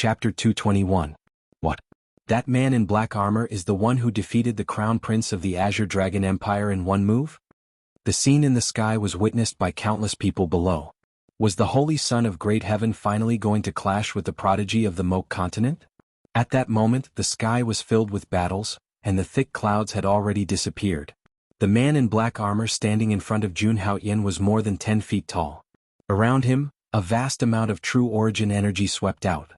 Chapter 221. What? That man in black armor is the one who defeated the crown prince of the Azure Dragon Empire in one move? The scene in the sky was witnessed by countless people below. Was the Holy Son of Great Heaven finally going to clash with the prodigy of the Moke continent? At that moment the sky was filled with battles, and the thick clouds had already disappeared. The man in black armor standing in front of Jun Haoyan was more than 10 feet tall. Around him, a vast amount of true origin energy swept out.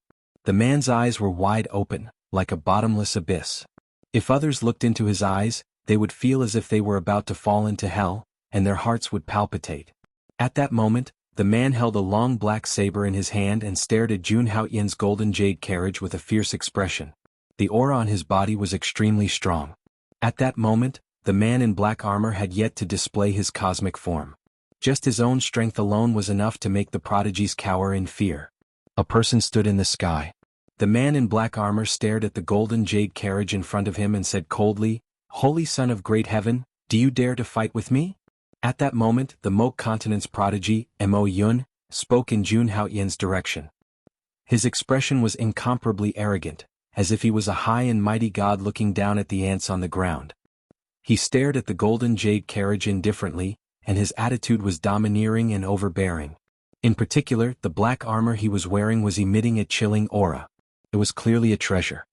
The man's eyes were wide open, like a bottomless abyss. If others looked into his eyes, they would feel as if they were about to fall into hell, and their hearts would palpitate. At that moment, the man held a long black saber in his hand and stared at Jun Haoyan's golden jade carriage with a fierce expression. The aura on his body was extremely strong. At that moment, the man in black armor had yet to display his cosmic form. Just his own strength alone was enough to make the prodigies cower in fear. A person stood in the sky. The man in black armor stared at the golden jade carriage in front of him and said coldly, "Holy Son of Great Heaven, do you dare to fight with me?" At that moment, the Moke continent's prodigy, Mo Yun, spoke in Jun Haoyan's direction. His expression was incomparably arrogant, as if he was a high and mighty god looking down at the ants on the ground. He stared at the golden jade carriage indifferently, and his attitude was domineering and overbearing. In particular, the black armor he was wearing was emitting a chilling aura. It was clearly a treasure.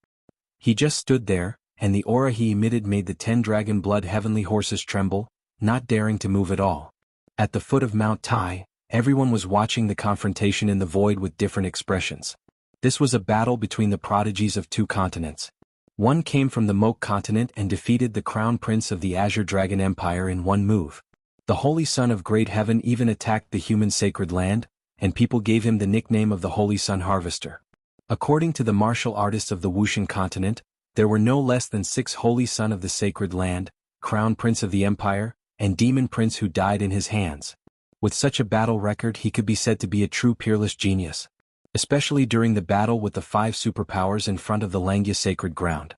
He just stood there, and the aura he emitted made the 10 dragon blood heavenly horses tremble, not daring to move at all. At the foot of Mount Tai, everyone was watching the confrontation in the void with different expressions. This was a battle between the prodigies of two continents. One came from the Moke continent and defeated the crown prince of the Azure Dragon Empire in one move. The Holy Son of Great Heaven even attacked the human sacred land, and people gave him the nickname of the Holy Sun Harvester. According to the martial artists of the Wuxia continent, there were no less than 6 Holy Son of the sacred land, Crown Prince of the Empire, and Demon Prince who died in his hands. With such a battle record he could be said to be a true peerless genius, especially during the battle with the 5 superpowers in front of the Langya sacred ground.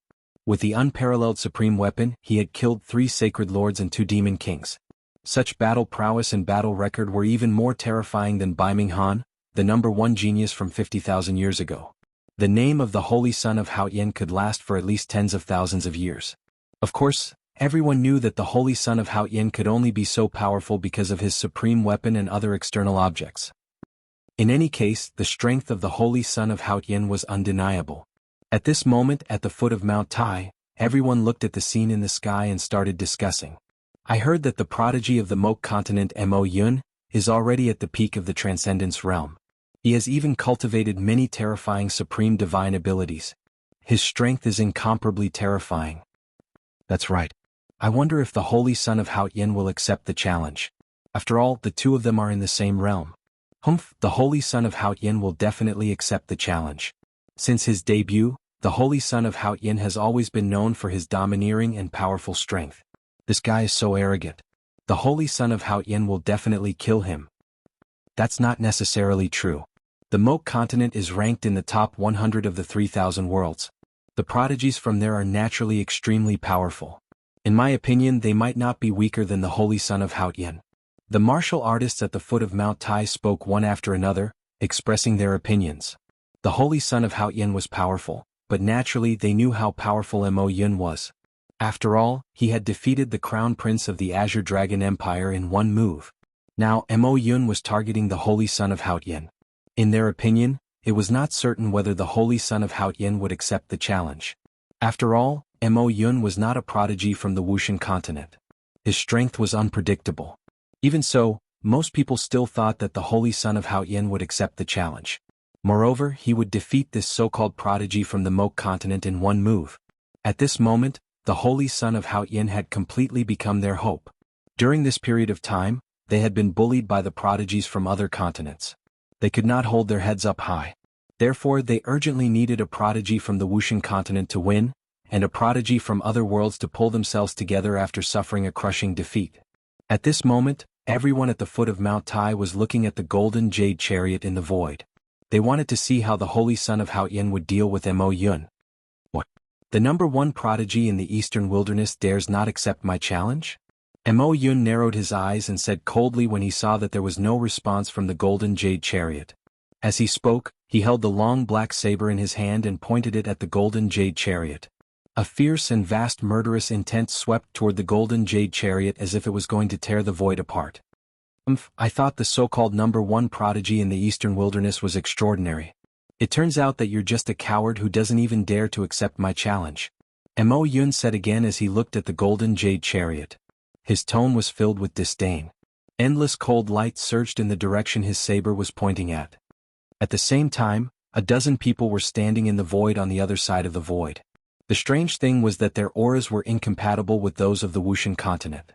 With the unparalleled supreme weapon he had killed 3 sacred lords and 2 demon kings. Such battle prowess and battle record were even more terrifying than Bai Ming Han, the #1 genius from 50,000 years ago. The name of the Holy Son of Haoyan could last for at least tens of thousands of years. Of course, everyone knew that the Holy Son of Haoyan could only be so powerful because of his supreme weapon and other external objects. In any case, the strength of the Holy Son of Haoyan was undeniable. At this moment at the foot of Mount Tai, everyone looked at the scene in the sky and started discussing. I heard that the prodigy of the Moke continent Mo Yun is already at the peak of the Transcendence realm. He has even cultivated many terrifying supreme divine abilities. His strength is incomparably terrifying. That's right. I wonder if the Holy Son of Haoyan will accept the challenge. After all, the two of them are in the same realm. Humph, the Holy Son of Haoyan will definitely accept the challenge. Since his debut, the Holy Son of Haoyan has always been known for his domineering and powerful strength. This guy is so arrogant. The Holy Son of Haoyan will definitely kill him. That's not necessarily true. The Moke continent is ranked in the top 100 of the 3,000 worlds. The prodigies from there are naturally extremely powerful. In my opinion, they might not be weaker than the Holy Son of Haoyan. The martial artists at the foot of Mount Tai spoke one after another, expressing their opinions. The Holy Son of Haoyan was powerful, but naturally they knew how powerful Mo Yun was. After all, he had defeated the Crown Prince of the Azure Dragon Empire in one move. Now Mo Yun was targeting the Holy Son of Haoyan. In their opinion, it was not certain whether the Holy Son of Haoyan would accept the challenge. After all, Mo Yun was not a prodigy from the Wuxia continent. His strength was unpredictable. Even so, most people still thought that the Holy Son of Haoyan would accept the challenge. Moreover, he would defeat this so-called prodigy from the Moke continent in one move. At this moment, the Holy Son of Haoyan had completely become their hope. During this period of time, they had been bullied by the prodigies from other continents. They could not hold their heads up high. Therefore, they urgently needed a prodigy from the Wuxia continent to win, and a prodigy from other worlds to pull themselves together after suffering a crushing defeat. At this moment, everyone at the foot of Mount Tai was looking at the golden jade chariot in the void. They wanted to see how the Holy Son of Haoyan would deal with Mo Yun. What? The #1 prodigy in the eastern wilderness dares not accept my challenge? Mo Yun narrowed his eyes and said coldly when he saw that there was no response from the golden jade chariot. As he spoke, He held the long black saber in his hand and pointed it at the golden jade chariot. A fierce and vast murderous intent swept toward the golden jade chariot as if it was going to tear the void apart. I thought the so-called #1 prodigy in the eastern wilderness was extraordinary. It turns out that you're just a coward who doesn't even dare to accept my challenge. Mo Yun said again as he looked at the golden jade chariot. His tone was filled with disdain. Endless cold light surged in the direction his saber was pointing at. At the same time, a dozen people were standing in the void on the other side of the void. The strange thing was that their auras were incompatible with those of the Wuxian continent.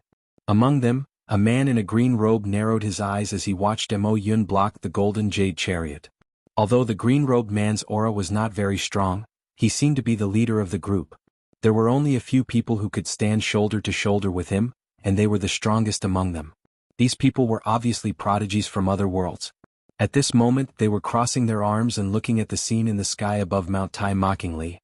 Among them, a man in a green robe narrowed his eyes as he watched Mo Yun block the golden jade chariot. Although the green-robed man's aura was not very strong, he seemed to be the leader of the group. There were only a few people who could stand shoulder to shoulder with him, and they were the strongest among them. These people were obviously prodigies from other worlds. At this moment they were crossing their arms and looking at the scene in the sky above Mount Tai mockingly.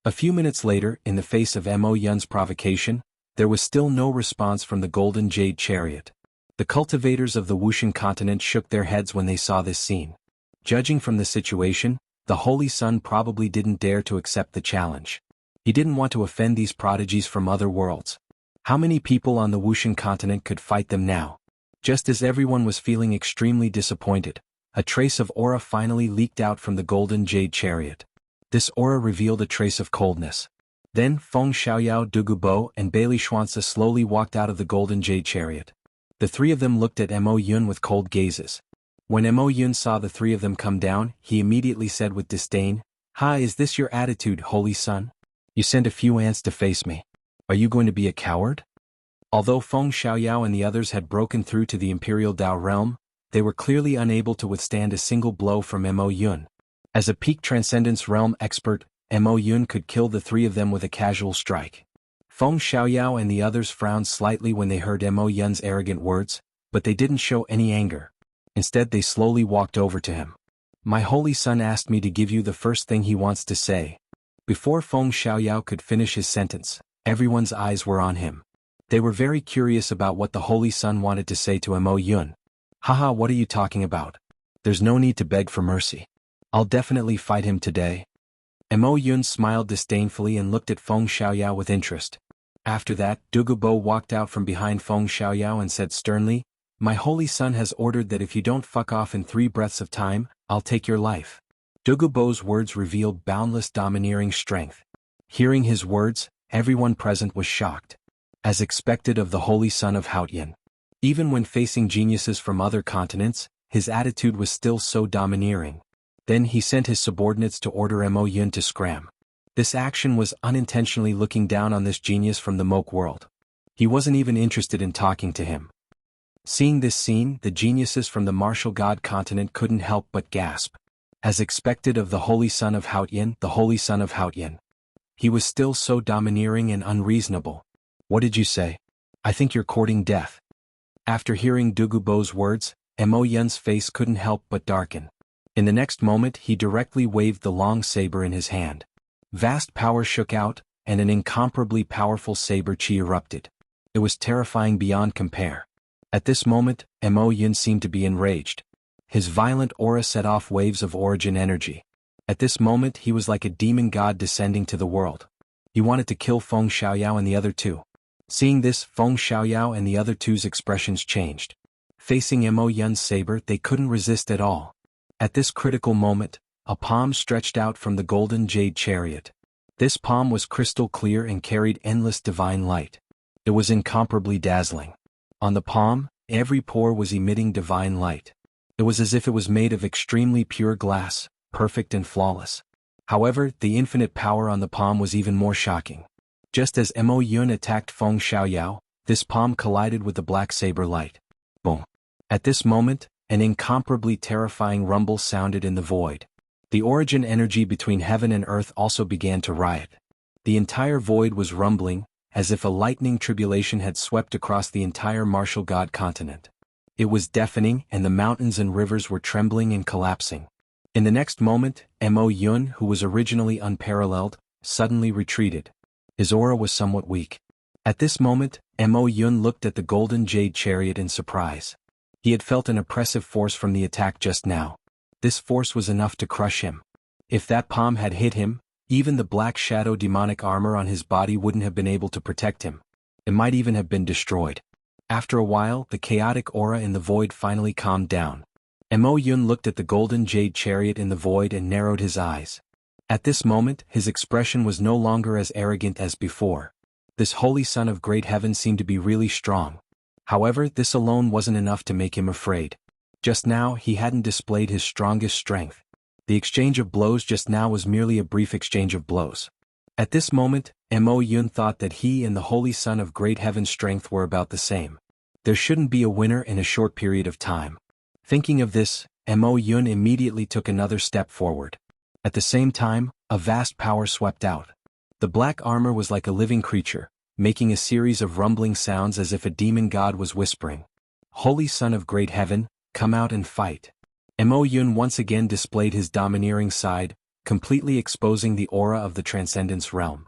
A few minutes later, in the face of Mo Yun's provocation, there was still no response from the golden jade chariot. The cultivators of the Wuxian continent shook their heads when they saw this scene. Judging from the situation, the Holy Sun probably didn't dare to accept the challenge. He didn't want to offend these prodigies from other worlds. How many people on the Wuxian continent could fight them now? Just as everyone was feeling extremely disappointed, a trace of aura finally leaked out from the golden jade chariot. This aura revealed a trace of coldness. Then Feng Xiaoyao, Dugubo, and Bailey Xuanzi slowly walked out of the golden jade chariot. The three of them looked at Mo Yun with cold gazes. When Mo Yun saw the three of them come down, he immediately said with disdain, "Ha, is this your attitude, Holy Sun? You sent a few ants to face me. Are you going to be a coward?" Although Feng Xiaoyao and the others had broken through to the Imperial Dao realm, they were clearly unable to withstand a single blow from Mo Yun. As a peak Transcendence realm expert, Mo Yun could kill the three of them with a casual strike. Feng Xiaoyao and the others frowned slightly when they heard Mo Yun's arrogant words, but they didn't show any anger. Instead they slowly walked over to him. "My Holy Son asked me to give you the first thing he wants to say." Before Feng Xiaoyao could finish his sentence, everyone's eyes were on him. They were very curious about what the Holy Sun wanted to say to Mo Yun. "Haha, what are you talking about? There's no need to beg for mercy. I'll definitely fight him today." Mo Yun smiled disdainfully and looked at Feng Xiaoyao with interest. After that, Dugubo walked out from behind Feng Xiaoyao and said sternly, "My Holy Son has ordered that if you don't fuck off in 3 breaths of time, I'll take your life." Dugubo's words revealed boundless domineering strength. Hearing his words, everyone present was shocked. As expected of the Holy Son of Haotian. Even when facing geniuses from other continents, his attitude was still so domineering. Then he sent his subordinates to order Mo Yun to scram. This action was unintentionally looking down on this genius from the Moke world. He wasn't even interested in talking to him. Seeing this scene, the geniuses from the martial god continent couldn't help but gasp. As expected of the Holy Son of Haotian, the Holy Son of Haotian. He was still so domineering and unreasonable. "What did you say? I think you're courting death." After hearing Dugubo's words, Mo Yun's face couldn't help but darken. In the next moment he directly waved the long saber in his hand. Vast power shook out, and an incomparably powerful saber chi erupted. It was terrifying beyond compare. At this moment, Mo Yun seemed to be enraged. His violent aura set off waves of origin energy. At this moment he was like a demon god descending to the world. He wanted to kill Feng Xiaoyao and the other two. Seeing this, Feng Xiaoyao and the other two's expressions changed. Facing Mo Yun's saber, they couldn't resist at all. At this critical moment, a palm stretched out from the golden jade chariot. This palm was crystal clear and carried endless divine light. It was incomparably dazzling. On the palm, every pore was emitting divine light. It was as if it was made of extremely pure glass, perfect and flawless. However, the infinite power on the palm was even more shocking. Just as Mo Yun attacked Feng Xiaoyao, this palm collided with the black saber light. Boom. At this moment, an incomparably terrifying rumble sounded in the void. The origin energy between heaven and earth also began to riot. The entire void was rumbling, as if a lightning tribulation had swept across the entire martial god continent. It was deafening, and the mountains and rivers were trembling and collapsing. In the next moment, Mo Yun, who was originally unparalleled, suddenly retreated. His aura was somewhat weak. At this moment, Mo Yun looked at the golden jade chariot in surprise. He had felt an oppressive force from the attack just now. This force was enough to crush him. If that palm had hit him, even the black shadow demonic armor on his body wouldn't have been able to protect him. It might even have been destroyed. After a while, the chaotic aura in the void finally calmed down. Mo Yun looked at the golden jade chariot in the void and narrowed his eyes. At this moment, his expression was no longer as arrogant as before. This holy son of great heaven seemed to be really strong. However, this alone wasn't enough to make him afraid. Just now, he hadn't displayed his strongest strength. The exchange of blows just now was merely a brief exchange of blows. At this moment, Mo Yun thought that he and the holy son of great heaven's strength were about the same. There shouldn't be a winner in a short period of time. Thinking of this, Mo Yun immediately took another step forward. At the same time, a vast power swept out. The black armor was like a living creature, making a series of rumbling sounds as if a demon god was whispering. Holy son of great heaven, come out and fight. Mo Yun once again displayed his domineering side, completely exposing the aura of the Transcendence realm.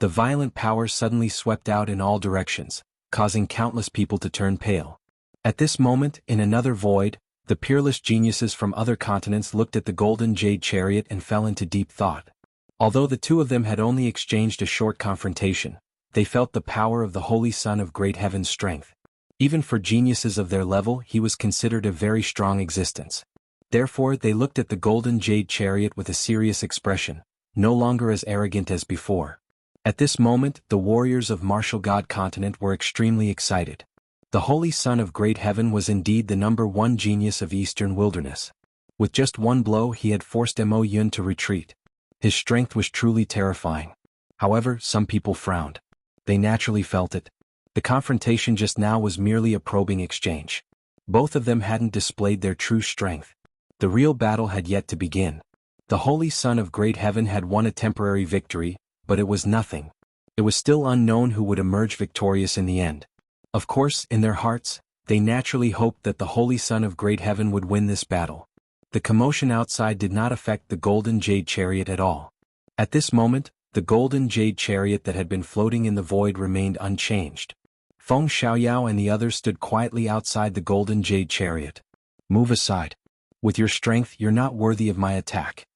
The violent power suddenly swept out in all directions, causing countless people to turn pale. At this moment, in another void, the peerless geniuses from other continents looked at the golden jade chariot and fell into deep thought. Although the two of them had only exchanged a short confrontation, they felt the power of the holy son of great heaven's strength. Even for geniuses of their level, he was considered a very strong existence. Therefore, they looked at the golden jade chariot with a serious expression, no longer as arrogant as before. At this moment, the warriors of Martial God continent were extremely excited. The holy son of great heaven was indeed the #1 genius of Eastern wilderness. With just one blow, he had forced Mo Yun to retreat. His strength was truly terrifying. However, some people frowned. They naturally felt it. The confrontation just now was merely a probing exchange. Both of them hadn't displayed their true strength. The real battle had yet to begin. The holy son of great heaven had won a temporary victory, but it was nothing. It was still unknown who would emerge victorious in the end. Of course, in their hearts, they naturally hoped that the holy son of great heaven would win this battle. The commotion outside did not affect the golden jade chariot at all. At this moment, the golden jade chariot that had been floating in the void remained unchanged. Feng Xiaoyao and the others stood quietly outside the golden jade chariot. Move aside. With your strength, you're not worthy of my attack.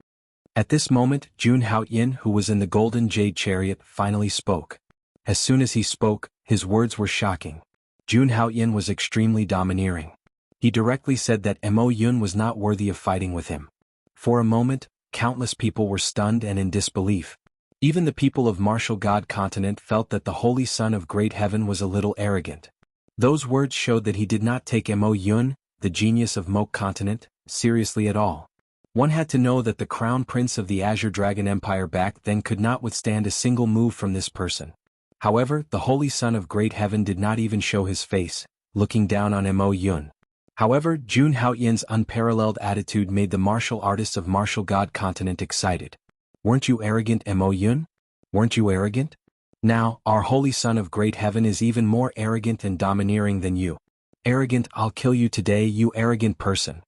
At this moment, Jun Haoyin, who was in the golden jade chariot, finally spoke. As soon as he spoke, his words were shocking. Jun Haoyin was extremely domineering. He directly said that Mo Yun was not worthy of fighting with him. For a moment, countless people were stunned and in disbelief. Even the people of Martial God continent felt that the holy son of great heaven was a little arrogant. Those words showed that he did not take Mo Yun, the genius of Moke continent, seriously at all. One had to know that the crown prince of the Azure Dragon Empire back then could not withstand a single move from this person. However, the holy son of great heaven did not even show his face, looking down on Mo Yun. However, Jun Haoyin's unparalleled attitude made the martial artists of Martial God continent excited. Weren't you arrogant, Mo Yun? Weren't you arrogant? Now, our holy son of great heaven is even more arrogant and domineering than you. Arrogant, I'll kill you today, you arrogant person.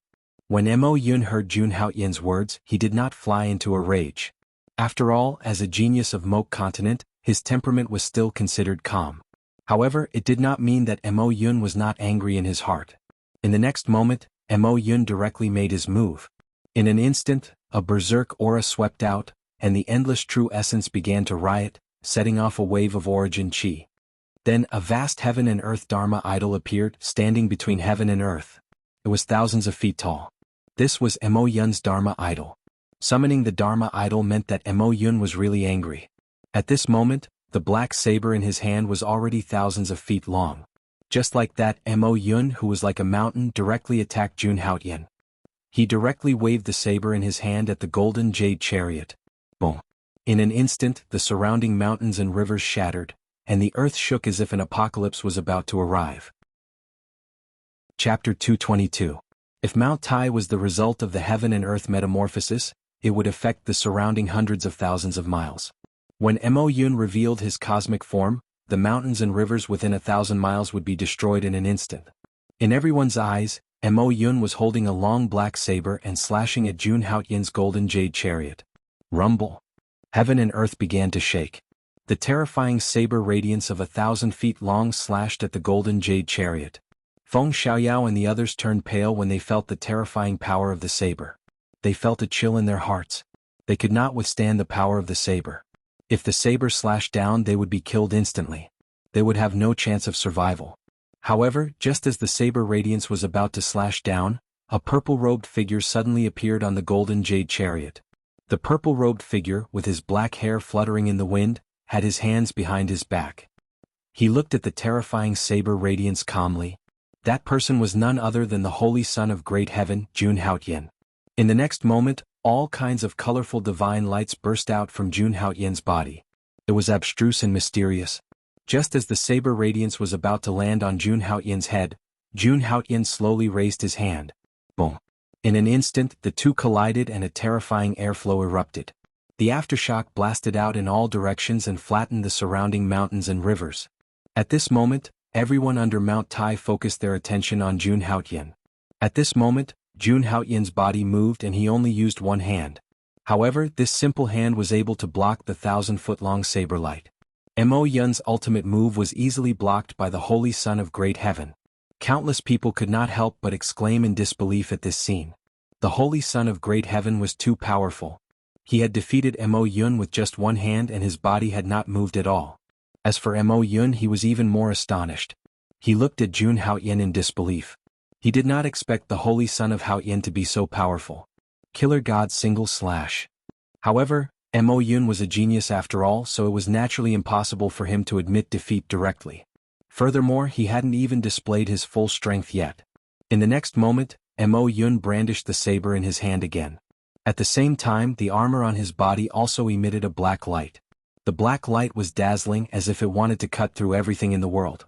When Mo Yun heard Jun Haoyin's words, he did not fly into a rage. After all, as a genius of Moke continent, his temperament was still considered calm. However, it did not mean that Mo Yun was not angry in his heart. In the next moment, Mo Yun directly made his move. In an instant, a berserk aura swept out, and the endless true essence began to riot, setting off a wave of origin chi. Then a vast heaven and earth Dharma idol appeared, standing between heaven and earth. It was thousands of feet tall. This was Mo Yun's Dharma idol. Summoning the Dharma idol meant that Mo Yun was really angry. At this moment, the black saber in his hand was already thousands of feet long. Just like that, Mo Yun, who was like a mountain, directly attacked Jun Haoyin. He directly waved the saber in his hand at the golden jade chariot. Boom! In an instant, the surrounding mountains and rivers shattered, and the earth shook as if an apocalypse was about to arrive. Chapter 222. If Mount Tai was the result of the heaven and earth metamorphosis, it would affect the surrounding hundreds of thousands of miles. When Mo Yun revealed his cosmic form, the mountains and rivers within 1,000 miles would be destroyed in an instant. In everyone's eyes, Mo Yun was holding a long black saber and slashing at Jun Haoyin's golden jade chariot. Rumble! Heaven and earth began to shake. The terrifying saber radiance of 1,000 feet long slashed at the golden jade chariot. Feng Xiaoyao and the others turned pale when they felt the terrifying power of the saber. They felt a chill in their hearts. They could not withstand the power of the saber. If the saber slashed down, they would be killed instantly. They would have no chance of survival. However, just as the saber radiance was about to slash down, a purple-robed figure suddenly appeared on the golden jade chariot. The purple-robed figure, with his black hair fluttering in the wind, had his hands behind his back. He looked at the terrifying saber radiance calmly. That person was none other than the Holy Son of Great Heaven, Jun Haotian. In the next moment, all kinds of colorful divine lights burst out from Jun Haotian's body. It was abstruse and mysterious. Just as the saber radiance was about to land on Jun Haotian's head, Jun Haotian slowly raised his hand. Boom. In an instant, the two collided and a terrifying airflow erupted. The aftershock blasted out in all directions and flattened the surrounding mountains and rivers. At this moment, everyone under Mount Tai focused their attention on Jun Haotian. At this moment, Jun Haotian's body moved and he only used one hand. However, this simple hand was able to block the 1,000-foot-long saber light. Mo Yun's ultimate move was easily blocked by the Holy Son of Great Heaven. Countless people could not help but exclaim in disbelief at this scene. The Holy Son of Great Heaven was too powerful. He had defeated Mo Yun with just one hand and his body had not moved at all. As for Mo Yun, he was even more astonished. He looked at Jun Haotian in disbelief. He did not expect the Holy Son of Haotian to be so powerful. Killer God single slash. However, Mo Yun was a genius after all, so it was naturally impossible for him to admit defeat directly. Furthermore, he hadn't even displayed his full strength yet. In the next moment, Mo Yun brandished the saber in his hand again. At the same time, the armor on his body also emitted a black light. The black light was dazzling, as if it wanted to cut through everything in the world.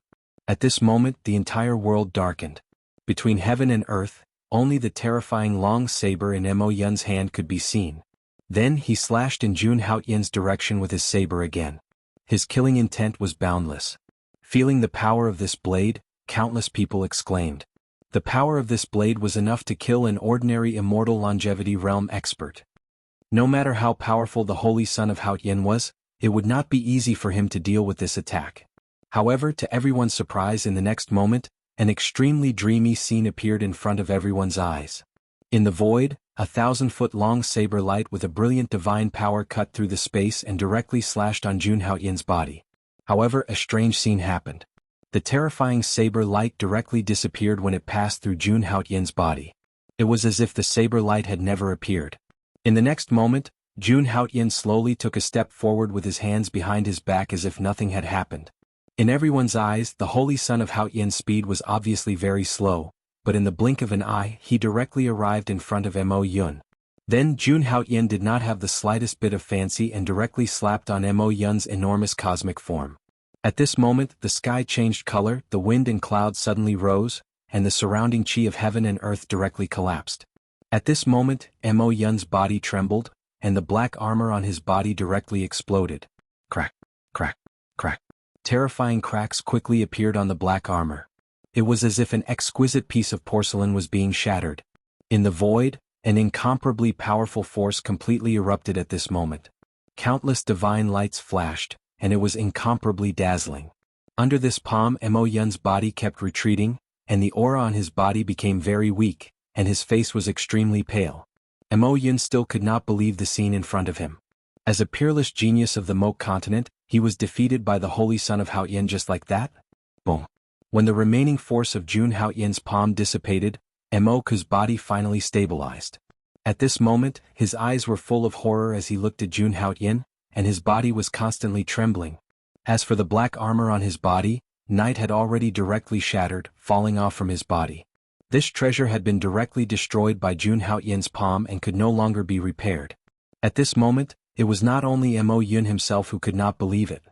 At this moment, the entire world darkened. Between heaven and earth, only the terrifying long saber in Mo Yun's hand could be seen. Then he slashed in Jun Haotian's direction with his saber again. His killing intent was boundless. Feeling the power of this blade, countless people exclaimed. The power of this blade was enough to kill an ordinary immortal longevity realm expert. No matter how powerful the Holy Son of Haotian was, it would not be easy for him to deal with this attack. However, to everyone's surprise, in the next moment, an extremely dreamy scene appeared in front of everyone's eyes. In the void, a 1,000-foot-long saber light with a brilliant divine power cut through the space and directly slashed on Jun Haotian's body. However, a strange scene happened. The terrifying saber light directly disappeared when it passed through Jun Haotian's body. It was as if the saber light had never appeared. In the next moment, Jun Haotian slowly took a step forward with his hands behind his back as if nothing had happened. In everyone's eyes, the Holy Son of Haotian's speed was obviously very slow, but in the blink of an eye he directly arrived in front of Mo Yun. Then Jun Haotian did not have the slightest bit of fancy and directly slapped on Mo Yun's enormous cosmic form. At this moment, the sky changed color, the wind and clouds suddenly rose, and the surrounding chi of heaven and earth directly collapsed. At this moment, Mo Yun's body trembled, and the black armor on his body directly exploded. Crack, crack, crack. Terrifying cracks quickly appeared on the black armor. It was as if an exquisite piece of porcelain was being shattered. In the void, an incomparably powerful force completely erupted at this moment. Countless divine lights flashed, and it was incomparably dazzling. Under this palm, Mo Yun's body kept retreating, and the aura on his body became very weak, and his face was extremely pale. Mo Yun still could not believe the scene in front of him. As a peerless genius of the Moke continent, he was defeated by the Holy Son of Haotian just like that? Boom. When the remaining force of Jun Haotian's palm dissipated, Moke's body finally stabilized. At this moment, his eyes were full of horror as he looked at Jun Haotian, and his body was constantly trembling. As for the black armor on his body, night had already directly shattered, falling off from his body. This treasure had been directly destroyed by Jun Haotian's palm and could no longer be repaired. At this moment, it was not only Mo Yun himself who could not believe it.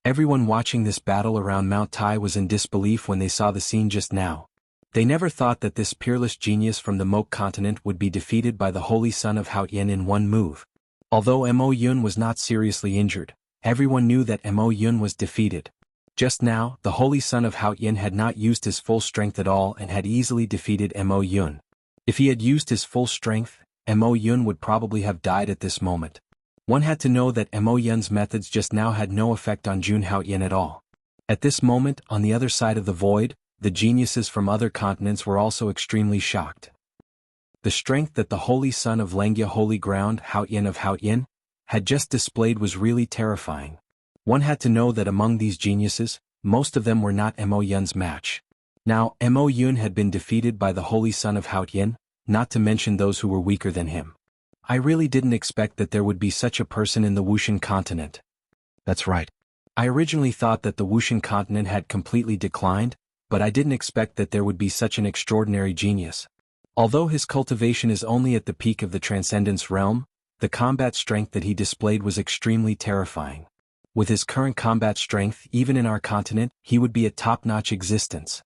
Everyone watching this battle around Mount Tai was in disbelief when they saw the scene just now. They never thought that this peerless genius from the Moke continent would be defeated by the Holy Son of Haotian in one move. Although Mo Yun was not seriously injured, everyone knew that Mo Yun was defeated. Just now, the Holy Son of Haotian had not used his full strength at all and had easily defeated Mo Yun. If he had used his full strength, Mo Yun would probably have died at this moment. One had to know that Mo Yun's methods just now had no effect on Jun Haotian at all. At this moment, on the other side of the void, the geniuses from other continents were also extremely shocked. The strength that the Holy Son of Lengya Holy Ground Haotian of Haotian had just displayed was really terrifying. One had to know that among these geniuses, most of them were not Mo Yun's match. Now, Mo Yun had been defeated by the Holy Son of Haotian, not to mention those who were weaker than him. I really didn't expect that there would be such a person in the Wuxian continent. That's right. I originally thought that the Wuxian continent had completely declined, but I didn't expect that there would be such an extraordinary genius. Although his cultivation is only at the peak of the Transcendence realm, the combat strength that he displayed was extremely terrifying. With his current combat strength, even in our continent, he would be a top-notch existence.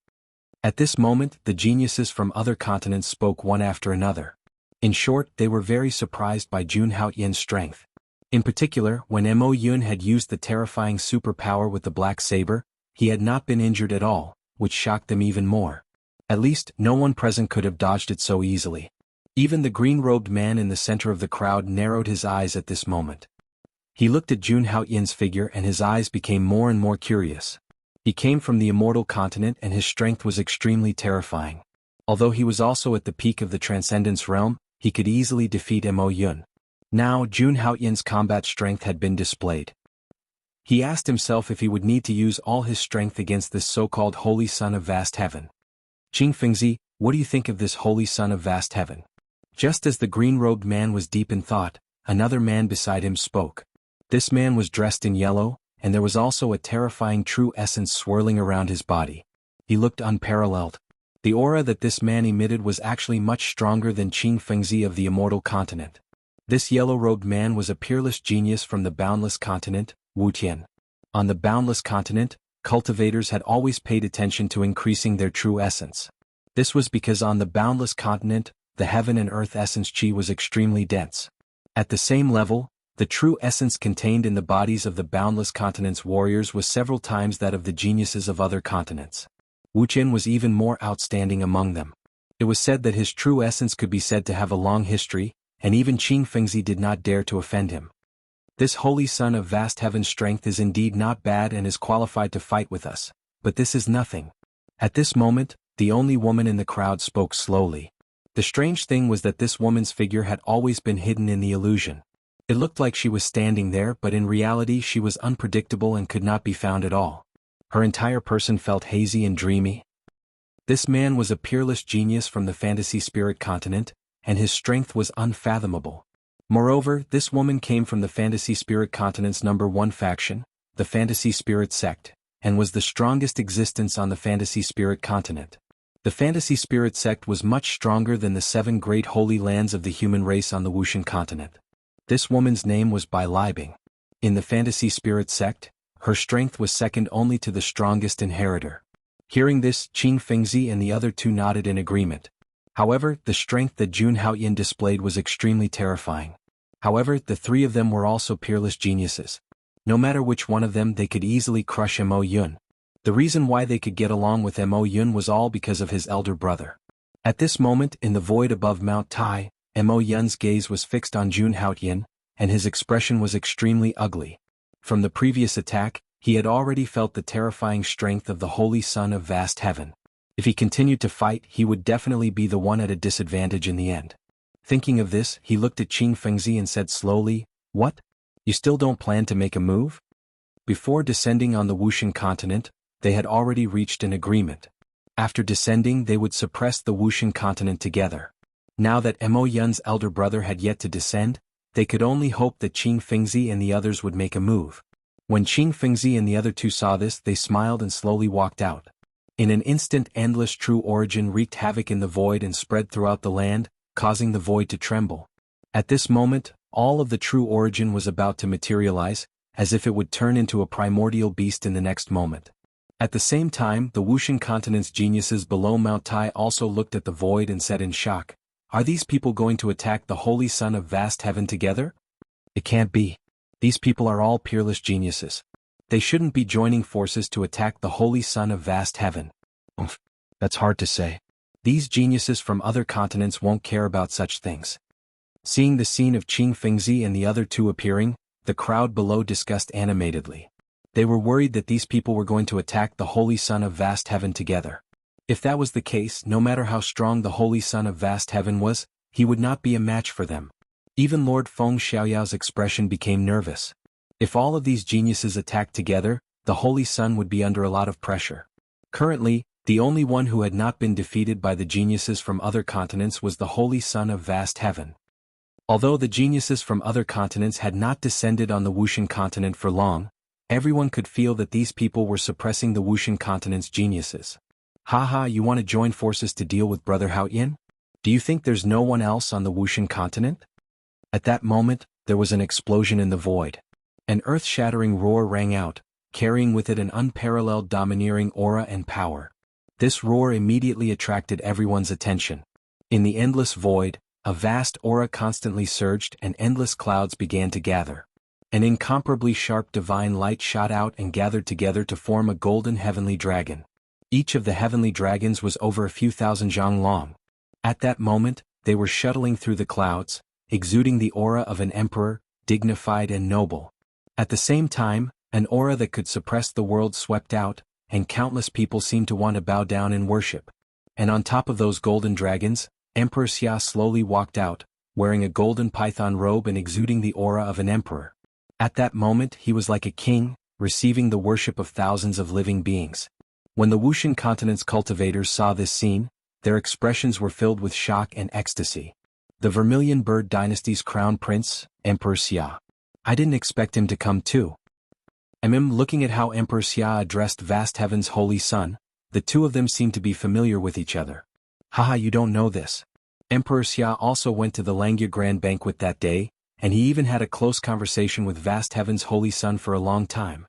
At this moment, the geniuses from other continents spoke one after another. In short, they were very surprised by Jun Haotian's strength. In particular, when Mo Yun had used the terrifying superpower with the black saber, he had not been injured at all, which shocked them even more. At least, no one present could have dodged it so easily. Even the green-robed man in the center of the crowd narrowed his eyes at this moment. He looked at Jun Haotian's figure and his eyes became more and more curious. He came from the immortal continent and his strength was extremely terrifying. Although he was also at the peak of the Transcendence realm, he could easily defeat Mo Yun. Now, Jun Haotian's combat strength had been displayed. He asked himself if he would need to use all his strength against this so-called Holy Son of Vast Heaven. Qing Fengzi, what do you think of this Holy Son of Vast Heaven? Just as the green-robed man was deep in thought, another man beside him spoke. This man was dressed in yellow, and there was also a terrifying true essence swirling around his body. He looked unparalleled. The aura that this man emitted was actually much stronger than Qing Fengzi of the immortal continent. This yellow-robed man was a peerless genius from the boundless continent, Wutian. On the boundless continent, cultivators had always paid attention to increasing their true essence. This was because on the boundless continent, the heaven and earth essence qi was extremely dense. At the same level, the true essence contained in the bodies of the boundless continent's warriors was several times that of the geniuses of other continents. Wuqian was even more outstanding among them. It was said that his true essence could be said to have a long history, and even Qing Fengzi did not dare to offend him. This Holy Son of Vast Heaven's strength is indeed not bad and is qualified to fight with us, but this is nothing. At this moment, the only woman in the crowd spoke slowly. The strange thing was that this woman's figure had always been hidden in the illusion. It looked like she was standing there, but in reality she was unpredictable and could not be found at all. Her entire person felt hazy and dreamy. This man was a peerless genius from the fantasy spirit continent, and his strength was unfathomable. Moreover, this woman came from the fantasy spirit continent's #1 faction, the fantasy spirit sect, and was the strongest existence on the fantasy spirit continent. The fantasy spirit sect was much stronger than the 7 great holy lands of the human race on the Wuxian continent. This woman's name was Bai Libing. In the fantasy spirit sect, her strength was second only to the strongest inheritor. Hearing this, Qing Fengzi and the other two nodded in agreement. However, the strength that Jun Haotian displayed was extremely terrifying. However, the three of them were also peerless geniuses. No matter which one of them, they could easily crush Mo Yun. The reason why they could get along with Mo Yun was all because of his elder brother. At this moment, in the void above Mount Tai, Mo Yun's gaze was fixed on Jun Haotian, and his expression was extremely ugly. From the previous attack, he had already felt the terrifying strength of the Holy Son of Vast Heaven. If he continued to fight, he would definitely be the one at a disadvantage in the end. Thinking of this, he looked at Qing Fengzi and said slowly, "What? You still don't plan to make a move?" Before descending on the Wuxian continent, they had already reached an agreement. After descending, they would suppress the Wuxian continent together. Now that Mo Yun's elder brother had yet to descend, they could only hope that Qing Fengzi and the others would make a move. When Qing Fengzi and the other two saw this, they smiled and slowly walked out. In an instant, endless true origin wreaked havoc in the void and spread throughout the land, causing the void to tremble. At this moment, all of the true origin was about to materialize, as if it would turn into a primordial beast in the next moment. At the same time, the Wuxian continent's geniuses below Mount Tai also looked at the void and said in shock, "Are these people going to attack the Holy Son of Vast Heaven together? It can't be. These people are all peerless geniuses. They shouldn't be joining forces to attack the Holy Son of Vast Heaven." That's hard to say. These geniuses from other continents won't care about such things. Seeing the scene of Qing Fengzi and the other two appearing, the crowd below discussed animatedly. They were worried that these people were going to attack the Holy Son of Vast Heaven together. If that was the case, no matter how strong the Holy Son of Vast Heaven was, he would not be a match for them. Even Lord Feng Xiaoyao's expression became nervous. If all of these geniuses attacked together, the Holy Sun would be under a lot of pressure. Currently, the only one who had not been defeated by the geniuses from other continents was the Holy Sun of Vast Heaven. Although the geniuses from other continents had not descended on the Wuxian continent for long, everyone could feel that these people were suppressing the Wuxian continent's geniuses. Haha, you want to join forces to deal with Brother Haoyan? Do you think there's no one else on the Wuxian continent? At that moment, there was an explosion in the void. An earth-shattering roar rang out, carrying with it an unparalleled domineering aura and power. This roar immediately attracted everyone's attention. In the endless void, a vast aura constantly surged and endless clouds began to gather. An incomparably sharp divine light shot out and gathered together to form a golden heavenly dragon. Each of the heavenly dragons was over a few thousand zhang long. At that moment, they were shuttling through the clouds, exuding the aura of an emperor, dignified and noble. At the same time, an aura that could suppress the world swept out, and countless people seemed to want to bow down in worship. And on top of those golden dragons, Emperor Xia slowly walked out, wearing a golden python robe and exuding the aura of an emperor. At that moment he was like a king, receiving the worship of thousands of living beings. When the Wuxian continent's cultivators saw this scene, their expressions were filled with shock and ecstasy. The Vermilion Bird Dynasty's crown prince, Emperor Xia. I didn't expect him to come too. Looking at how Emperor Xia addressed Vast Heaven's Holy Sun, the two of them seemed to be familiar with each other. Haha, you don't know this. Emperor Xia also went to the Langya Grand Banquet that day, and he even had a close conversation with Vast Heaven's Holy Sun for a long time.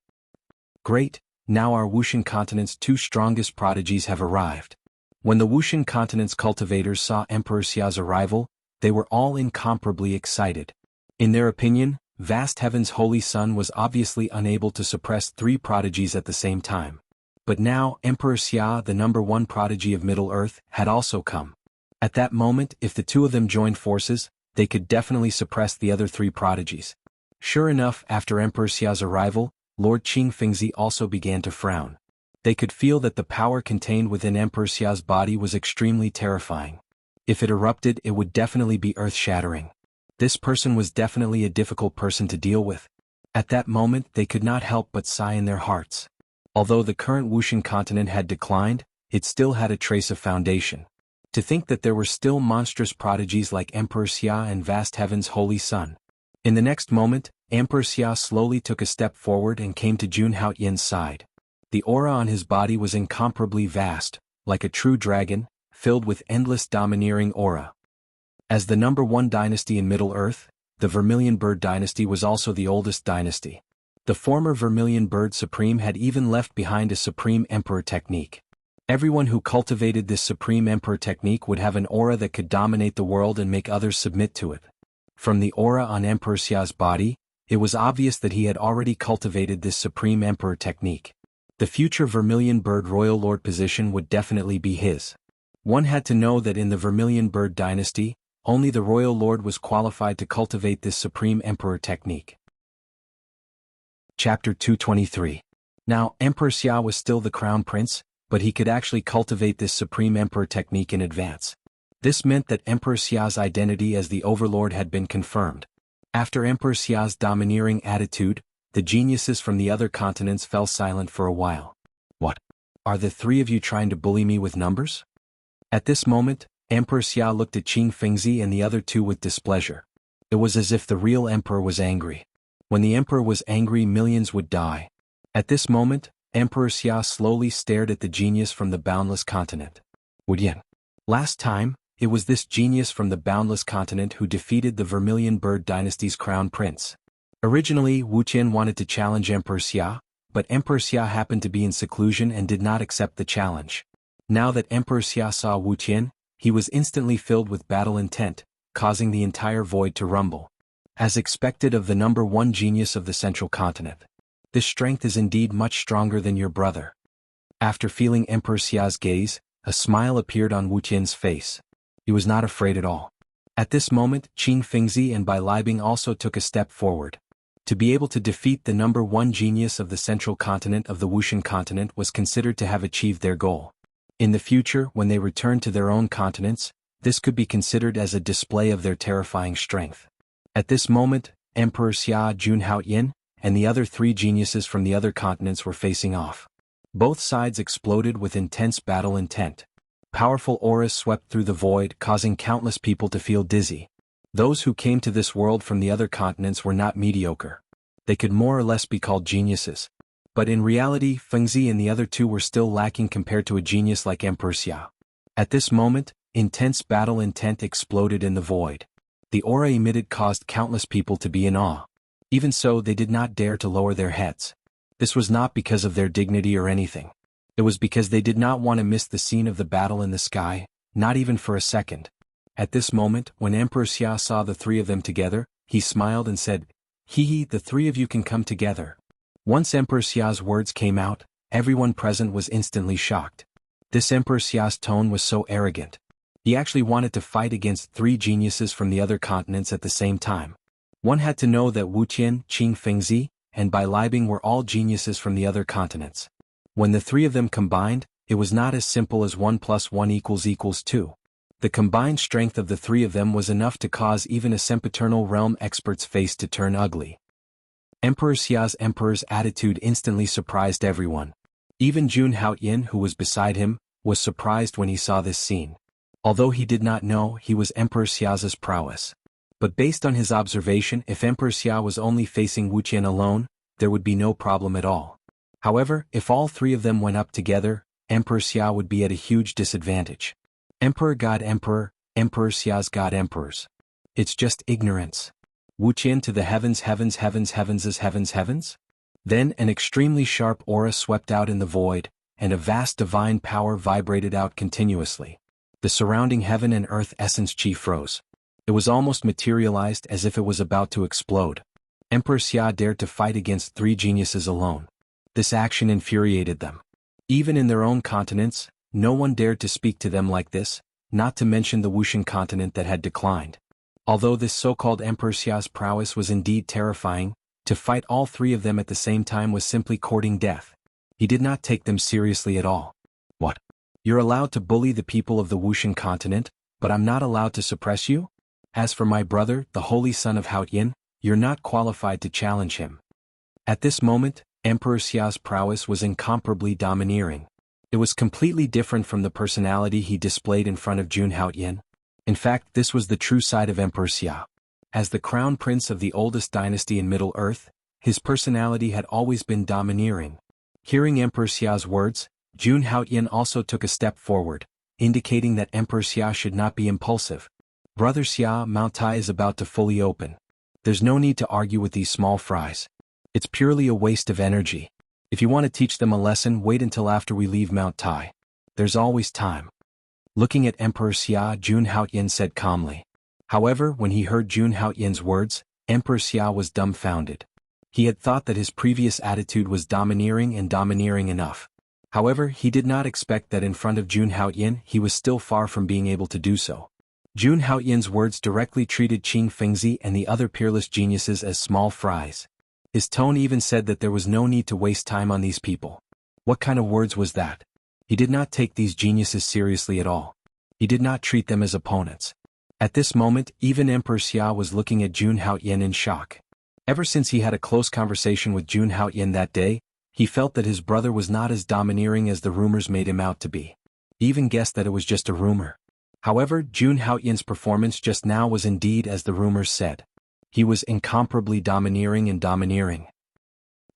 Great, now our Wuxian continent's two strongest prodigies have arrived. When the Wuxian continent's cultivators saw Emperor Xia's arrival, they were all incomparably excited. In their opinion, Vast Heaven's Holy Sun was obviously unable to suppress three prodigies at the same time. But now Emperor Xia, the #1 prodigy of Middle-earth, had also come. At that moment, if the two of them joined forces, they could definitely suppress the other three prodigies. Sure enough, after Emperor Xia's arrival, Lord Qing Fengzi also began to frown. They could feel that the power contained within Emperor Xia's body was extremely terrifying. If it erupted, it would definitely be earth-shattering. This person was definitely a difficult person to deal with. At that moment, they could not help but sigh in their hearts. Although the current Wuxian continent had declined, it still had a trace of foundation. To think that there were still monstrous prodigies like Emperor Xia and Vast Heaven's Holy Sun. In the next moment, Emperor Xia slowly took a step forward and came to Jun Haoyan's side. The aura on his body was incomparably vast, like a true dragon, filled with endless domineering aura. As the #1 dynasty in Middle-earth, the Vermilion Bird Dynasty was also the oldest dynasty. The former Vermilion Bird Supreme had even left behind a Supreme Emperor technique. Everyone who cultivated this Supreme Emperor technique would have an aura that could dominate the world and make others submit to it. From the aura on Emperor Xia's body, it was obvious that he had already cultivated this Supreme Emperor technique. The future Vermilion Bird Royal Lord position would definitely be his. One had to know that in the Vermilion Bird Dynasty, only the Royal Lord was qualified to cultivate this Supreme Emperor technique. Chapter 223. Now, Emperor Xia was still the crown prince, but he could actually cultivate this Supreme Emperor technique in advance. This meant that Emperor Xia's identity as the Overlord had been confirmed. After Emperor Xia's domineering attitude, the geniuses from the other continents fell silent for a while. What? Are the three of you trying to bully me with numbers? At this moment, Emperor Xia looked at Qing Fengzi and the other two with displeasure. It was as if the real emperor was angry. When the emperor was angry, millions would die. At this moment, Emperor Xia slowly stared at the genius from the boundless continent. Wu Yan. Last time, it was this genius from the boundless continent who defeated the Vermilion Bird Dynasty's crown prince. Originally, Wu Tian wanted to challenge Emperor Xia, but Emperor Xia happened to be in seclusion and did not accept the challenge. Now that Emperor Xia saw Wu Tian, he was instantly filled with battle intent, causing the entire void to rumble. As expected of the #1 genius of the central continent. This strength is indeed much stronger than your brother. After feeling Emperor Xia's gaze, a smile appeared on Wu Tian's face. He was not afraid at all. At this moment, Qing Fengzi and Bai Libing also took a step forward. To be able to defeat the #1 genius of the central continent of the Wuxian continent was considered to have achieved their goal. In the future, when they returned to their own continents, This could be considered as a display of their terrifying strength. At this moment, Emperor Xia Junhaoyin and the other three geniuses from the other continents were facing off. Both sides exploded with intense battle intent. Powerful auras swept through the void, causing countless people to feel dizzy. Those who came to this world from the other continents were not mediocre. They could more or less be called geniuses. But in reality, Fengzi and the other two were still lacking compared to a genius like Emperor Xia. At this moment, intense battle intent exploded in the void. The aura emitted caused countless people to be in awe. Even so, they did not dare to lower their heads. This was not because of their dignity or anything. It was because they did not want to miss the scene of the battle in the sky, not even for a second. At this moment, when Emperor Xia saw the three of them together, he smiled and said, "Hee, the three of you can come together." Once Emperor Xia's words came out, everyone present was instantly shocked. This Emperor Xia's tone was so arrogant. He actually wanted to fight against three geniuses from the other continents at the same time. One had to know that Wu Qian, Qing Fengzi, and Bai Libing were all geniuses from the other continents. When the three of them combined, it was not as simple as 1 + 1 = 2. The combined strength of the three of them was enough to cause even a sempiternal realm expert's face to turn ugly. Emperor Xia's emperor's attitude instantly surprised everyone. Even Jun Haoyin, who was beside him, was surprised when he saw this scene. Although he did not know he was Emperor Xia's prowess. But based on his observation, if Emperor Xia was only facing Wu Qian alone, there would be no problem at all. However, if all three of them went up together, Emperor Xia would be at a huge disadvantage. Emperor God Emperor, Emperor Xia's God Emperors. It's just ignorance. Wu Qian to the heavens, heavens, heavens, heavens, heavens, heavens? Then an extremely sharp aura swept out in the void, and a vast divine power vibrated out continuously. The surrounding heaven and earth essence chi froze. It was almost materialized as if it was about to explode. Emperor Xia dared to fight against three geniuses alone. This action infuriated them. Even in their own continents, no one dared to speak to them like this, not to mention the Wuxian continent that had declined. Although this so-called Emperor Xia's prowess was indeed terrifying, to fight all three of them at the same time was simply courting death. He did not take them seriously at all. What? You're allowed to bully the people of the Wuxian continent, but I'm not allowed to suppress you? As for my brother, the holy son of Haoyin, you're not qualified to challenge him. At this moment, Emperor Xia's prowess was incomparably domineering. It was completely different from the personality he displayed in front of Jun Haoyin. In fact, this was the true side of Emperor Xia. As the crown prince of the oldest dynasty in Middle-earth, his personality had always been domineering. Hearing Emperor Xia's words, Jun Haoyin also took a step forward, indicating that Emperor Xia should not be impulsive. Brother Xia, Mount Tai is about to fully open. There's no need to argue with these small fries. It's purely a waste of energy. If you want to teach them a lesson, wait until after we leave Mount Tai. There's always time. Looking at Emperor Xia, Jun Haoyin said calmly. However, when he heard Jun Haoyin's words, Emperor Xia was dumbfounded. He had thought that his previous attitude was domineering and domineering enough. However, he did not expect that in front of Jun Haoyin he was still far from being able to do so. Jun Haoyin's words directly treated Qing Fengzi and the other peerless geniuses as small fries. His tone even said that there was no need to waste time on these people. What kind of words was that? He did not take these geniuses seriously at all. He did not treat them as opponents. At this moment, even Emperor Xia was looking at Jun Haoyin in shock. Ever since he had a close conversation with Jun Haoyin that day, he felt that his brother was not as domineering as the rumors made him out to be. He even guessed that it was just a rumor. However, Jun Haoyin's performance just now was indeed as the rumors said. He was incomparably domineering and domineering.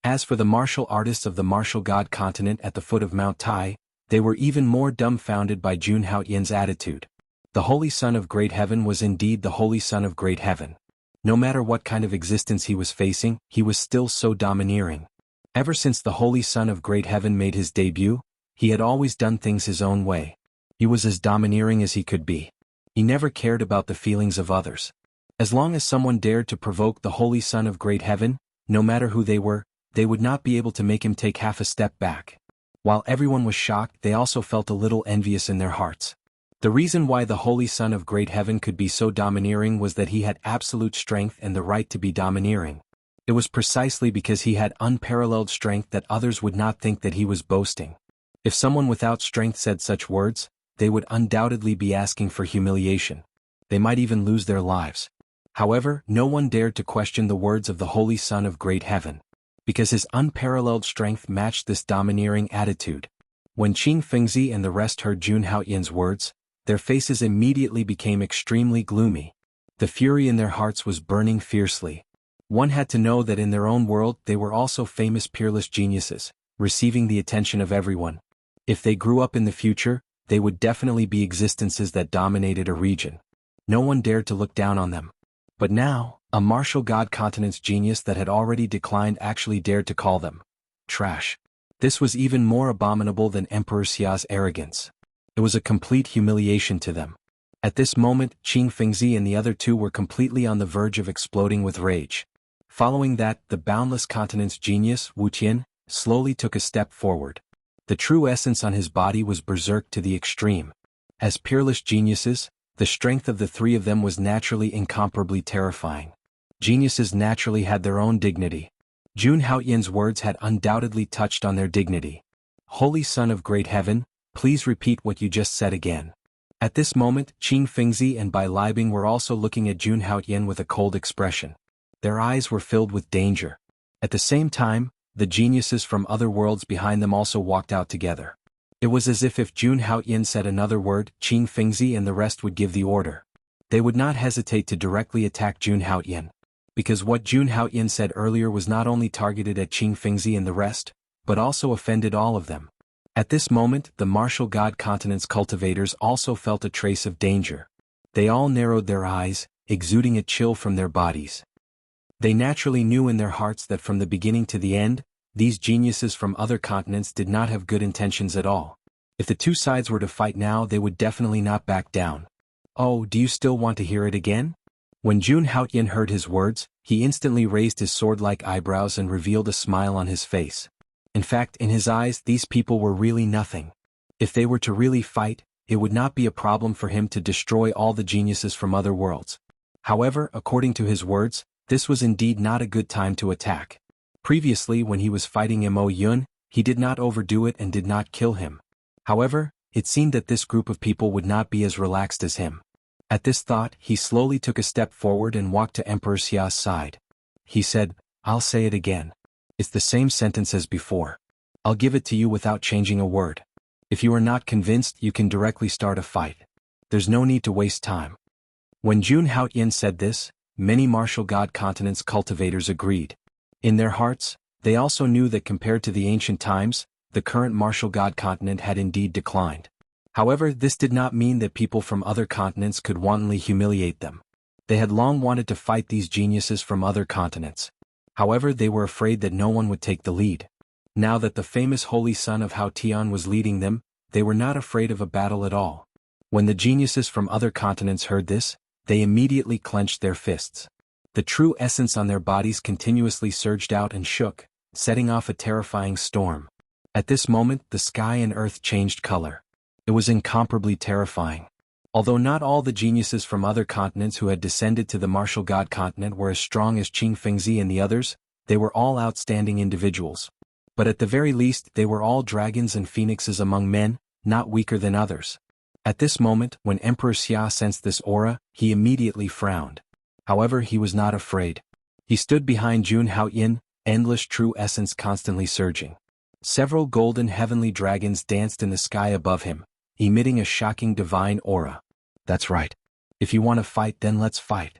As for the martial artists of the martial god continent at the foot of Mount Tai, they were even more dumbfounded by Jun Haoyin's attitude. The Holy Son of Great Heaven was indeed the Holy Son of Great Heaven. No matter what kind of existence he was facing, he was still so domineering. Ever since the Holy Son of Great Heaven made his debut, he had always done things his own way. He was as domineering as he could be. He never cared about the feelings of others. As long as someone dared to provoke the Holy Son of Great Heaven, no matter who they were, they would not be able to make him take half a step back. While everyone was shocked, they also felt a little envious in their hearts. The reason why the Holy Son of Great Heaven could be so domineering was that he had absolute strength and the right to be domineering. It was precisely because he had unparalleled strength that others would not think that he was boasting. If someone without strength said such words, they would undoubtedly be asking for humiliation. They might even lose their lives. However, no one dared to question the words of the Holy Son of Great Heaven, because his unparalleled strength matched this domineering attitude. When Qing Fengzi and the rest heard Jun Haoyan's words, their faces immediately became extremely gloomy. The fury in their hearts was burning fiercely. One had to know that in their own world they were also famous peerless geniuses, receiving the attention of everyone. If they grew up in the future, they would definitely be existences that dominated a region. No one dared to look down on them. But now, a martial god continent's genius that had already declined actually dared to call them trash. This was even more abominable than Emperor Xia's arrogance. It was a complete humiliation to them. At this moment, Qing Fengzi and the other two were completely on the verge of exploding with rage. Following that, the boundless continent's genius, Wu Tian, slowly took a step forward. The true essence on his body was berserk to the extreme. As peerless geniuses, the strength of the three of them was naturally incomparably terrifying. Geniuses naturally had their own dignity. Jun Haoyan's words had undoubtedly touched on their dignity. Holy Son of Great Heaven, please repeat what you just said again. At this moment, Qing Fengzi and Bai Libing were also looking at Jun Haoyan with a cold expression. Their eyes were filled with danger. At the same time, the geniuses from other worlds behind them also walked out together. It was as if Jun Haoyan said another word, Qing Fengzi and the rest would give the order. They would not hesitate to directly attack Jun Haoyan. Because what Jun Haoyan said earlier was not only targeted at Qing Fengzi and the rest, but also offended all of them. At this moment, the martial god continent's cultivators also felt a trace of danger. They all narrowed their eyes, exuding a chill from their bodies. They naturally knew in their hearts that from the beginning to the end, these geniuses from other continents did not have good intentions at all. If the two sides were to fight now, they would definitely not back down. Oh, do you still want to hear it again? When Jun Haoyan heard his words, he instantly raised his sword-like eyebrows and revealed a smile on his face. In fact, in his eyes, these people were really nothing. If they were to really fight, it would not be a problem for him to destroy all the geniuses from other worlds. However, according to his words, this was indeed not a good time to attack. Previously, when he was fighting Mo Yun, he did not overdo it and did not kill him. However, it seemed that this group of people would not be as relaxed as him. At this thought, he slowly took a step forward and walked to Emperor Xia's side. He said, "I'll say it again. It's the same sentence as before. I'll give it to you without changing a word. If you are not convinced, you can directly start a fight. There's no need to waste time." When Jun Haoyan said this, many martial god continent's cultivators agreed. In their hearts, they also knew that compared to the ancient times, the current martial god continent had indeed declined. However, this did not mean that people from other continents could wantonly humiliate them. They had long wanted to fight these geniuses from other continents. However, they were afraid that no one would take the lead. Now that the famous Holy Son of Hao Tian was leading them, they were not afraid of a battle at all. When the geniuses from other continents heard this, they immediately clenched their fists. The true essence on their bodies continuously surged out and shook, setting off a terrifying storm. At this moment, the sky and earth changed color. It was incomparably terrifying. Although not all the geniuses from other continents who had descended to the martial god continent were as strong as Qing Fengzi and the others, they were all outstanding individuals. But at the very least, they were all dragons and phoenixes among men, not weaker than others. At this moment, when Emperor Xia sensed this aura, he immediately frowned. However, he was not afraid. He stood behind Jun Haoyan, endless true essence constantly surging. Several golden heavenly dragons danced in the sky above him, emitting a shocking divine aura. That's right. If you want to fight, then let's fight.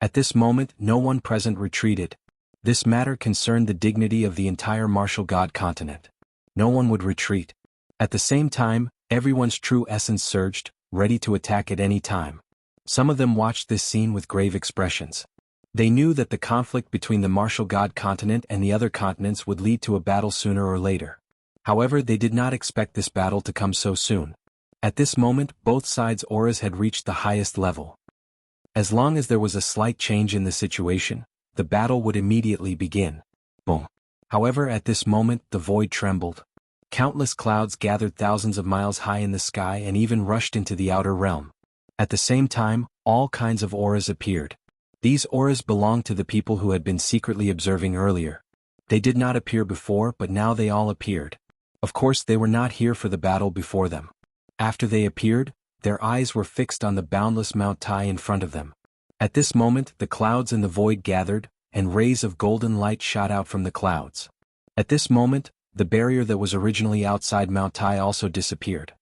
At this moment, no one present retreated. This matter concerned the dignity of the entire martial god continent. No one would retreat. At the same time, everyone's true essence surged, ready to attack at any time. Some of them watched this scene with grave expressions. They knew that the conflict between the martial god continent and the other continents would lead to a battle sooner or later. However, they did not expect this battle to come so soon. At this moment, both sides' auras had reached the highest level. As long as there was a slight change in the situation, the battle would immediately begin. Boom. However, at this moment, the void trembled. Countless clouds gathered thousands of miles high in the sky and even rushed into the outer realm. At the same time, all kinds of auras appeared. These auras belonged to the people who had been secretly observing earlier. They did not appear before, but now they all appeared. Of course, they were not here for the battle before them. After they appeared, their eyes were fixed on the boundless Mount Tai in front of them. At this moment the clouds in the void gathered, and rays of golden light shot out from the clouds. At this moment, the barrier that was originally outside Mount Tai also disappeared.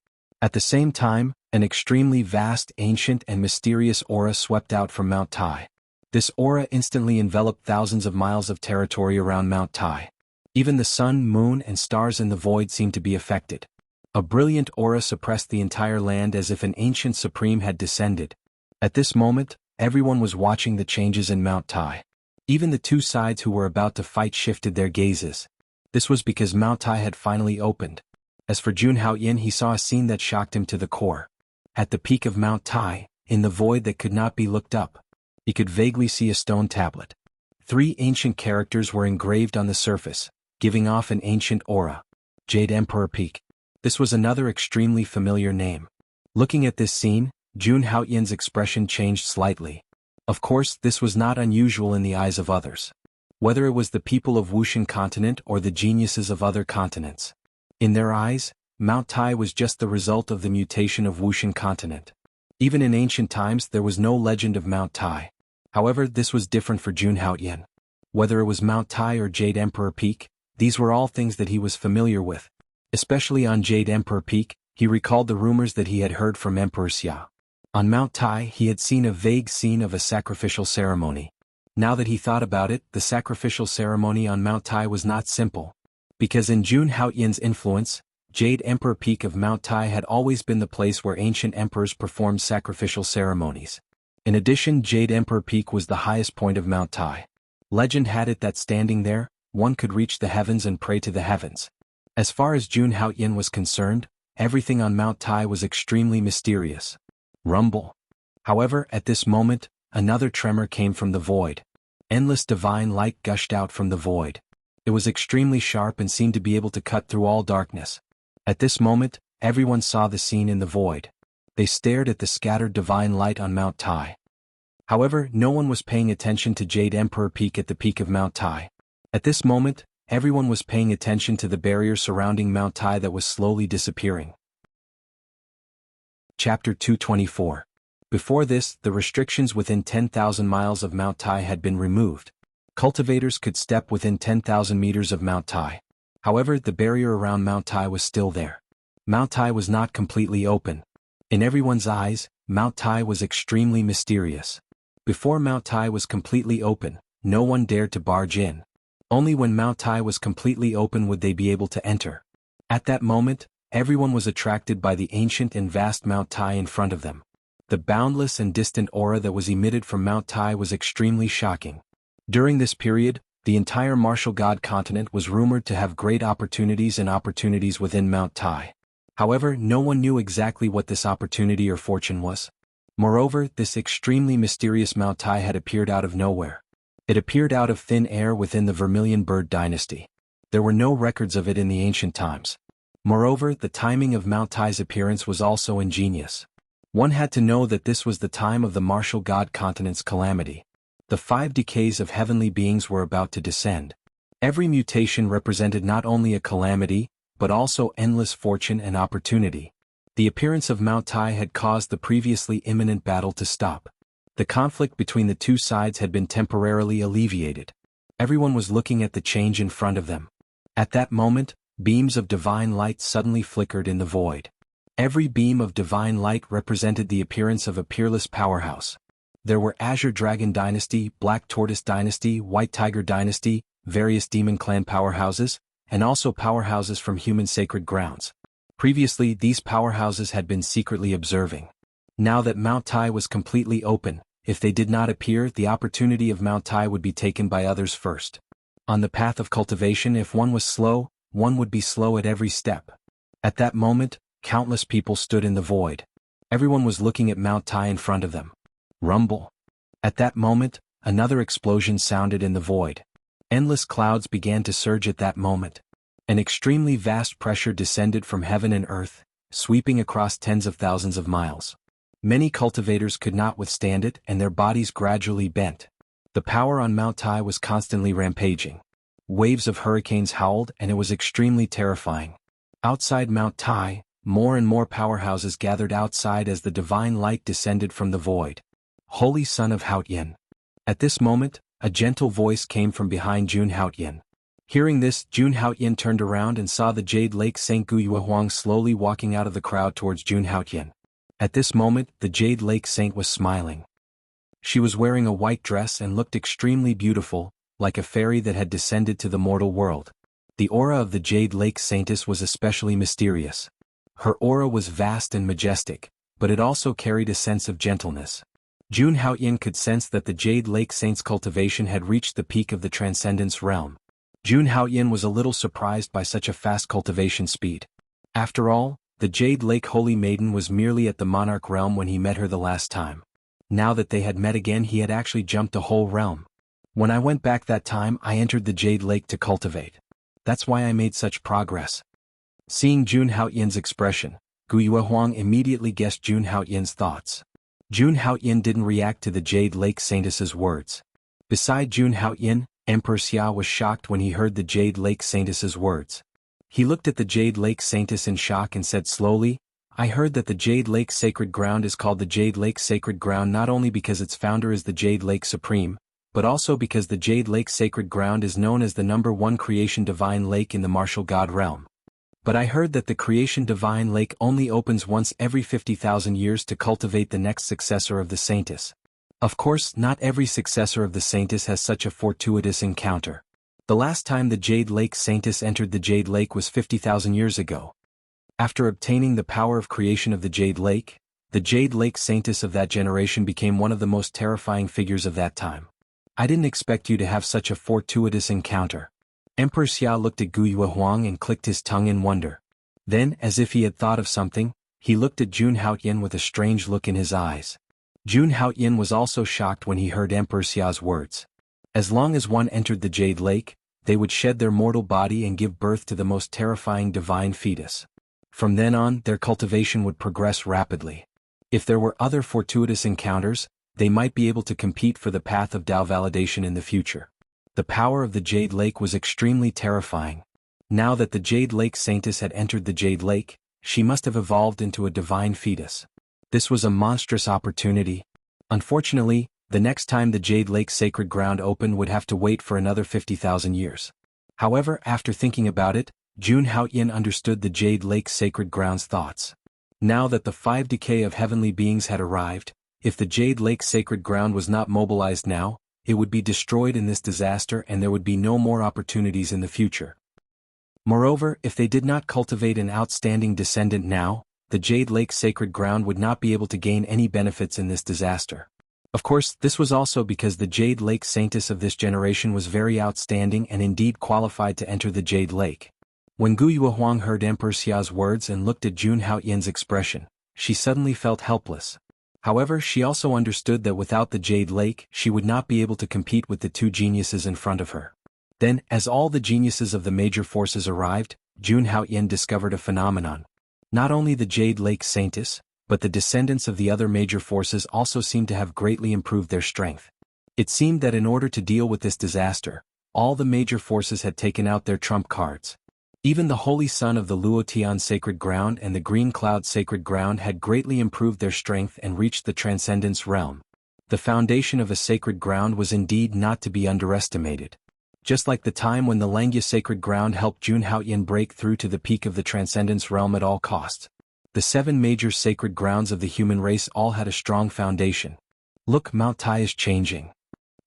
At the same time, an extremely vast, ancient and mysterious aura swept out from Mount Tai. This aura instantly enveloped thousands of miles of territory around Mount Tai. Even the sun, moon and stars in the void seemed to be affected. A brilliant aura suppressed the entire land as if an ancient supreme had descended. At this moment, everyone was watching the changes in Mount Tai. Even the two sides who were about to fight shifted their gazes. This was because Mount Tai had finally opened. As for Jun Haoyan, he saw a scene that shocked him to the core. At the peak of Mount Tai, in the void that could not be looked up, he could vaguely see a stone tablet. 3 ancient characters were engraved on the surface, giving off an ancient aura. Jade Emperor Peak. This was another extremely familiar name. Looking at this scene, Jun Haoyan's expression changed slightly. Of course, this was not unusual in the eyes of others. Whether it was the people of Wuxian continent or the geniuses of other continents. In their eyes, Mount Tai was just the result of the mutation of Wuxian continent. Even in ancient times there was no legend of Mount Tai. However, this was different for Jun Haoyan. Whether it was Mount Tai or Jade Emperor Peak, these were all things that he was familiar with. Especially on Jade Emperor Peak, he recalled the rumors that he had heard from Emperor Xia. On Mount Tai he had seen a vague scene of a sacrificial ceremony. Now that he thought about it, the sacrificial ceremony on Mount Tai was not simple. Because in Jun Haoyan's influence, Jade Emperor Peak of Mount Tai had always been the place where ancient emperors performed sacrificial ceremonies. In addition, Jade Emperor Peak was the highest point of Mount Tai. Legend had it that standing there, one could reach the heavens and pray to the heavens. As far as Jun Haoyan was concerned, everything on Mount Tai was extremely mysterious. Rumble. However, at this moment, another tremor came from the void. Endless divine light gushed out from the void. It was extremely sharp and seemed to be able to cut through all darkness. At this moment, everyone saw the scene in the void. They stared at the scattered divine light on Mount Tai. However, no one was paying attention to Jade Emperor Peak at the peak of Mount Tai. At this moment, everyone was paying attention to the barrier surrounding Mount Tai that was slowly disappearing. Chapter 224. Before this, the restrictions within 10,000 miles of Mount Tai had been removed. Cultivators could step within 10,000 meters of Mount Tai. However, the barrier around Mount Tai was still there. Mount Tai was not completely open. In everyone's eyes, Mount Tai was extremely mysterious. Before Mount Tai was completely open, no one dared to barge in. Only when Mount Tai was completely open would they be able to enter. At that moment, everyone was attracted by the ancient and vast Mount Tai in front of them. The boundless and distant aura that was emitted from Mount Tai was extremely shocking. During this period, the entire martial god continent was rumored to have great opportunities within Mount Tai. However, no one knew exactly what this opportunity or fortune was. Moreover, this extremely mysterious Mount Tai had appeared out of nowhere. It appeared out of thin air within the Vermilion Bird dynasty. There were no records of it in the ancient times. Moreover, the timing of Mount Tai's appearance was also ingenious. One had to know that this was the time of the martial god continent's calamity. The 5 decays of heavenly beings were about to descend. Every mutation represented not only a calamity, but also endless fortune and opportunity. The appearance of Mount Tai had caused the previously imminent battle to stop. The conflict between the two sides had been temporarily alleviated. Everyone was looking at the change in front of them. At that moment, beams of divine light suddenly flickered in the void. Every beam of divine light represented the appearance of a peerless powerhouse. There were Azure Dragon Dynasty, Black Tortoise Dynasty, White Tiger Dynasty, various Demon Clan powerhouses, and also powerhouses from human sacred grounds. Previously, these powerhouses had been secretly observing. Now that Mount Tai was completely open, if they did not appear, the opportunity of Mount Tai would be taken by others first. On the path of cultivation, if one was slow, one would be slow at every step. At that moment, countless people stood in the void. Everyone was looking at Mount Tai in front of them. Rumble. At that moment, another explosion sounded in the void. Endless clouds began to surge at that moment. An extremely vast pressure descended from heaven and earth, sweeping across tens of thousands of miles. Many cultivators could not withstand it and their bodies gradually bent. The power on Mount Tai was constantly rampaging. Waves of hurricanes howled and it was extremely terrifying. Outside Mount Tai, more and more powerhouses gathered outside as the divine light descended from the void. Holy Son of Haotian. At this moment, a gentle voice came from behind Jun Haotian. Hearing this, Jun Haotian turned around and saw the Jade Lake Saint Guyue Huang slowly walking out of the crowd towards Jun Haotian. At this moment, the Jade Lake Saint was smiling. She was wearing a white dress and looked extremely beautiful, like a fairy that had descended to the mortal world. The aura of the Jade Lake Saintess was especially mysterious. Her aura was vast and majestic, but it also carried a sense of gentleness. Jun Haotian could sense that the Jade Lake Saint's cultivation had reached the peak of the Transcendence realm. Jun Haotian was a little surprised by such a fast cultivation speed. After all, the Jade Lake Holy Maiden was merely at the Monarch realm when he met her the last time. Now that they had met again, he had actually jumped a whole realm. When I went back that time, I entered the Jade Lake to cultivate. That's why I made such progress. Seeing Jun Haotian's expression, Guyue Huang immediately guessed Jun Haotian's thoughts. Jun Haotian didn't react to the Jade Lake Saintess's words. Beside Jun Haotian, Emperor Xia was shocked when he heard the Jade Lake Saintess's words. He looked at the Jade Lake Saintess in shock and said slowly, "I heard that the Jade Lake Sacred Ground is called the Jade Lake Sacred Ground not only because its founder is the Jade Lake Supreme, but also because the Jade Lake Sacred Ground is known as the #1 creation divine lake in the martial god realm. But I heard that the creation divine lake only opens once every 50,000 years to cultivate the next successor of the Saintess. Of course, not every successor of the Saintess has such a fortuitous encounter. The last time the Jade Lake Saintess entered the Jade Lake was 50,000 years ago. After obtaining the power of creation of the Jade Lake Saintess of that generation became one of the most terrifying figures of that time. I didn't expect you to have such a fortuitous encounter." Emperor Xia looked at Guyue Huang and clicked his tongue in wonder. Then, as if he had thought of something, he looked at Jun Haotian with a strange look in his eyes. Jun Haotian was also shocked when he heard Emperor Xia's words. As long as one entered the Jade Lake, they would shed their mortal body and give birth to the most terrifying divine fetus. From then on, their cultivation would progress rapidly. If there were other fortuitous encounters, they might be able to compete for the path of Dao validation in the future. The power of the Jade Lake was extremely terrifying. Now that the Jade Lake Saintess had entered the Jade Lake, she must have evolved into a divine fetus. This was a monstrous opportunity. Unfortunately, the next time the Jade Lake Sacred Ground opened would have to wait for another 50,000 years. However, after thinking about it, Jun Haotian understood the Jade Lake Sacred Ground's thoughts. Now that the 5 decay of heavenly beings had arrived, if the Jade Lake Sacred Ground was not mobilized now, it would be destroyed in this disaster and there would be no more opportunities in the future. Moreover, if they did not cultivate an outstanding descendant now, the Jade Lake Sacred Ground would not be able to gain any benefits in this disaster. Of course, this was also because the Jade Lake Saintess of this generation was very outstanding and indeed qualified to enter the Jade Lake. When Guyue Huang heard Emperor Xia's words and looked at Jun Haotian's expression, she suddenly felt helpless. However, she also understood that without the Jade Lake, she would not be able to compete with the two geniuses in front of her. Then, as all the geniuses of the major forces arrived, Jun Haotian discovered a phenomenon. Not only the Jade Lake Saintess, but the descendants of the other major forces also seemed to have greatly improved their strength. It seemed that in order to deal with this disaster, all the major forces had taken out their trump cards. Even the Holy Son of the Luotian Sacred Ground and the Green Cloud Sacred Ground had greatly improved their strength and reached the Transcendence realm. The foundation of a sacred ground was indeed not to be underestimated. Just like the time when the Langya Sacred Ground helped Jun Haotian break through to the peak of the Transcendence realm at all costs. The 7 major sacred grounds of the human race all had a strong foundation. Look, Mount Tai is changing.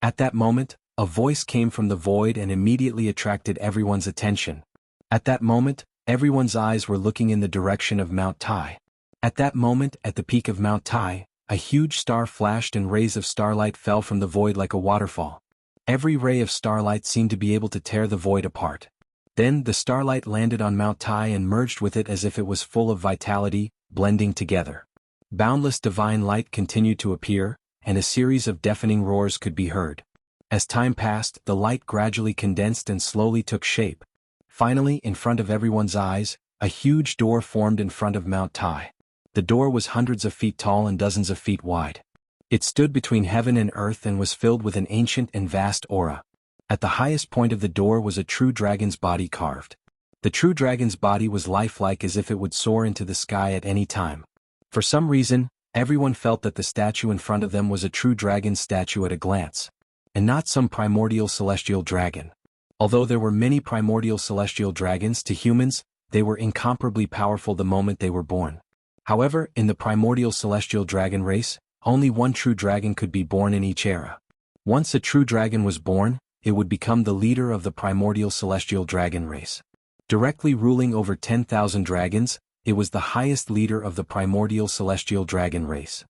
At that moment, a voice came from the void and immediately attracted everyone's attention. At that moment, everyone's eyes were looking in the direction of Mount Tai. At that moment, at the peak of Mount Tai, a huge star flashed and rays of starlight fell from the void like a waterfall. Every ray of starlight seemed to be able to tear the void apart. Then the starlight landed on Mount Tai and merged with it as if it was full of vitality, blending together. Boundless divine light continued to appear, and a series of deafening roars could be heard. As time passed, the light gradually condensed and slowly took shape. Finally, in front of everyone's eyes, a huge door formed in front of Mount Tai. The door was hundreds of feet tall and dozens of feet wide. It stood between heaven and earth and was filled with an ancient and vast aura. At the highest point of the door was a true dragon's body carved. The true dragon's body was lifelike, as if it would soar into the sky at any time. For some reason, everyone felt that the statue in front of them was a true dragon statue at a glance, and not some primordial celestial dragon. Although there were many primordial celestial dragons, to humans, they were incomparably powerful the moment they were born. However, in the primordial celestial dragon race, only one true dragon could be born in each era. Once a true dragon was born, it would become the leader of the primordial celestial dragon race. Directly ruling over 10,000 dragons, it was the highest leader of the primordial celestial dragon race.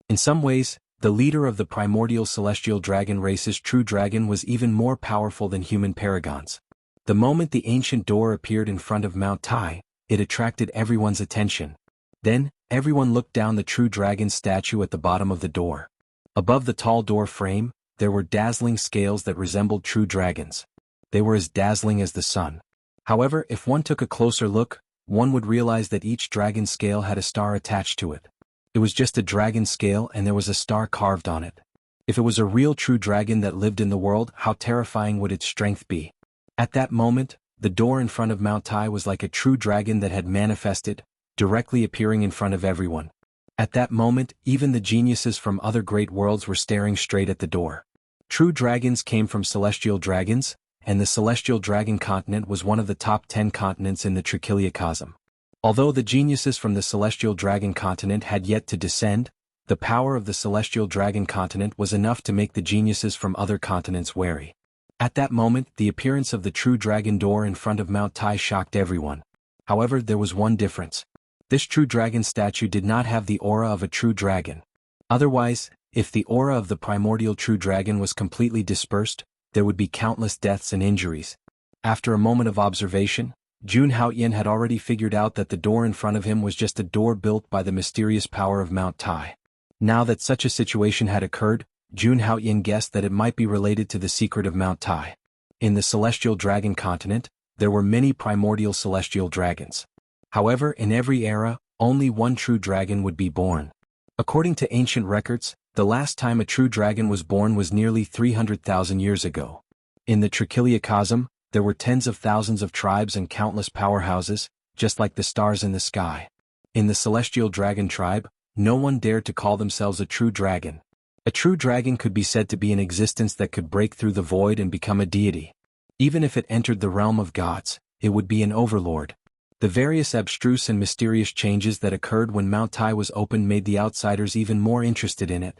In some ways, the leader of the primordial celestial dragon race's true dragon was even more powerful than human paragons. The moment the ancient door appeared in front of Mount Tai, it attracted everyone's attention. Then, everyone looked down the true dragon statue at the bottom of the door. Above the tall door frame, there were dazzling scales that resembled true dragons. They were as dazzling as the sun. However, if one took a closer look, one would realize that each dragon scale had a star attached to it. It was just a dragon scale, and there was a star carved on it. If it was a real true dragon that lived in the world, how terrifying would its strength be? At that moment, the door in front of Mount Tai was like a true dragon that had manifested, directly appearing in front of everyone. At that moment, even the geniuses from other great worlds were staring straight at the door. True dragons came from celestial dragons, and the celestial dragon continent was one of the top 10 continents in the trichiliocosm. Although the geniuses from the celestial dragon continent had yet to descend, the power of the celestial dragon continent was enough to make the geniuses from other continents wary. At that moment, the appearance of the true dragon door in front of Mount Tai shocked everyone. However, there was one difference. This true dragon statue did not have the aura of a true dragon. Otherwise, if the aura of the primordial true dragon was completely dispersed, there would be countless deaths and injuries. After a moment of observation, Jun Haoyan had already figured out that the door in front of him was just a door built by the mysterious power of Mount Tai. Now that such a situation had occurred, Jun Haoyan guessed that it might be related to the secret of Mount Tai. In the celestial dragon continent, there were many primordial celestial dragons. However, in every era, only one true dragon would be born. According to ancient records, the last time a true dragon was born was nearly 300,000 years ago. In the trichiliocosm, there were tens of thousands of tribes and countless powerhouses, just like the stars in the sky. In the celestial dragon tribe, no one dared to call themselves a true dragon. A true dragon could be said to be an existence that could break through the void and become a deity. Even if it entered the realm of gods, it would be an overlord. The various abstruse and mysterious changes that occurred when Mount Tai was opened made the outsiders even more interested in it.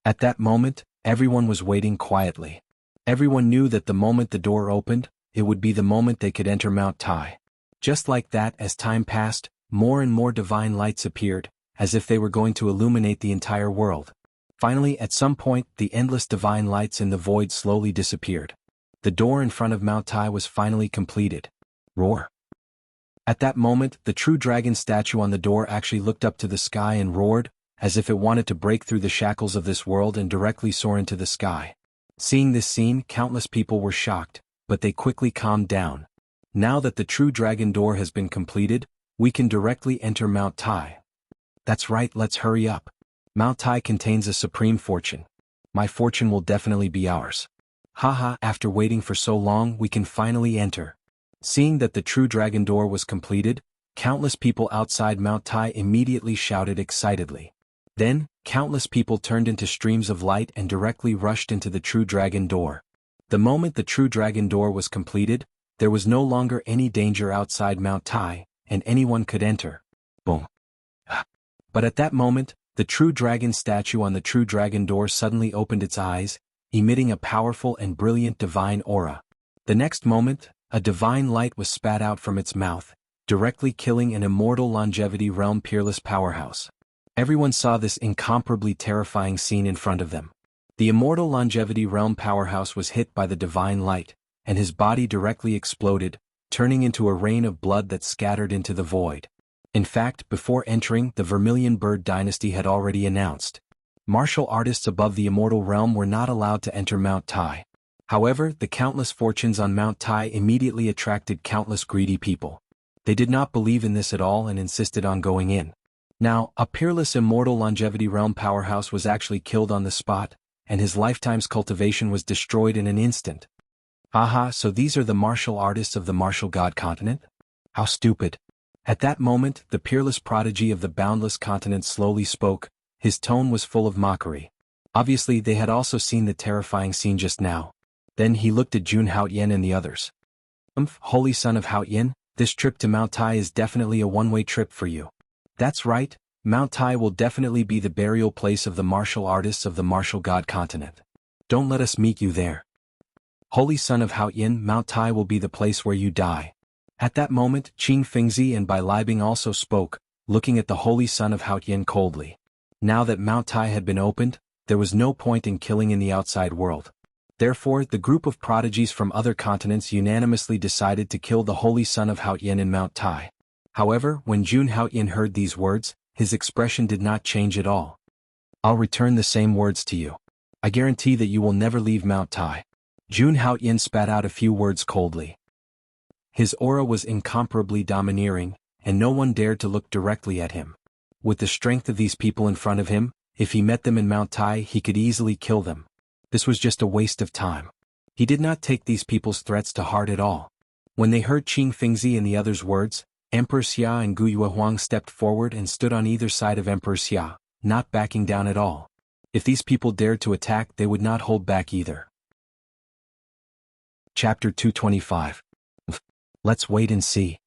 At that moment, everyone was waiting quietly. Everyone knew that the moment the door opened, it would be the moment they could enter Mount Tai. Just like that, as time passed, more and more divine lights appeared, as if they were going to illuminate the entire world. Finally, at some point, the endless divine lights in the void slowly disappeared. The door in front of Mount Tai was finally completed. Roar. At that moment, the true dragon statue on the door actually looked up to the sky and roared, as if it wanted to break through the shackles of this world and directly soar into the sky. Seeing this scene, countless people were shocked, but they quickly calmed down. Now that the true dragon door has been completed, we can directly enter Mount Tai. That's right, let's hurry up. Mount Tai contains a supreme fortune. My fortune will definitely be ours. Haha, after waiting for so long, we can finally enter. Seeing that the true dragon door was completed, countless people outside Mount Tai immediately shouted excitedly. Then, countless people turned into streams of light and directly rushed into the true dragon door. The moment the true dragon door was completed, there was no longer any danger outside Mount Tai, and anyone could enter. Boom. But at that moment, the true dragon statue on the true dragon door suddenly opened its eyes, emitting a powerful and brilliant divine aura. The next moment, a divine light was spat out from its mouth, directly killing an immortal longevity realm peerless powerhouse. Everyone saw this incomparably terrifying scene in front of them. The immortal longevity realm powerhouse was hit by the divine light, and his body directly exploded, turning into a rain of blood that scattered into the void. In fact, before entering, the Vermilion Bird dynasty had already announced. Martial artists above the immortal realm were not allowed to enter Mount Tai. However, the countless fortunes on Mount Tai immediately attracted countless greedy people. They did not believe in this at all and insisted on going in. Now, a peerless immortal longevity realm powerhouse was actually killed on the spot, and his lifetime's cultivation was destroyed in an instant. Haha, so these are the martial artists of the martial god continent? How stupid. At that moment, the peerless prodigy of the boundless continent slowly spoke. His tone was full of mockery. Obviously they had also seen the terrifying scene just now. Then he looked at Jun Haoyan and the others. Holy son of Haoyan, this trip to Mount Tai is definitely a one-way trip for you. That's right, Mount Tai will definitely be the burial place of the martial artists of the martial god continent. Don't let us meet you there. Holy son of Haoyan, Mount Tai will be the place where you die. At that moment, Qing Fengzi and Bai Libing also spoke, looking at the holy son of Haoyan coldly. Now that Mount Tai had been opened, there was no point in killing in the outside world. Therefore, the group of prodigies from other continents unanimously decided to kill the holy son of Haoyan in Mount Tai. However, when Jun Haoyan heard these words, his expression did not change at all. I'll return the same words to you. I guarantee that you will never leave Mount Tai. Jun Haoyan spat out a few words coldly. His aura was incomparably domineering, and no one dared to look directly at him. With the strength of these people in front of him, if he met them in Mount Tai he could easily kill them. This was just a waste of time. He did not take these people's threats to heart at all. When they heard Qing Fengzi and the others' words, Emperor Xia and Gu Yuehuang stepped forward and stood on either side of Emperor Xia, not backing down at all. If these people dared to attack they would not hold back either. Chapter 225. Let's wait and see.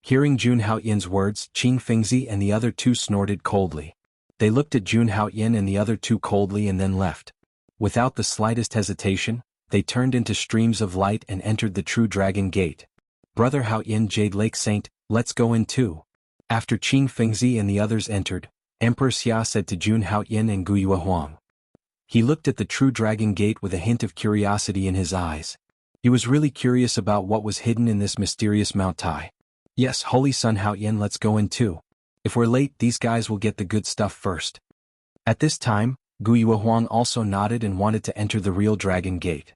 Hearing Jun Haoyan's words, Qing Fengzi and the other two snorted coldly. They looked at Jun Haoyan and the other two coldly and then left. Without the slightest hesitation, they turned into streams of light and entered the True Dragon Gate. Brother Haoyan, Jade Lake Saint, let's go in too. After Qing Fengzi and the others entered, Emperor Xia said to Jun Haoyan and Gu Yuehuang. He looked at the True Dragon Gate with a hint of curiosity in his eyes. He was really curious about what was hidden in this mysterious Mount Tai. Yes, holy son Haoyan, let's go in too. If we're late, these guys will get the good stuff first. At this time, Gu Yuehuang also nodded and wanted to enter the real Dragon Gate.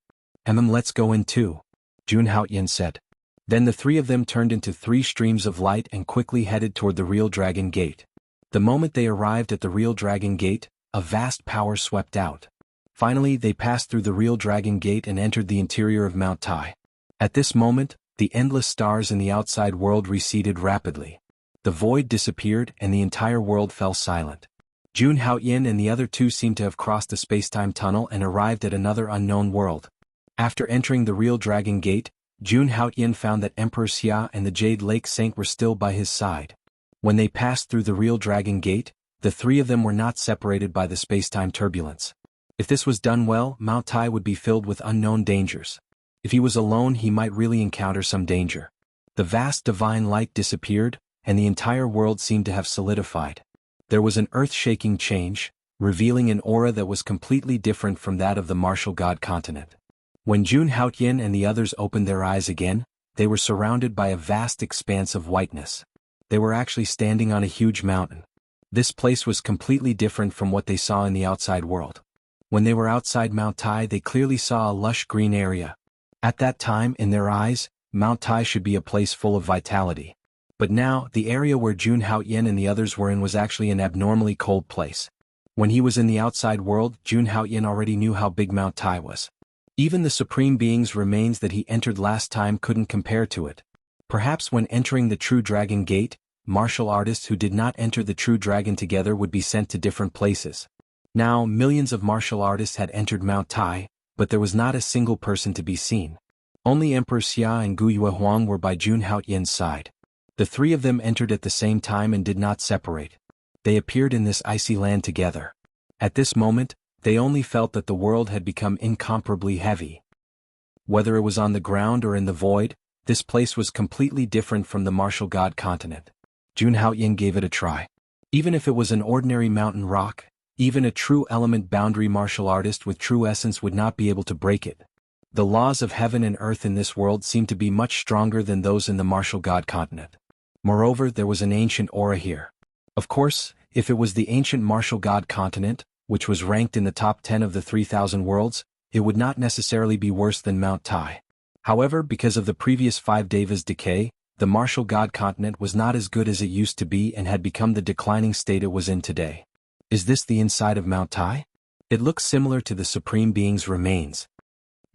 Let's go in too, Jun Haoyan said. Then the three of them turned into three streams of light and quickly headed toward the real Dragon Gate. The moment they arrived at the real Dragon Gate, a vast power swept out. Finally, they passed through the real Dragon Gate and entered the interior of Mount Tai. At this moment, the endless stars in the outside world receded rapidly. The void disappeared and the entire world fell silent. Jun Haoyan and the other two seemed to have crossed the space-time tunnel and arrived at another unknown world. After entering the real Dragon Gate, Jun Haoyan found that Emperor Xia and the Jade Lake Saint were still by his side. When they passed through the real Dragon Gate, the three of them were not separated by the space-time turbulence. If this was done well, Mount Tai would be filled with unknown dangers. If he was alone he might really encounter some danger. The vast divine light disappeared, and the entire world seemed to have solidified. There was an earth-shaking change, revealing an aura that was completely different from that of the martial god continent. When Jun Haoyan and the others opened their eyes again, they were surrounded by a vast expanse of whiteness. They were actually standing on a huge mountain. This place was completely different from what they saw in the outside world. When they were outside Mount Tai they clearly saw a lush green area. At that time, in their eyes, Mount Tai should be a place full of vitality. But now, the area where Jun Haoyan and the others were in was actually an abnormally cold place. When he was in the outside world, Jun Haoyan already knew how big Mount Tai was. Even the Supreme Being's remains that he entered last time couldn't compare to it. Perhaps when entering the True Dragon Gate, martial artists who did not enter the True Dragon together would be sent to different places. Now, millions of martial artists had entered Mount Tai, but there was not a single person to be seen. Only Emperor Xia and Gu Yuehuang were by Jun Haoyan's side. The three of them entered at the same time and did not separate. They appeared in this icy land together. At this moment, they only felt that the world had become incomparably heavy. Whether it was on the ground or in the void, this place was completely different from the martial god continent. Jun Haoyan gave it a try. Even if it was an ordinary mountain rock, even a true element boundary martial artist with true essence would not be able to break it. The laws of heaven and earth in this world seemed to be much stronger than those in the martial god continent. Moreover, there was an ancient aura here. Of course, if it was the ancient martial god continent, which was ranked in the top 10 of the 3,000 worlds, it would not necessarily be worse than Mount Tai. However, because of the previous 5 Devas' decay, the martial god continent was not as good as it used to be and had become the declining state it was in today. Is this the inside of Mount Tai? It looks similar to the Supreme Being's remains.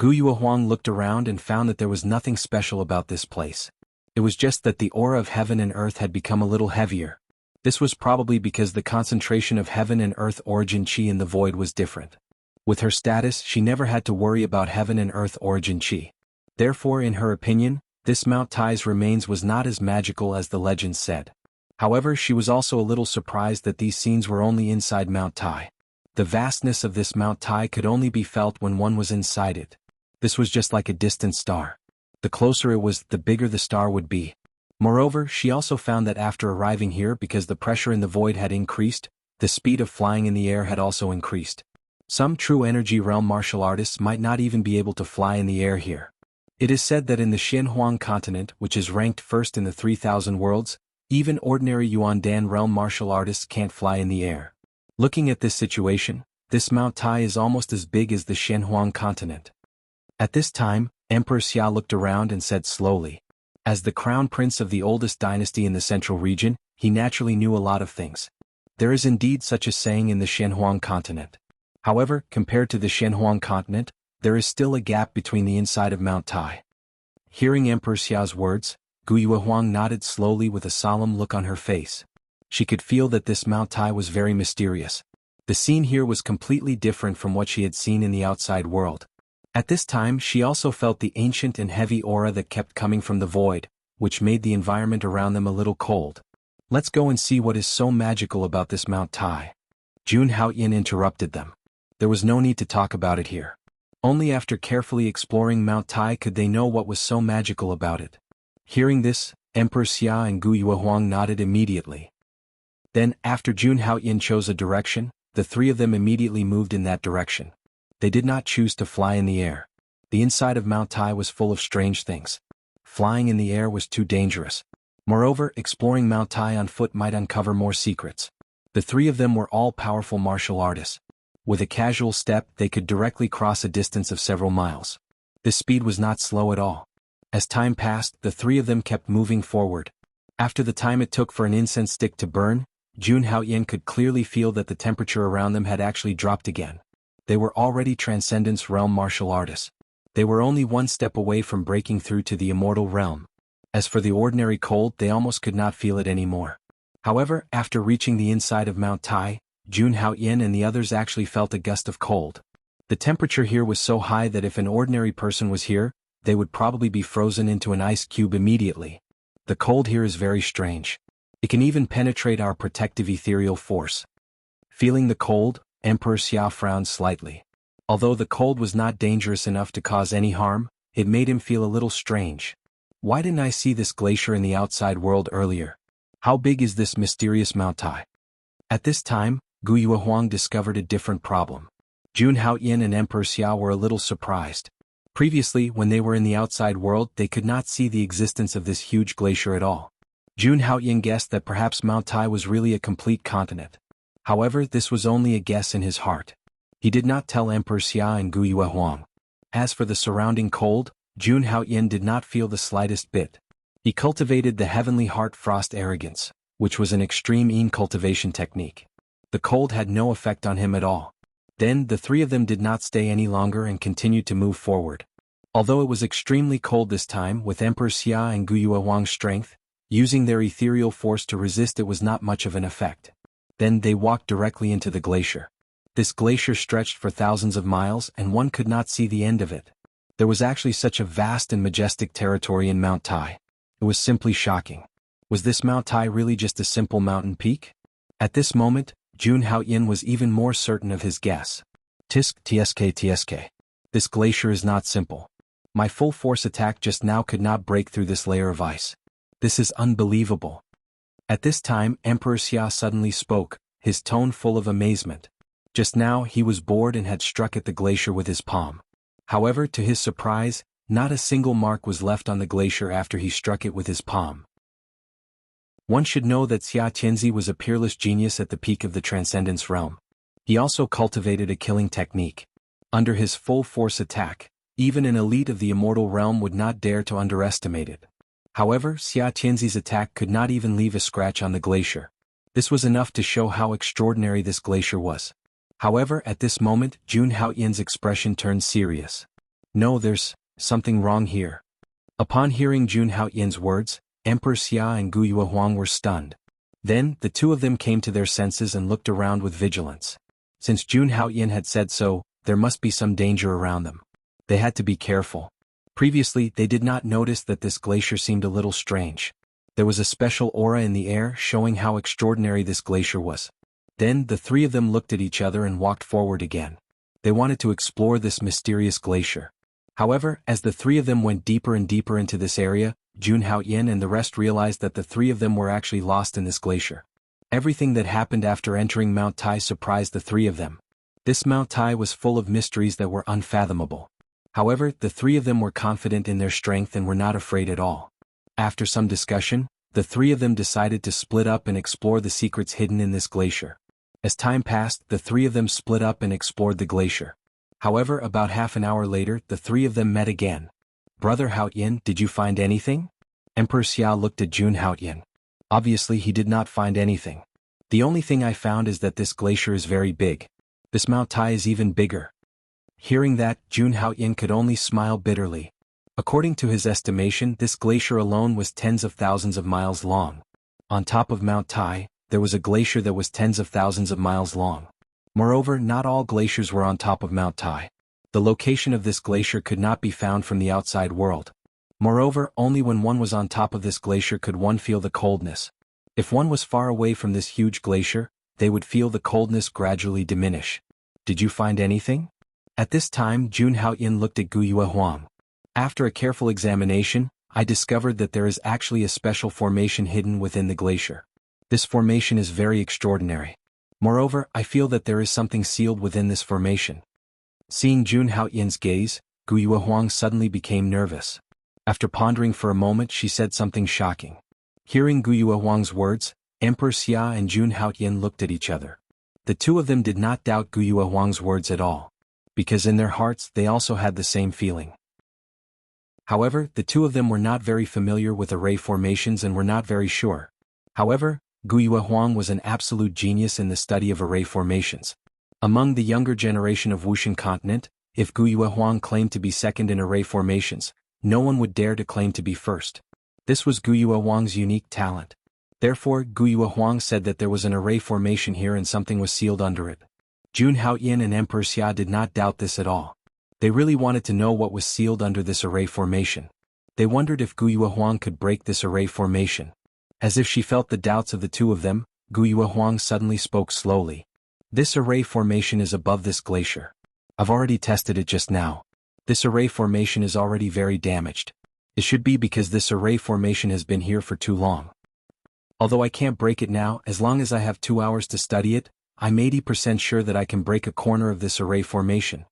Gu Yuehuang looked around and found that there was nothing special about this place. It was just that the aura of heaven and earth had become a little heavier. This was probably because the concentration of heaven and earth origin chi in the void was different. With her status, she never had to worry about heaven and earth origin chi. Therefore, in her opinion, this Mount Tai's remains was not as magical as the legends said. However, she was also a little surprised that these scenes were only inside Mount Tai. The vastness of this Mount Tai could only be felt when one was inside it. This was just like a distant star. The closer it was, the bigger the star would be. Moreover, she also found that after arriving here, because the pressure in the void had increased, the speed of flying in the air had also increased. Some true energy realm martial artists might not even be able to fly in the air here. It is said that in the Xinhuang continent, which is ranked first in the 3000 worlds, even ordinary Yuan Dan realm martial artists can't fly in the air. Looking at this situation, this Mount Tai is almost as big as the Xinhuang continent. At this time, Emperor Xia looked around and said slowly. As the crown prince of the oldest dynasty in the central region, he naturally knew a lot of things. There is indeed such a saying in the Xinhuang continent. However, compared to the Xinhuang continent, there is still a gap between the inside of Mount Tai. Hearing Emperor Xiao's words, Gu Yuehuang nodded slowly with a solemn look on her face. She could feel that this Mount Tai was very mysterious. The scene here was completely different from what she had seen in the outside world. At this time, she also felt the ancient and heavy aura that kept coming from the void, which made the environment around them a little cold. Let's go and see what is so magical about this Mount Tai. Jun Haoyin interrupted them. There was no need to talk about it here. Only after carefully exploring Mount Tai could they know what was so magical about it. Hearing this, Emperor Xia and Gu Yuehuang nodded immediately. Then, after Jun Haoyin chose a direction, the three of them immediately moved in that direction. They did not choose to fly in the air. The inside of Mount Tai was full of strange things. Flying in the air was too dangerous. Moreover, exploring Mount Tai on foot might uncover more secrets. The three of them were all powerful martial artists. With a casual step, they could directly cross a distance of several miles. This speed was not slow at all. As time passed, the three of them kept moving forward. After the time it took for an incense stick to burn, Jun Haoyin could clearly feel that the temperature around them had actually dropped again. They were already Transcendence Realm martial artists. They were only one step away from breaking through to the Immortal Realm. As for the ordinary cold, they almost could not feel it anymore. However, after reaching the inside of Mount Tai, Jun Haoyin and the others actually felt a gust of cold. The temperature here was so high that if an ordinary person was here, they would probably be frozen into an ice cube immediately. The cold here is very strange. It can even penetrate our protective ethereal force. Feeling the cold, Emperor Xia frowned slightly. Although the cold was not dangerous enough to cause any harm, it made him feel a little strange. Why didn't I see this glacier in the outside world earlier? How big is this mysterious Mount Tai? At this time, Gu Yuehuang discovered a different problem. Jun Haoyin and Emperor Xia were a little surprised. Previously, when they were in the outside world, they could not see the existence of this huge glacier at all. Jun Haoyin guessed that perhaps Mount Tai was really a complete continent. However, this was only a guess in his heart. He did not tell Emperor Xia and Gu Yuehuang. As for the surrounding cold, Jun Haoyin did not feel the slightest bit. He cultivated the heavenly heart frost arrogance, which was an extreme yin cultivation technique. The cold had no effect on him at all. Then, the three of them did not stay any longer and continued to move forward. Although it was extremely cold this time, with Emperor Xia and Gu Yuehuang's strength, using their ethereal force to resist it was not much of an effect. Then they walked directly into the glacier. This glacier stretched for thousands of miles and one could not see the end of it. There was actually such a vast and majestic territory in Mount Tai. It was simply shocking. Was this Mount Tai really just a simple mountain peak? At this moment, Jun Haoyin was even more certain of his guess. Tsk. This glacier is not simple. My full force attack just now could not break through this layer of ice. This is unbelievable. At this time, Emperor Xia suddenly spoke, his tone full of amazement. Just now, he was bored and had struck at the glacier with his palm. However, to his surprise, not a single mark was left on the glacier after he struck it with his palm. One should know that Xia Tianzi was a peerless genius at the peak of the Transcendence Realm. He also cultivated a killing technique. Under his full force attack, even an elite of the Immortal Realm would not dare to underestimate it. However, Xia Tianzi's attack could not even leave a scratch on the glacier. This was enough to show how extraordinary this glacier was. However, at this moment, Jun Haoyin's expression turned serious. No, there's something wrong here. Upon hearing Jun Haoyin's words, Emperor Xia and Gu Yuehuang were stunned. Then, the two of them came to their senses and looked around with vigilance. Since Jun Haoyin had said so, there must be some danger around them. They had to be careful. Previously, they did not notice that this glacier seemed a little strange. There was a special aura in the air showing how extraordinary this glacier was. Then, the three of them looked at each other and walked forward again. They wanted to explore this mysterious glacier. However, as the three of them went deeper and deeper into this area, Jun Haoyin and the rest realized that the three of them were actually lost in this glacier. Everything that happened after entering Mount Tai surprised the three of them. This Mount Tai was full of mysteries that were unfathomable. However, the three of them were confident in their strength and were not afraid at all. After some discussion, the three of them decided to split up and explore the secrets hidden in this glacier. As time passed, the three of them split up and explored the glacier. However, about half an hour later, the three of them met again. Brother Haoyin, did you find anything? Emperor Xia looked at Jun Haoyin. Obviously, he did not find anything. The only thing I found is that this glacier is very big. This Mount Tai is even bigger. Hearing that, Jun Haoyin could only smile bitterly. According to his estimation, this glacier alone was tens of thousands of miles long. On top of Mount Tai, there was a glacier that was tens of thousands of miles long. Moreover, not all glaciers were on top of Mount Tai. The location of this glacier could not be found from the outside world. Moreover, only when one was on top of this glacier could one feel the coldness. If one was far away from this huge glacier, they would feel the coldness gradually diminish. Did you find anything? At this time, Jun Haoyin looked at Gu Yuehuang. After a careful examination, I discovered that there is actually a special formation hidden within the glacier. This formation is very extraordinary. Moreover, I feel that there is something sealed within this formation. Seeing Jun Haoyin's gaze, Gu Yuehuang suddenly became nervous. After pondering for a moment, she said something shocking. Hearing Gu Yuehuang's words, Emperor Xia and Jun Haoyin looked at each other. The two of them did not doubt Gu Yuehuang's words at all, because in their hearts they also had the same feeling. However, the two of them were not very familiar with array formations and were not very sure. However, Gu Yuehuang was an absolute genius in the study of array formations. Among the younger generation of Wuxia continent, if Gu Yuehuang claimed to be second in array formations, no one would dare to claim to be first. This was Gu Yuehuang's unique talent. Therefore, Gu Yuehuang said that there was an array formation here and something was sealed under it. Jun Haoyin and Emperor Xia did not doubt this at all. They really wanted to know what was sealed under this array formation. They wondered if Gu Yuehuang could break this array formation. As if she felt the doubts of the two of them, Gu Yuehuang suddenly spoke slowly. This array formation is above this glacier. I've already tested it just now. This array formation is already very damaged. It should be because this array formation has been here for too long. Although I can't break it now, as long as I have 2 hours to study it, I'm 80% sure that I can break a corner of this array formation.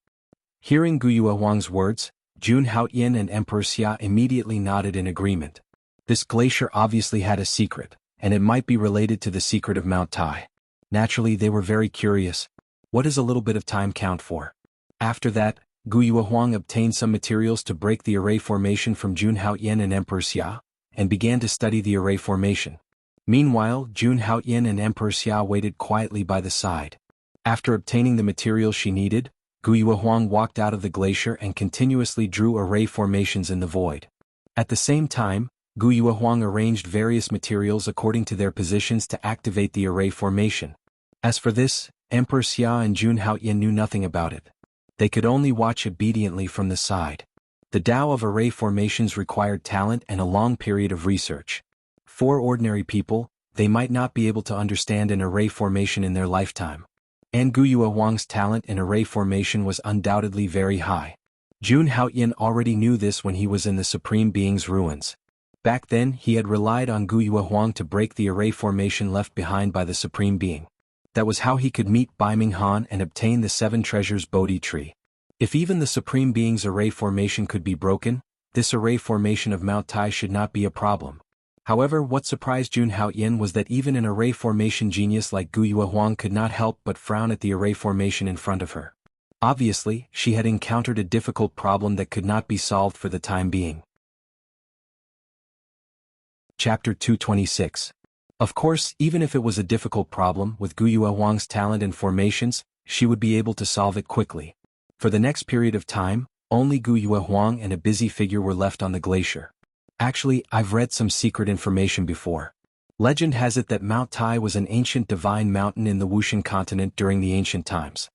Hearing Gu Yuehuang's words, Jun Haoyin and Emperor Xia immediately nodded in agreement. This glacier obviously had a secret, and it might be related to the secret of Mount Tai. Naturally, they were very curious. What does a little bit of time count for? After that, Gu Yuehuang obtained some materials to break the array formation from Jun Haoyin and Emperor Xia, and began to study the array formation. Meanwhile, Jun Haoyin and Emperor Xia waited quietly by the side. After obtaining the materials she needed, Gu Yuehuang walked out of the glacier and continuously drew array formations in the void. At the same time, Gu Yuehuang arranged various materials according to their positions to activate the array formation. As for this, Emperor Xia and Jun Haoyin knew nothing about it. They could only watch obediently from the side. The Tao of array formations required talent and a long period of research. For ordinary people, they might not be able to understand an array formation in their lifetime. And Gu Yuehuang's talent in array formation was undoubtedly very high. Jun Haoyin already knew this when he was in the Supreme Being's ruins. Back then, he had relied on Gu Yuehuang to break the array formation left behind by the Supreme Being. That was how he could meet Bai Ming Han and obtain the 7 treasures Bodhi tree. If even the Supreme Being's array formation could be broken, this array formation of Mount Tai should not be a problem. However, what surprised Jun Haoyin was that even an array formation genius like Gu Yuehuang could not help but frown at the array formation in front of her. Obviously, she had encountered a difficult problem that could not be solved for the time being. Chapter 226. Of course, even if it was a difficult problem, with Gu Yuehuang's talent and formations, she would be able to solve it quickly. For the next period of time, Only Gu Yuehuang and a busy figure were left on the glacier. Actually, I've read some secret information before. Legend has it that Mount Tai was an ancient divine mountain in the Wuxian continent during the ancient times.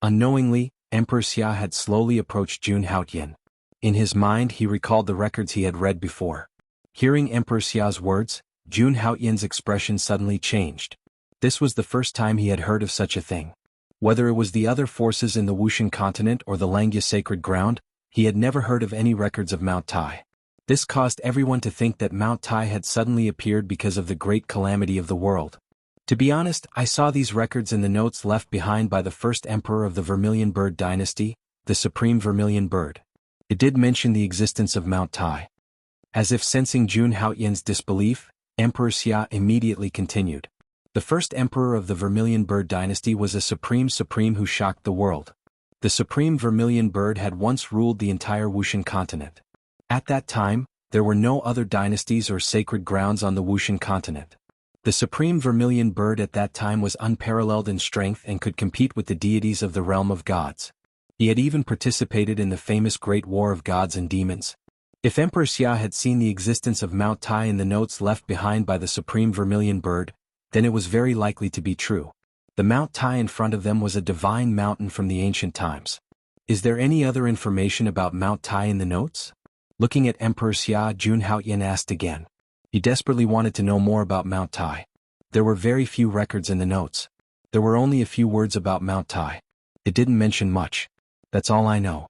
Unknowingly, Emperor Xia had slowly approached Jun Haotian. In his mind he recalled the records he had read before. Hearing Emperor Xia's words, Jun Haotian's expression suddenly changed. This was the first time he had heard of such a thing. Whether it was the other forces in the Wuxian continent or the Langya sacred ground, he had never heard of any records of Mount Tai. This caused everyone to think that Mount Tai had suddenly appeared because of the great calamity of the world. To be honest, I saw these records in the notes left behind by the first emperor of the Vermilion Bird dynasty, the Supreme Vermilion Bird. It did mention the existence of Mount Tai. As if sensing Jun Haotian's disbelief, Emperor Xia immediately continued. The first emperor of the Vermilion Bird dynasty was a supreme who shocked the world. The Supreme Vermilion Bird had once ruled the entire Wuxian continent. At that time, there were no other dynasties or sacred grounds on the Wuxian continent. The Supreme Vermilion Bird at that time was unparalleled in strength and could compete with the deities of the realm of gods. He had even participated in the famous Great War of Gods and Demons. If Emperor Xia had seen the existence of Mount Tai in the notes left behind by the Supreme Vermilion Bird, then it was very likely to be true. The Mount Tai in front of them was a divine mountain from the ancient times. Is there any other information about Mount Tai in the notes? Looking at Emperor Xia, Jun Haotian asked again. He desperately wanted to know more about Mount Tai. There were very few records in the notes. There were only a few words about Mount Tai. It didn't mention much. That's all I know.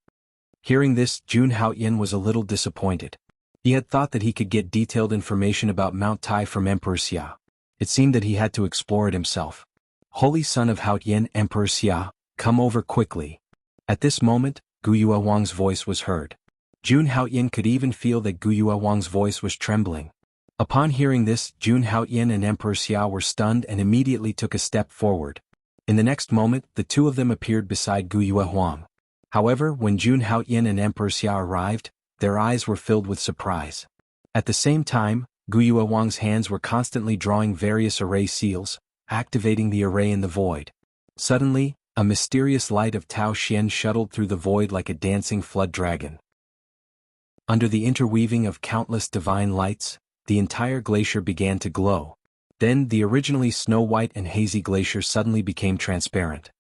Hearing this, Jun Haotian was a little disappointed. He had thought that he could get detailed information about Mount Tai from Emperor Xia. It seemed that he had to explore it himself. Holy son of Haotian, Emperor Xia, come over quickly. At this moment, Gu Yuehuang's voice was heard. Jun Haotian could even feel that Gu Yuehuang's voice was trembling. Upon hearing this, Jun Haotian and Emperor Xia were stunned and immediately took a step forward. In the next moment, the two of them appeared beside Gu Yuehuang. However, when Jun Haotian and Emperor Xia arrived, their eyes were filled with surprise. At the same time, Gu Yuehuang's hands were constantly drawing various array seals, activating the array in the void. Suddenly, a mysterious light of Tao Xian shuttled through the void like a dancing flood dragon. Under the interweaving of countless divine lights, the entire glacier began to glow. Then the originally snow-white and hazy glacier suddenly became transparent.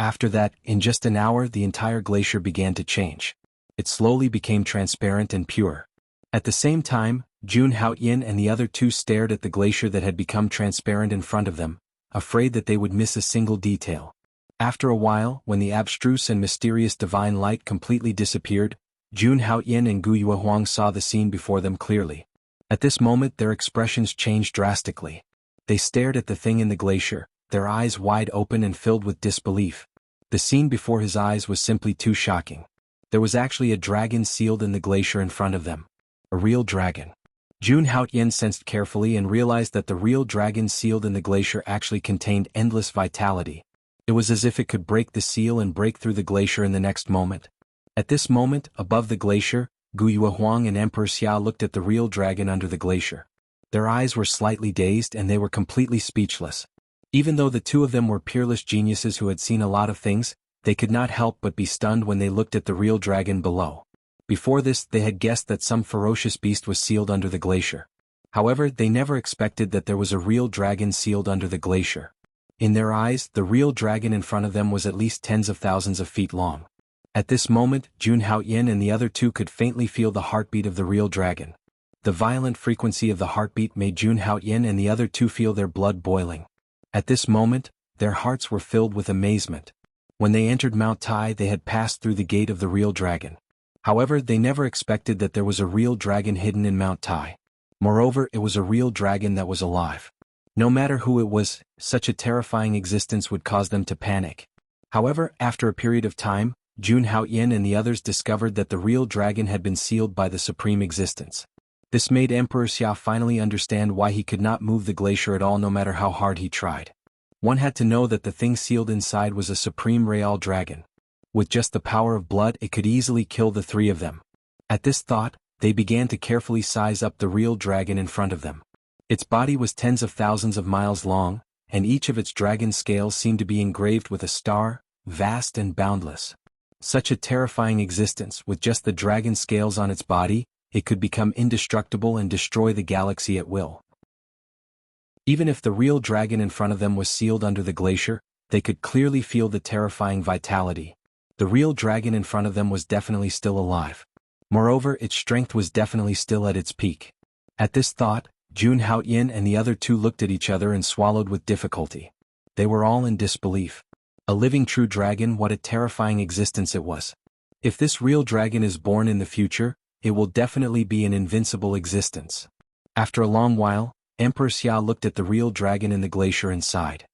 After that, in just an hour the entire glacier began to change. It slowly became transparent and pure. At the same time, Jun Haotian and the other two stared at the glacier that had become transparent in front of them, afraid that they would miss a single detail. After a while, when the abstruse and mysterious divine light completely disappeared, Jun Haotian and Gu Yuehuang saw the scene before them clearly. At this moment their expressions changed drastically. They stared at the thing in the glacier, their eyes wide open and filled with disbelief. The scene before his eyes was simply too shocking. There was actually a dragon sealed in the glacier in front of them. A real dragon. Jun Haotian sensed carefully and realized that the real dragon sealed in the glacier actually contained endless vitality. It was as if it could break the seal and break through the glacier in the next moment. At this moment, above the glacier, Gu Yuehuang and Emperor Xia looked at the real dragon under the glacier. Their eyes were slightly dazed and they were completely speechless. Even though the two of them were peerless geniuses who had seen a lot of things, they could not help but be stunned when they looked at the real dragon below. Before this, they had guessed that some ferocious beast was sealed under the glacier. However, they never expected that there was a real dragon sealed under the glacier. In their eyes, the real dragon in front of them was at least tens of thousands of feet long. At this moment, Jun Haotian and the other two could faintly feel the heartbeat of the real dragon. The violent frequency of the heartbeat made Jun Haotian and the other two feel their blood boiling. At this moment, their hearts were filled with amazement. When they entered Mount Tai, they had passed through the gate of the real dragon. However, they never expected that there was a real dragon hidden in Mount Tai. Moreover, it was a real dragon that was alive. No matter who it was, such a terrifying existence would cause them to panic. However, after a period of time, Jun Haotian and the others discovered that the real dragon had been sealed by the Supreme Existence. This made Emperor Xia finally understand why he could not move the glacier at all no matter how hard he tried. One had to know that the thing sealed inside was a Supreme Real Dragon. With just the power of blood it could easily kill the three of them. At this thought, they began to carefully size up the real dragon in front of them. Its body was tens of thousands of miles long, and each of its dragon scales seemed to be engraved with a star, vast and boundless. Such a terrifying existence, with just the dragon scales on its body, it could become indestructible and destroy the galaxy at will. Even if the real dragon in front of them was sealed under the glacier, they could clearly feel the terrifying vitality. The real dragon in front of them was definitely still alive. Moreover, its strength was definitely still at its peak. At this thought, Jun Haoyin and the other two looked at each other and swallowed with difficulty. They were all in disbelief. A living true dragon, what a terrifying existence it was. If this real dragon is born in the future, it will definitely be an invincible existence. After a long while, Emperor Xia looked at the real dragon in the glacier and sighed.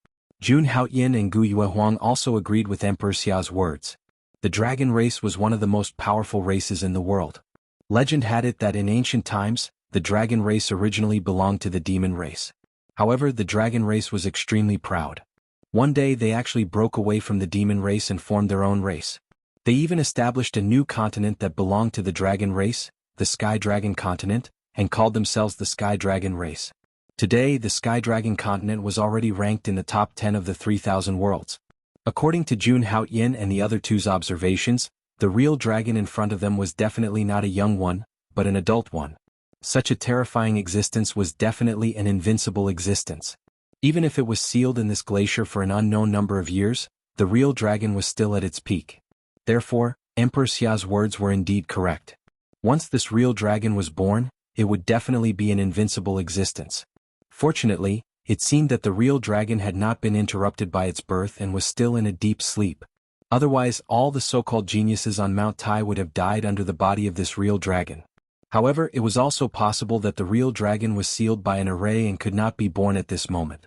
Jun Haoyin and Gu Yuehuang also agreed with Emperor Xia's words. The dragon race was one of the most powerful races in the world. Legend had it that in ancient times, the dragon race originally belonged to the demon race. However, the dragon race was extremely proud. One day they actually broke away from the demon race and formed their own race. They even established a new continent that belonged to the dragon race, the Sky Dragon continent, and called themselves the Sky Dragon race. Today, the Sky Dragon continent was already ranked in the top 10 of the 3,000 worlds. According to Jun Haoyin and the other two's observations, the real dragon in front of them was definitely not a young one, but an adult one. Such a terrifying existence was definitely an invincible existence. Even if it was sealed in this glacier for an unknown number of years, the real dragon was still at its peak. Therefore, Emperor Xia's words were indeed correct. Once this real dragon was born, it would definitely be an invincible existence. Fortunately, it seemed that the real dragon had not been interrupted by its birth and was still in a deep sleep. Otherwise, all the so-called geniuses on Mount Tai would have died under the body of this real dragon. However, it was also possible that the real dragon was sealed by an array and could not be born at this moment.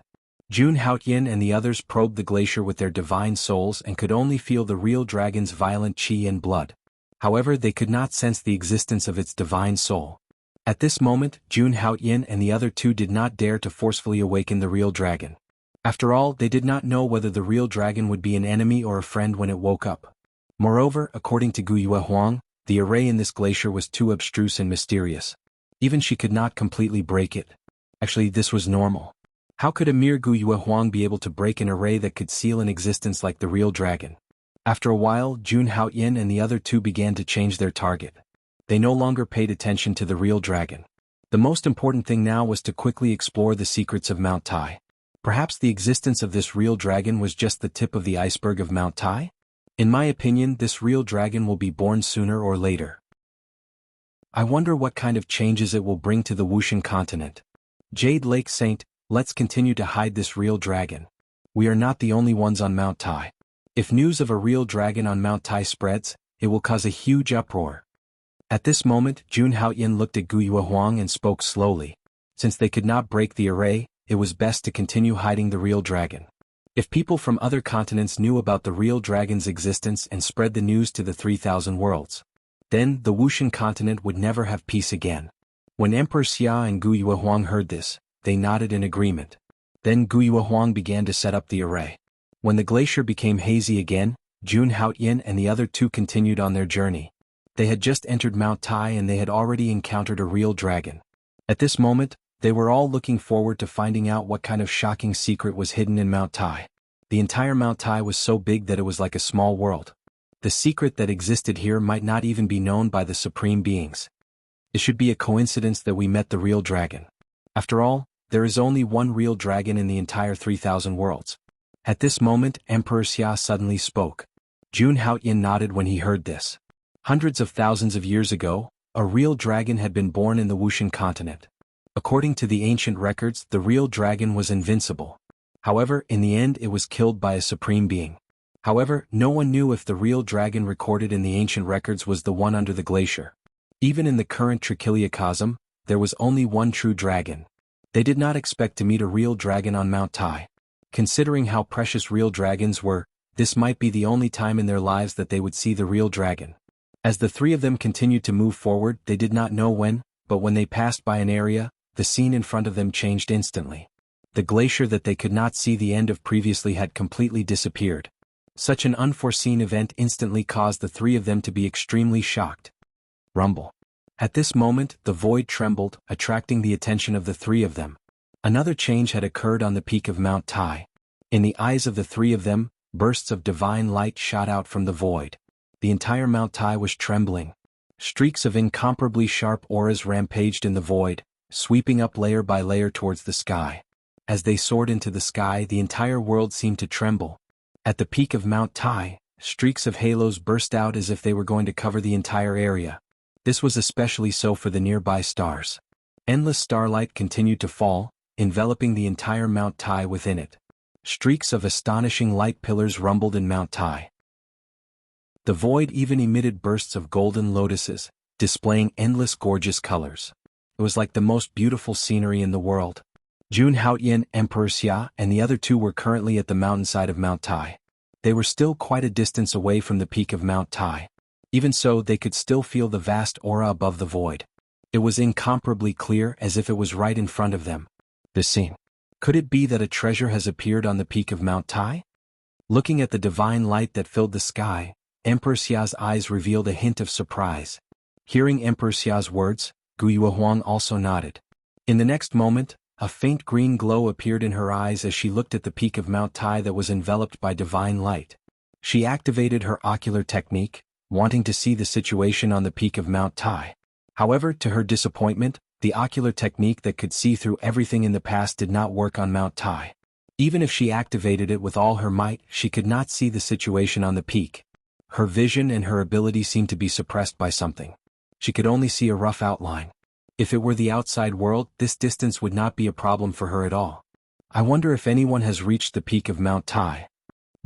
Jun Haoyin and the others probed the glacier with their divine souls and could only feel the real dragon's violent qi and blood. However, they could not sense the existence of its divine soul. At this moment, Jun Haoyin and the other two did not dare to forcefully awaken the real dragon. After all, they did not know whether the real dragon would be an enemy or a friend when it woke up. Moreover, according to Gu Yuehuang, the array in this glacier was too abstruse and mysterious. Even she could not completely break it. Actually, this was normal. How could a mere Gu Yuehuang be able to break an array that could seal an existence like the real dragon? After a while, Jun Haoyin and the other two began to change their target. They no longer paid attention to the real dragon. The most important thing now was to quickly explore the secrets of Mount Tai. Perhaps the existence of this real dragon was just the tip of the iceberg of Mount Tai? In my opinion, this real dragon will be born sooner or later. I wonder what kind of changes it will bring to the Wuxia continent. Jade Lake Saint, let's continue to hide this real dragon. We are not the only ones on Mount Tai. If news of a real dragon on Mount Tai spreads, it will cause a huge uproar. At this moment, Jun Haoyin looked at Gu Yuehuang and spoke slowly. Since they could not break the array, it was best to continue hiding the real dragon. If people from other continents knew about the real dragon's existence and spread the news to the 3,000 worlds, then the Wuxia continent would never have peace again. When Emperor Xia and Gu Yuehuang heard this, they nodded in agreement. Then Gu Yuehuang began to set up the array. When the glacier became hazy again, Jun Haoyin and the other two continued on their journey. They had just entered Mount Tai and they had already encountered a real dragon. At this moment, they were all looking forward to finding out what kind of shocking secret was hidden in Mount Tai. The entire Mount Tai was so big that it was like a small world. The secret that existed here might not even be known by the supreme beings. It should be a coincidence that we met the real dragon. After all, there is only one real dragon in the entire 3,000 worlds. At this moment, Emperor Xia suddenly spoke. Jun Haoyin nodded when he heard this. Hundreds of thousands of years ago, a real dragon had been born in the Wuxia continent. According to the ancient records, the real dragon was invincible. However, in the end it was killed by a supreme being. However, no one knew if the real dragon recorded in the ancient records was the one under the glacier. Even in the current trichiliocosm, there was only one true dragon. They did not expect to meet a real dragon on Mount Tai. Considering how precious real dragons were, this might be the only time in their lives that they would see the real dragon. As the three of them continued to move forward, they did not know when, but when they passed by an area, the scene in front of them changed instantly. The glacier that they could not see the end of previously had completely disappeared. Such an unforeseen event instantly caused the three of them to be extremely shocked. Rumble. At this moment, the void trembled, attracting the attention of the three of them. Another change had occurred on the peak of Mount Tai. In the eyes of the three of them, bursts of divine light shot out from the void. The entire Mount Tai was trembling. Streaks of incomparably sharp auras rampaged in the void, sweeping up layer by layer towards the sky. As they soared into the sky, the entire world seemed to tremble. At the peak of Mount Tai, streaks of halos burst out as if they were going to cover the entire area. This was especially so for the nearby stars. Endless starlight continued to fall, enveloping the entire Mount Tai within it. Streaks of astonishing light pillars rumbled in Mount Tai. The void even emitted bursts of golden lotuses, displaying endless gorgeous colors. It was like the most beautiful scenery in the world. Jun Haoyan, Emperor Xia, and the other two were currently at the mountainside of Mount Tai. They were still quite a distance away from the peak of Mount Tai. Even so, they could still feel the vast aura above the void. It was incomparably clear, as if it was right in front of them. The scene. Could it be that a treasure has appeared on the peak of Mount Tai? Looking at the divine light that filled the sky, Emperor Xia's eyes revealed a hint of surprise. Hearing Emperor Xia's words, Guyue Huang also nodded. In the next moment, a faint green glow appeared in her eyes as she looked at the peak of Mount Tai that was enveloped by divine light. She activated her ocular technique, wanting to see the situation on the peak of Mount Tai. However, to her disappointment, the ocular technique that could see through everything in the past did not work on Mount Tai. Even if she activated it with all her might, she could not see the situation on the peak. Her vision and her ability seemed to be suppressed by something. She could only see a rough outline. If it were the outside world, this distance would not be a problem for her at all. I wonder if anyone has reached the peak of Mount Tai.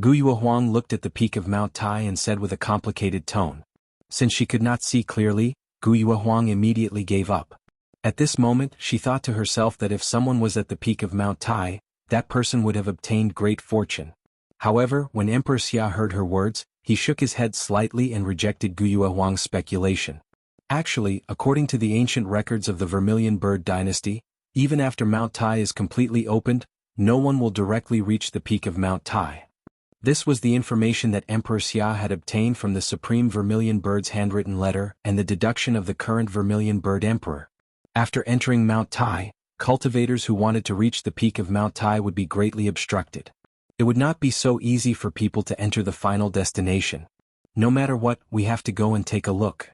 Guyue Huang looked at the peak of Mount Tai and said with a complicated tone. Since she could not see clearly, Guyue Huang immediately gave up. At this moment, she thought to herself that if someone was at the peak of Mount Tai, that person would have obtained great fortune. However, when Emperor Xia heard her words, he shook his head slightly and rejected Guyue Huang's speculation. Actually, according to the ancient records of the Vermilion Bird dynasty, even after Mount Tai is completely opened, no one will directly reach the peak of Mount Tai. This was the information that Emperor Xia had obtained from the Supreme Vermilion Bird's handwritten letter and the deduction of the current Vermilion Bird Emperor. After entering Mount Tai, cultivators who wanted to reach the peak of Mount Tai would be greatly obstructed. It would not be so easy for people to enter the final destination. No matter what, we have to go and take a look.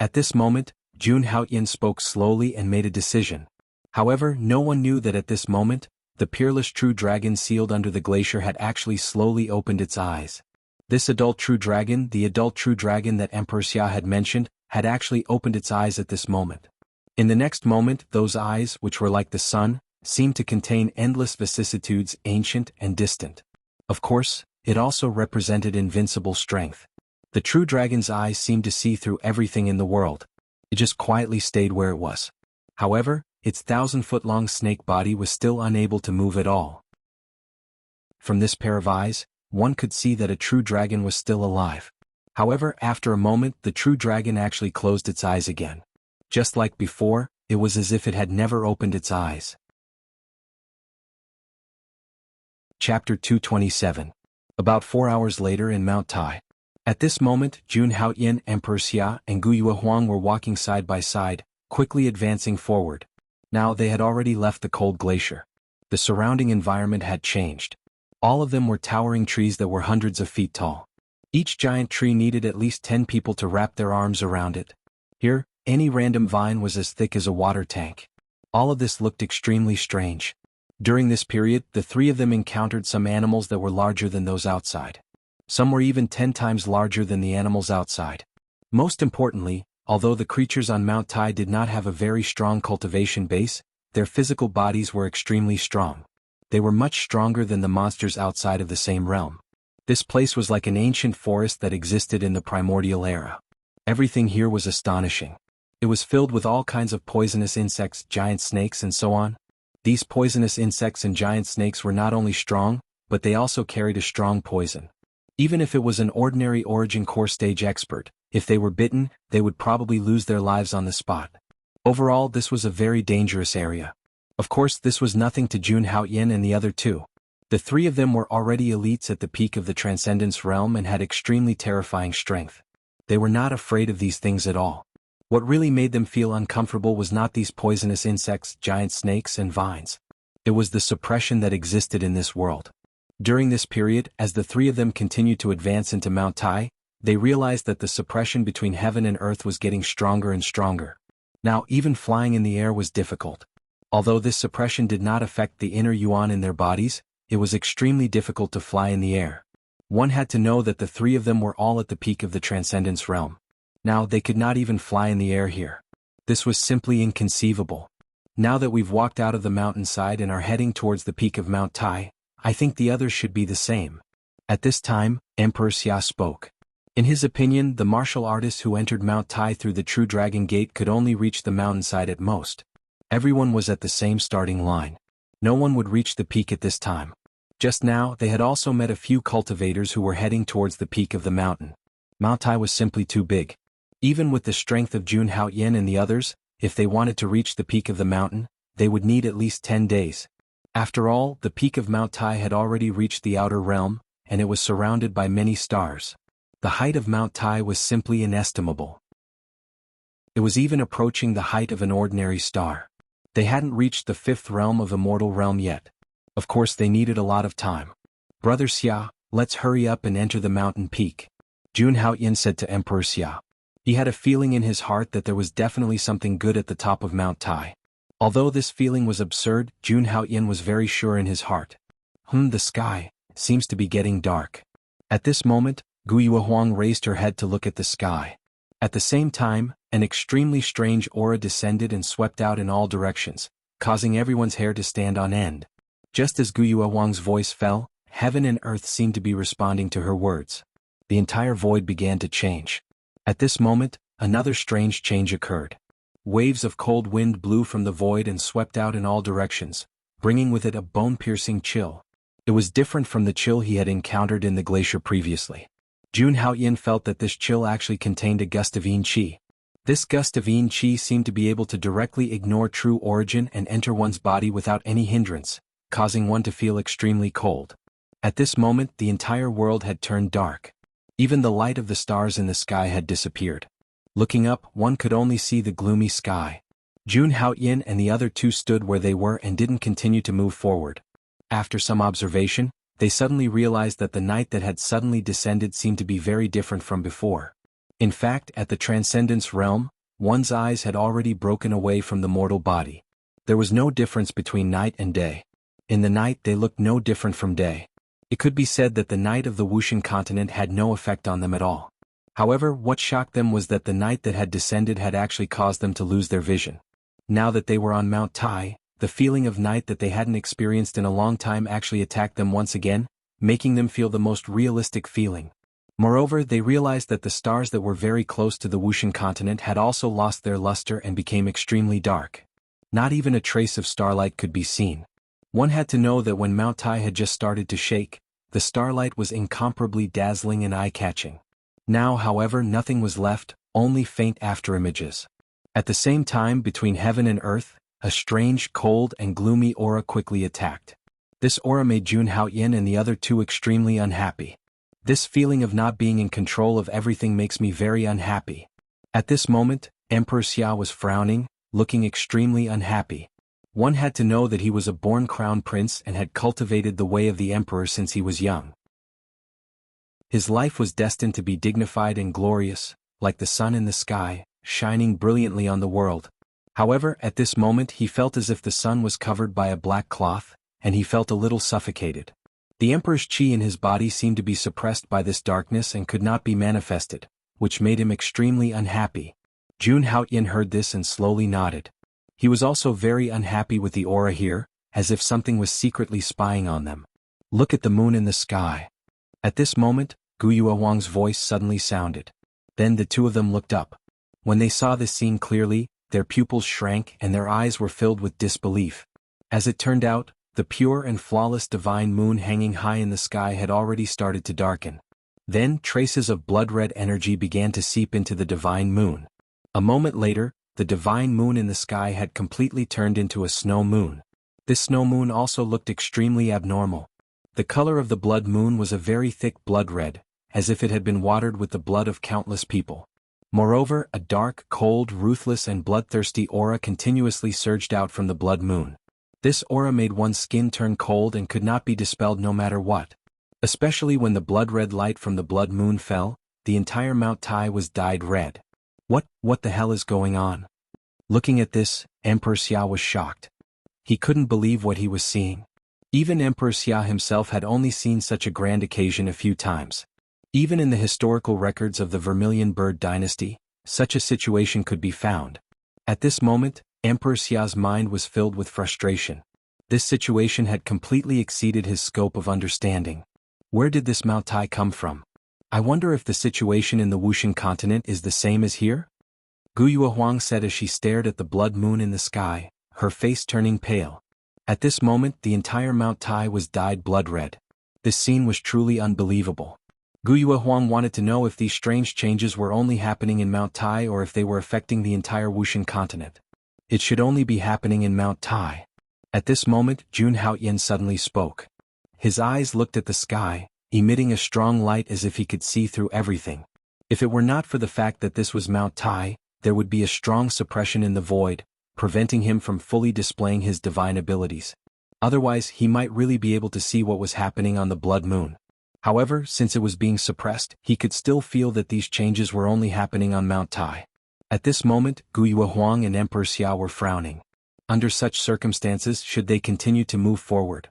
At this moment, Jun Haoyan spoke slowly and made a decision. However, no one knew that at this moment, the peerless true dragon sealed under the glacier had actually slowly opened its eyes. This adult true dragon, the adult true dragon that Emperor Xia had mentioned, had actually opened its eyes at this moment. In the next moment, those eyes, which were like the sun, seemed to contain endless vicissitudes, ancient and distant. Of course, it also represented invincible strength. The true dragon's eyes seemed to see through everything in the world. It just quietly stayed where it was. However, its 1,000-foot-long snake body was still unable to move at all. From this pair of eyes, one could see that a true dragon was still alive. However, after a moment, the true dragon actually closed its eyes again. Just like before, it was as if it had never opened its eyes. Chapter 227. About 4 hours later in Mount Tai. At this moment, Jun Haoyan, Emperor Xia, and Guyue Huang were walking side by side, quickly advancing forward. Now they had already left the cold glacier. The surrounding environment had changed. All of them were towering trees that were hundreds of feet tall. Each giant tree needed at least 10 people to wrap their arms around it. Here, any random vine was as thick as a water tank. All of this looked extremely strange. During this period, the three of them encountered some animals that were larger than those outside. Some were even 10 times larger than the animals outside. Most importantly, although the creatures on Mount Tai did not have a very strong cultivation base, their physical bodies were extremely strong. They were much stronger than the monsters outside of the same realm. This place was like an ancient forest that existed in the primordial era. Everything here was astonishing. It was filled with all kinds of poisonous insects, giant snakes, and so on. These poisonous insects and giant snakes were not only strong, but they also carried a strong poison. Even if it was an ordinary origin core stage expert, if they were bitten, they would probably lose their lives on the spot. Overall, this was a very dangerous area. Of course, this was nothing to Jun Haoyan and the other two. The three of them were already elites at the peak of the Transcendence realm and had extremely terrifying strength. They were not afraid of these things at all. What really made them feel uncomfortable was not these poisonous insects, giant snakes, and vines. It was the suppression that existed in this world. During this period, as the three of them continued to advance into Mount Tai, They realized that the suppression between heaven and earth was getting stronger and stronger. Now even flying in the air was difficult. Although this suppression did not affect the inner yuan in their bodies, it was extremely difficult to fly in the air. One had to know that the three of them were all at the peak of the Transcendence realm. Now they could not even fly in the air here. This was simply inconceivable. Now that we've walked out of the mountainside and are heading towards the peak of Mount Tai, I think the others should be the same. At this time, Emperor Xia spoke. In his opinion, the martial artist who entered Mount Tai through the True Dragon Gate could only reach the mountainside at most. Everyone was at the same starting line. No one would reach the peak at this time. Just now, they had also met a few cultivators who were heading towards the peak of the mountain. Mount Tai was simply too big. Even with the strength of Jun Haoyin and the others, if they wanted to reach the peak of the mountain, they would need at least 10 days. After all, the peak of Mount Tai had already reached the outer realm, and it was surrounded by many stars. The height of Mount Tai was simply inestimable. It was even approaching the height of an ordinary star. They hadn't reached the fifth realm of Immortal Realm yet. Of course they needed a lot of time. Brother Xia, let's hurry up and enter the mountain peak. Jun Haoyin said to Emperor Xia. He had a feeling in his heart that there was definitely something good at the top of Mount Tai. Although this feeling was absurd, Jun Haoyin was very sure in his heart. The sky seems to be getting dark. At this moment, Gu Yuehuang raised her head to look at the sky. At the same time, an extremely strange aura descended and swept out in all directions, causing everyone's hair to stand on end. Just as Gu Yuehuang's voice fell, heaven and earth seemed to be responding to her words. The entire void began to change. At this moment, another strange change occurred. Waves of cold wind blew from the void and swept out in all directions, bringing with it a bone-piercing chill. It was different from the chill he had encountered in the glacier previously. Jun Haoyin felt that this chill actually contained a gust of yin qi. This gust of yin qi seemed to be able to directly ignore true origin and enter one's body without any hindrance, causing one to feel extremely cold. At this moment, the entire world had turned dark. Even the light of the stars in the sky had disappeared. Looking up, one could only see the gloomy sky. Jun Haoyin and the other two stood where they were and didn't continue to move forward. After some observation, they suddenly realized that the night that had suddenly descended seemed to be very different from before. In fact, at the Transcendence realm, one's eyes had already broken away from the mortal body. There was no difference between night and day. In the night they looked no different from day. It could be said that the night of the Wuxia continent had no effect on them at all. However, what shocked them was that the night that had descended had actually caused them to lose their vision. Now that they were on Mount Tai, the feeling of night that they hadn't experienced in a long time actually attacked them once again, making them feel the most realistic feeling. Moreover, they realized that the stars that were very close to the Wuxia continent had also lost their luster and became extremely dark. Not even a trace of starlight could be seen. One had to know that when Mount Tai had just started to shake, the starlight was incomparably dazzling and eye-catching. Now, however, nothing was left, only faint afterimages. At the same time, between heaven and earth, a strange, cold and gloomy aura quickly attacked. This aura made Jun Haoyin and the other two extremely unhappy. This feeling of not being in control of everything makes me very unhappy. At this moment, Emperor Xia was frowning, looking extremely unhappy. One had to know that he was a born crown prince and had cultivated the way of the emperor since he was young. His life was destined to be dignified and glorious, like the sun in the sky, shining brilliantly on the world. However, at this moment he felt as if the sun was covered by a black cloth, and he felt a little suffocated. The emperor's qi in his body seemed to be suppressed by this darkness and could not be manifested, which made him extremely unhappy. Jun Haoyin heard this and slowly nodded. He was also very unhappy with the aura here, as if something was secretly spying on them. Look at the moon in the sky. At this moment, Gu Yuehuang's voice suddenly sounded. Then the two of them looked up. When they saw this scene clearly, their pupils shrank and their eyes were filled with disbelief. As it turned out, the pure and flawless divine moon hanging high in the sky had already started to darken. Then traces of blood-red energy began to seep into the divine moon. A moment later, the divine moon in the sky had completely turned into a snow moon. This snow moon also looked extremely abnormal. The color of the blood moon was a very thick blood red, as if it had been watered with the blood of countless people. Moreover, a dark, cold, ruthless and bloodthirsty aura continuously surged out from the blood moon. This aura made one's skin turn cold and could not be dispelled no matter what. Especially when the blood-red light from the blood moon fell, the entire Mount Tai was dyed red. What the hell is going on? Looking at this, Emperor Xia was shocked. He couldn't believe what he was seeing. Even Emperor Xia himself had only seen such a grand occasion a few times. Even in the historical records of the Vermilion Bird dynasty, such a situation could be found. At this moment, Emperor Xia's mind was filled with frustration. This situation had completely exceeded his scope of understanding. Where did this Mount Tai come from? I wonder if the situation in the Wuxian continent is the same as here? Gu Yuehuang said as she stared at the blood moon in the sky, her face turning pale. At this moment the entire Mount Tai was dyed blood red. This scene was truly unbelievable. Gu Yuehuang wanted to know if these strange changes were only happening in Mount Tai or if they were affecting the entire Wuxian continent. It should only be happening in Mount Tai. At this moment, Jun Haoyan suddenly spoke. His eyes looked at the sky, emitting a strong light as if he could see through everything. If it were not for the fact that this was Mount Tai, there would be a strong suppression in the void, preventing him from fully displaying his divine abilities. Otherwise, he might really be able to see what was happening on the blood moon. However, since it was being suppressed, he could still feel that these changes were only happening on Mount Tai. At this moment, Gu Yuehuang and Emperor Xia were frowning. Under such circumstances, should they continue to move forward?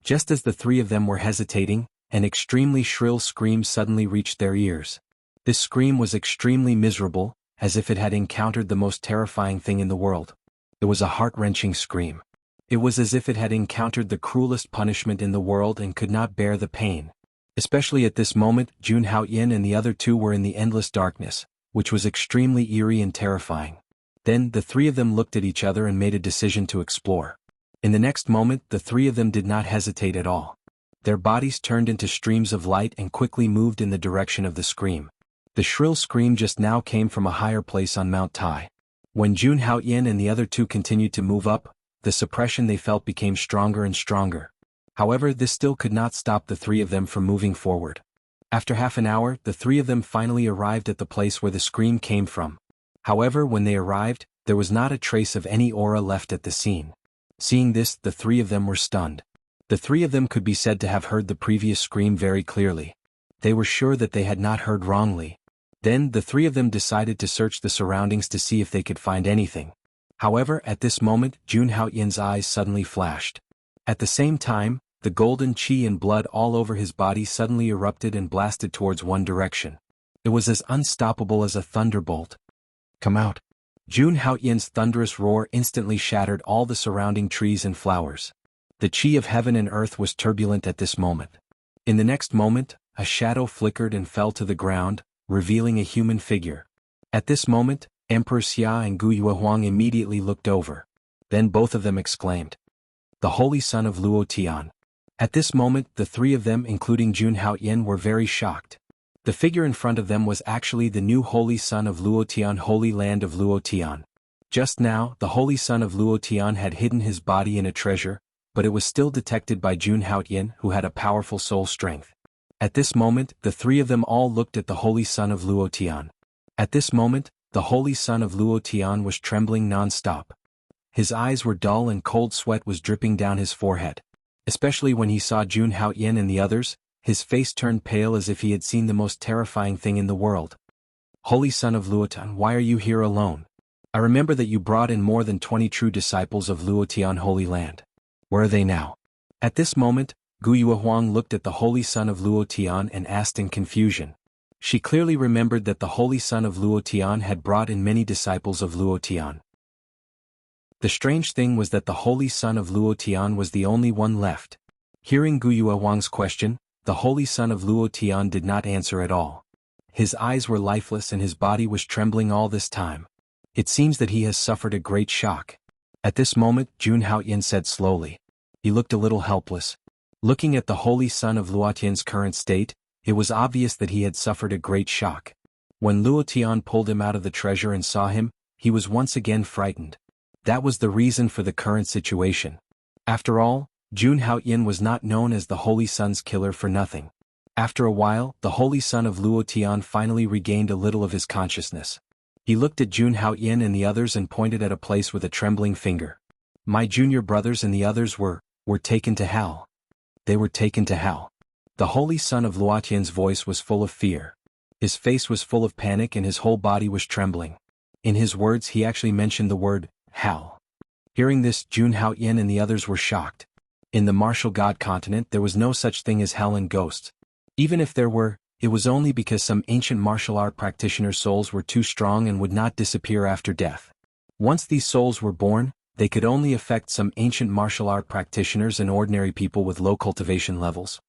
Just as the three of them were hesitating, an extremely shrill scream suddenly reached their ears. This scream was extremely miserable, as if it had encountered the most terrifying thing in the world. It was a heart-wrenching scream. It was as if it had encountered the cruelest punishment in the world and could not bear the pain. Especially at this moment, Jun Haoyan and the other two were in the endless darkness, which was extremely eerie and terrifying. Then, the three of them looked at each other and made a decision to explore. In the next moment, the three of them did not hesitate at all. Their bodies turned into streams of light and quickly moved in the direction of the scream. The shrill scream just now came from a higher place on Mount Tai. When Jun Haoyan and the other two continued to move up, the suppression they felt became stronger and stronger. However, this still could not stop the three of them from moving forward. After half an hour, the three of them finally arrived at the place where the scream came from. However, when they arrived, there was not a trace of any aura left at the scene. Seeing this, the three of them were stunned. The three of them could be said to have heard the previous scream very clearly. They were sure that they had not heard wrongly. Then, the three of them decided to search the surroundings to see if they could find anything. However, at this moment, Jun Haoyan's eyes suddenly flashed. At the same time, the golden qi and blood all over his body suddenly erupted and blasted towards one direction. It was as unstoppable as a thunderbolt. Come out. Jun Haoyan's thunderous roar instantly shattered all the surrounding trees and flowers. The qi of heaven and earth was turbulent at this moment. In the next moment, a shadow flickered and fell to the ground, revealing a human figure. At this moment, Emperor Xia and Gu Yuehuang immediately looked over. Then both of them exclaimed, "The Holy Son of Luo Tian." At this moment, the three of them, including Jun Haoyan, were very shocked. The figure in front of them was actually the new Holy Son of Luo Tian, Holy Land of Luo Tian. Just now, the Holy Son of Luo Tian had hidden his body in a treasure, but it was still detected by Jun Haoyan, who had a powerful soul strength. At this moment, the three of them all looked at the Holy Son of Luo Tian. At this moment, the Holy Son of Luo Tian was trembling non-stop. His eyes were dull and cold sweat was dripping down his forehead. Especially when he saw Jun Haoyan and the others, his face turned pale as if he had seen the most terrifying thing in the world. "Holy Son of Luo Tian, why are you here alone? I remember that you brought in more than 20 true disciples of Luo Tian Holy Land. Where are they now?" At this moment, Gu Yuehuang looked at the Holy Son of Luo Tian and asked in confusion. She clearly remembered that the Holy Son of Luo Tian had brought in many disciples of Luo Tian. The strange thing was that the Holy Son of Luo Tian was the only one left. Hearing Gu Yuehuang's question, the Holy Son of Luo Tian did not answer at all. His eyes were lifeless and his body was trembling all this time. It seems that he has suffered a great shock. At this moment, Jun Haoyan said slowly. He looked a little helpless. Looking at the Holy Son of Luo Tian's current state, it was obvious that he had suffered a great shock. When Luo Tian pulled him out of the treasure and saw him, he was once again frightened. That was the reason for the current situation. After all, Jun Haoyan was not known as the Holy Son's killer for nothing. After a while, the Holy Son of Luo Tian finally regained a little of his consciousness. He looked at Jun Haoyan and the others and pointed at a place with a trembling finger. "My junior brothers and the others were taken to hell. They were taken to hell." The holy son of Luotian's voice was full of fear. His face was full of panic and his whole body was trembling. In his words he actually mentioned the word, hell. Hearing this, Jun Haoyan and the others were shocked. In the martial god continent there was no such thing as hell and ghosts. Even if there were, it was only because some ancient martial art practitioners' souls were too strong and would not disappear after death. Once these souls were born, they could only affect some ancient martial art practitioners and ordinary people with low cultivation levels.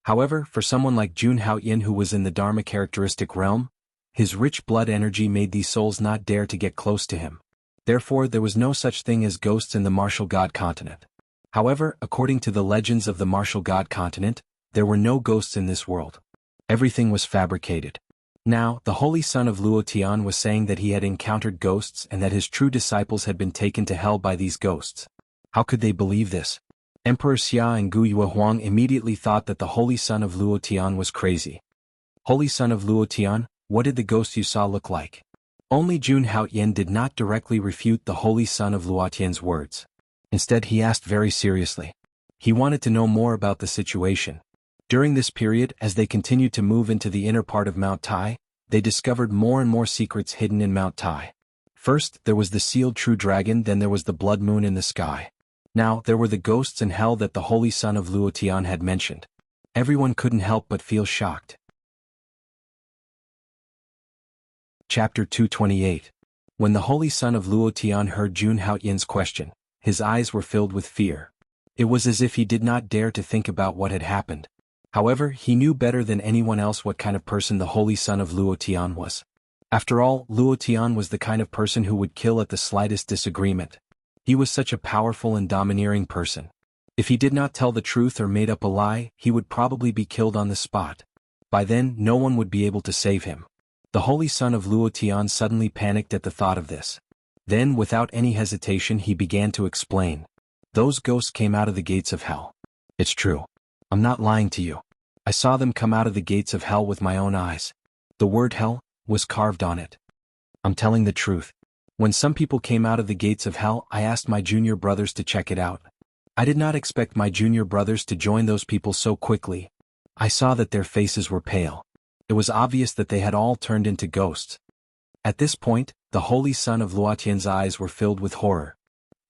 However, for someone like Jun Haoyan who was in the Dharma characteristic realm, his rich blood energy made these souls not dare to get close to him. Therefore there was no such thing as ghosts in the martial god continent. However, according to the legends of the martial god continent, there were no ghosts in this world. Everything was fabricated. Now, the holy son of Luotian was saying that he had encountered ghosts and that his true disciples had been taken to hell by these ghosts. How could they believe this? Emperor Xia and Gu Yuehuang immediately thought that the holy son of Luotian was crazy. Holy son of Luotian, what did the ghosts you saw look like? Only Jun Haoyan did not directly refute the holy son of Luotian's words. Instead he asked very seriously. He wanted to know more about the situation. During this period, as they continued to move into the inner part of Mount Tai, they discovered more and more secrets hidden in Mount Tai. First, there was the sealed true dragon, then there was the blood moon in the sky. Now, there were the ghosts and hell that the holy son of Luotian had mentioned. Everyone couldn't help but feel shocked. Chapter 228. When the holy son of Luotian heard Jun Haoyan's question, his eyes were filled with fear. It was as if he did not dare to think about what had happened. However, he knew better than anyone else what kind of person the holy son of Luotian was. After all, Luotian was the kind of person who would kill at the slightest disagreement. He was such a powerful and domineering person. If he did not tell the truth or made up a lie, he would probably be killed on the spot. By then, no one would be able to save him. The holy son of Luotian suddenly panicked at the thought of this. Then, without any hesitation, he began to explain. Those ghosts came out of the gates of hell. It's true. I'm not lying to you. I saw them come out of the gates of hell with my own eyes. The word hell was carved on it. I'm telling the truth. When some people came out of the gates of hell, I asked my junior brothers to check it out. I did not expect my junior brothers to join those people so quickly. I saw that their faces were pale. It was obvious that they had all turned into ghosts. At this point, the holy son of Luotian's eyes were filled with horror.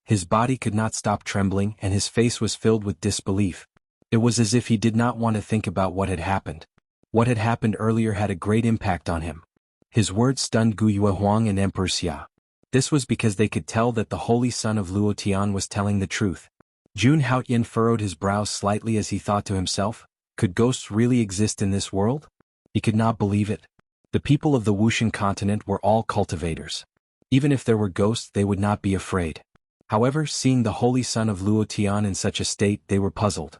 His body could not stop trembling and his face was filled with disbelief. It was as if he did not want to think about what had happened. What had happened earlier had a great impact on him. His words stunned Gu Yuehuang and Emperor Xia. This was because they could tell that the holy son of Luotian was telling the truth. Jun Haoyan furrowed his brows slightly as he thought to himself, could ghosts really exist in this world? He could not believe it. The people of the Wuxia continent were all cultivators. Even if there were ghosts, they would not be afraid. However, seeing the holy son of Luotian in such a state, they were puzzled.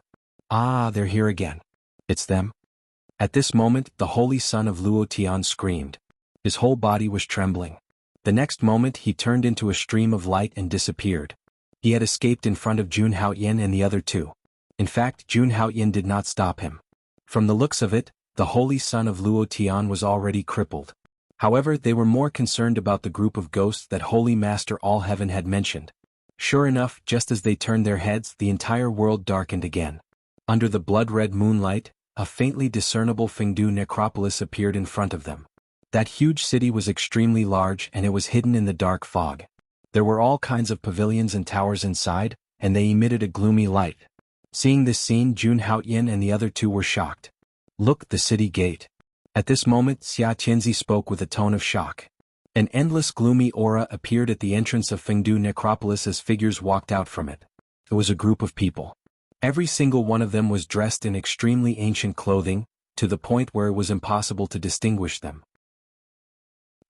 Ah, they're here again. It's them. At this moment, the holy son of Luotian screamed. His whole body was trembling. The next moment he turned into a stream of light and disappeared. He had escaped in front of Jun Haoyan and the other two. In fact, Jun Haoyan did not stop him. From the looks of it, the holy son of Luotian was already crippled. However, they were more concerned about the group of ghosts that Holy Master All Heaven had mentioned. Sure enough, just as they turned their heads, the entire world darkened again. Under the blood-red moonlight, a faintly discernible Fengdu necropolis appeared in front of them. That huge city was extremely large and it was hidden in the dark fog. There were all kinds of pavilions and towers inside, and they emitted a gloomy light. Seeing this scene, Jun Haoyan and the other two were shocked. Look, the city gate. At this moment, Xia Tianzi spoke with a tone of shock. An endless gloomy aura appeared at the entrance of Fengdu necropolis as figures walked out from it. It was a group of people. Every single one of them was dressed in extremely ancient clothing, to the point where it was impossible to distinguish them.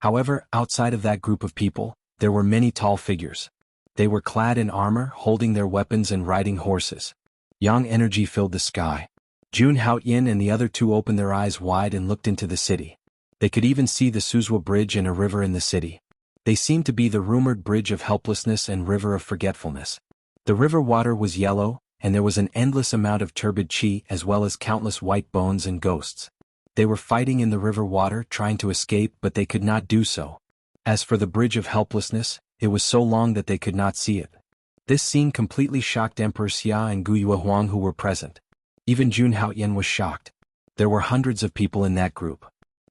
However, outside of that group of people, there were many tall figures. They were clad in armor, holding their weapons and riding horses. Yang energy filled the sky. Jun Haoyan and the other two opened their eyes wide and looked into the city. They could even see the Suzhua Bridge and a river in the city. They seemed to be the rumored Bridge of Helplessness and River of Forgetfulness. The river water was yellow, and there was an endless amount of turbid qi as well as countless white bones and ghosts. They were fighting in the river water trying to escape, but they could not do so. As for the Bridge of Helplessness, it was so long that they could not see it. This scene completely shocked Emperor Xia and Gu Yuehuang who were present. Even Jun Haoyan was shocked. There were hundreds of people in that group.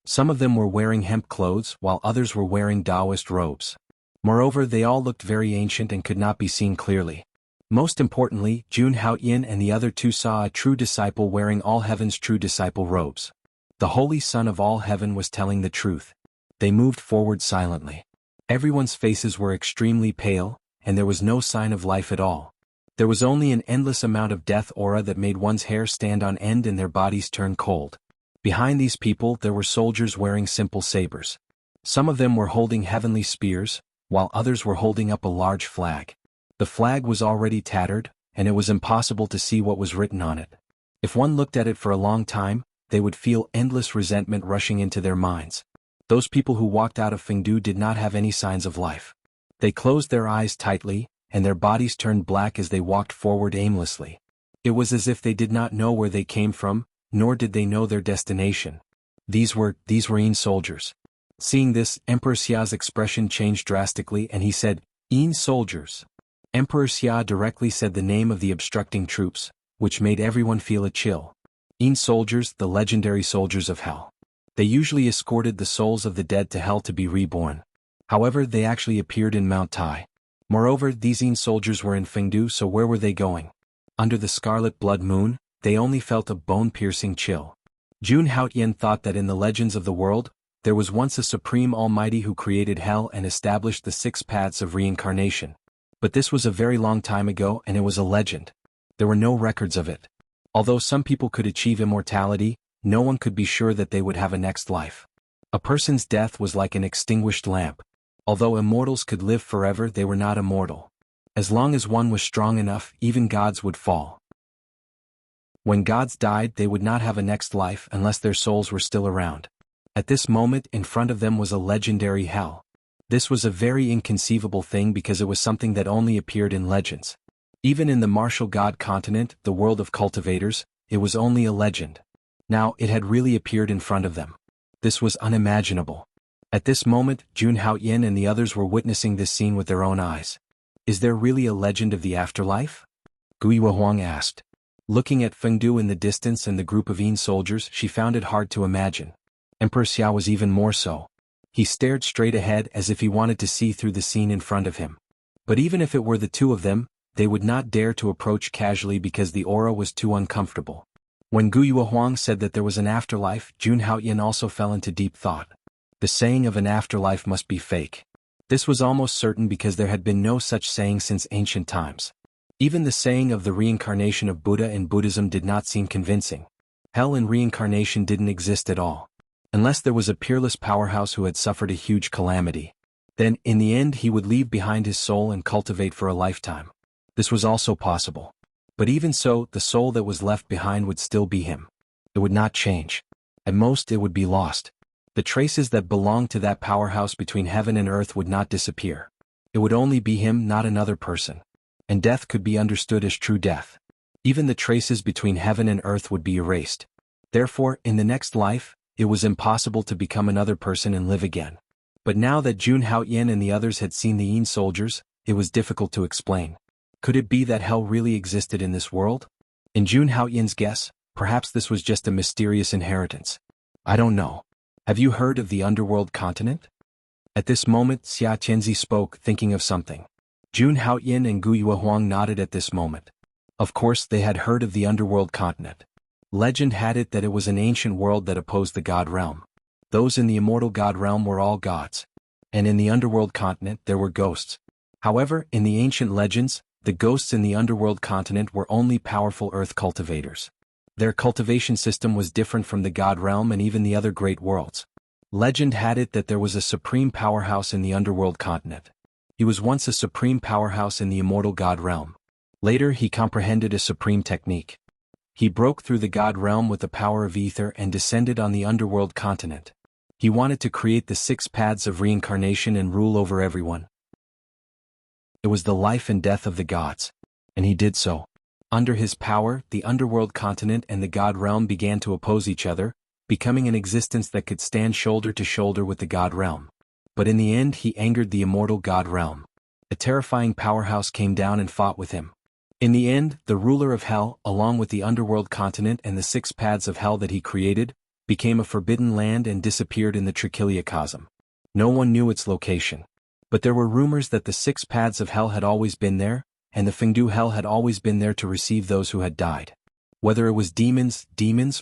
Some of them were wearing hemp clothes while others were wearing Taoist robes. Moreover, they all looked very ancient and could not be seen clearly. Most importantly, Jun Haoyin and the other two saw a true disciple wearing all heaven's true disciple robes. The Holy Son of all heaven was telling the truth. They moved forward silently. Everyone's faces were extremely pale, and there was no sign of life at all. There was only an endless amount of death aura that made one's hair stand on end and their bodies turn cold. Behind these people there were soldiers wearing simple sabers. Some of them were holding heavenly spears, while others were holding up a large flag. The flag was already tattered, and it was impossible to see what was written on it. If one looked at it for a long time, they would feel endless resentment rushing into their minds. Those people who walked out of Fengdu did not have any signs of life. They closed their eyes tightly, and their bodies turned black as they walked forward aimlessly. It was as if they did not know where they came from, nor did they know their destination. These were Yin soldiers. Seeing this, Emperor Xia's expression changed drastically and he said, "Yin soldiers." Emperor Xia directly said the name of the obstructing troops, which made everyone feel a chill. Yin soldiers, the legendary soldiers of hell. They usually escorted the souls of the dead to hell to be reborn. However, they actually appeared in Mount Tai. Moreover, these Yin soldiers were in Fengdu, so where were they going? Under the scarlet blood moon, they only felt a bone-piercing chill. Jun Haoyin thought that in the legends of the world, there was once a supreme almighty who created hell and established the 6 paths of reincarnation. But this was a very long time ago and it was a legend. There were no records of it. Although some people could achieve immortality, no one could be sure that they would have a next life. A person's death was like an extinguished lamp. Although immortals could live forever, they were not immortal. As long as one was strong enough, even gods would fall. When gods died, they would not have a next life unless their souls were still around. At this moment, in front of them was a legendary hell. This was a very inconceivable thing because it was something that only appeared in legends. Even in the martial god continent, the world of cultivators, it was only a legend. Now, it had really appeared in front of them. This was unimaginable. At this moment, Jun Haoyin and the others were witnessing this scene with their own eyes. Is there really a legend of the afterlife? Guiyue Huang asked. Looking at Fengdu in the distance and the group of Yin soldiers, she found it hard to imagine. Emperor Xia was even more so. He stared straight ahead as if he wanted to see through the scene in front of him. But even if it were the two of them, they would not dare to approach casually because the aura was too uncomfortable. When Guiyue Huang said that there was an afterlife, Jun Haoyin also fell into deep thought. The saying of an afterlife must be fake. This was almost certain because there had been no such saying since ancient times. Even the saying of the reincarnation of Buddha in Buddhism did not seem convincing. Hell and reincarnation didn't exist at all. Unless there was a peerless powerhouse who had suffered a huge calamity. Then, in the end, he would leave behind his soul and cultivate for a lifetime. This was also possible. But even so, the soul that was left behind would still be him. It would not change. At most, it would be lost. The traces that belonged to that powerhouse between heaven and earth would not disappear. It would only be him, not another person. And death could be understood as true death. Even the traces between heaven and earth would be erased. Therefore, in the next life, it was impossible to become another person and live again. But now that Jun Haoyin and the others had seen the Yin soldiers, it was difficult to explain. Could it be that hell really existed in this world? In Jun Haoyin's guess, perhaps this was just a mysterious inheritance. I don't know. Have you heard of the underworld continent? At this moment, Xia Tianzi spoke, thinking of something. Jun Haoyin and Guiyue Huang nodded at this moment. Of course, they had heard of the underworld continent. Legend had it that it was an ancient world that opposed the god realm. Those in the immortal god realm were all gods. And in the underworld continent there were ghosts. However, in the ancient legends, the ghosts in the underworld continent were only powerful earth cultivators. Their cultivation system was different from the god realm and even the other great worlds. Legend had it that there was a supreme powerhouse in the underworld continent. He was once a supreme powerhouse in the immortal god realm. Later he comprehended a supreme technique. He broke through the god realm with the power of ether and descended on the underworld continent. He wanted to create the 6 paths of reincarnation and rule over everyone. It was the life and death of the gods. And he did so. Under his power, the underworld continent and the god realm began to oppose each other, becoming an existence that could stand shoulder to shoulder with the god realm. But in the end he angered the immortal god realm. A terrifying powerhouse came down and fought with him. In the end, the ruler of Hell, along with the underworld continent and the 6 paths of Hell that he created, became a forbidden land and disappeared in the Trichiliocosm. No one knew its location. But there were rumors that the 6 paths of Hell had always been there, and the Fengdu Hell had always been there to receive those who had died. Whether it was demons,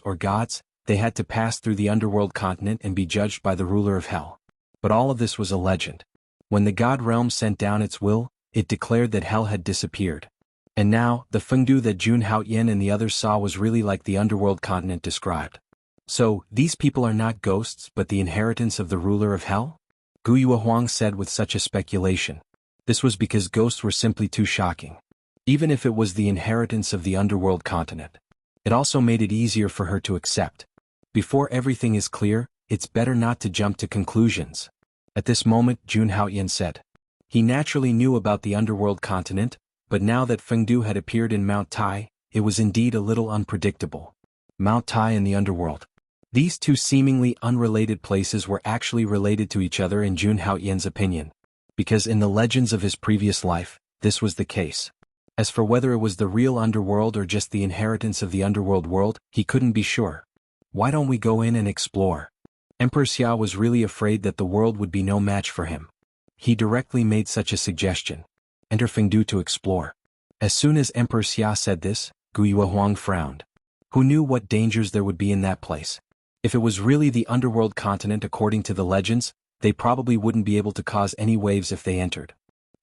or gods, they had to pass through the underworld continent and be judged by the ruler of Hell. But all of this was a legend. When the God realm sent down its will, it declared that Hell had disappeared. And now, the Fengdu that Jun Haoyan and the others saw was really like the underworld continent described. So, these people are not ghosts but the inheritance of the ruler of Hell? Gu Yuehuang said with such a speculation. This was because ghosts were simply too shocking. Even if it was the inheritance of the underworld continent. It also made it easier for her to accept. Before everything is clear, it's better not to jump to conclusions. At this moment, Jun Haoyan said. He naturally knew about the underworld continent, but now that Fengdu had appeared in Mount Tai, it was indeed a little unpredictable. Mount Tai and the underworld. These two seemingly unrelated places were actually related to each other in Jun Haoyan's opinion. Because in the legends of his previous life, this was the case. As for whether it was the real underworld or just the inheritance of the underworld world, he couldn't be sure. Why don't we go in and explore? Emperor Xia was really afraid that the world would be no match for him. He directly made such a suggestion. Enter Fengdu to explore. As soon as Emperor Xia said this, Gu Yuehuang frowned. Who knew what dangers there would be in that place? If it was really the underworld continent according to the legends, they probably wouldn't be able to cause any waves if they entered.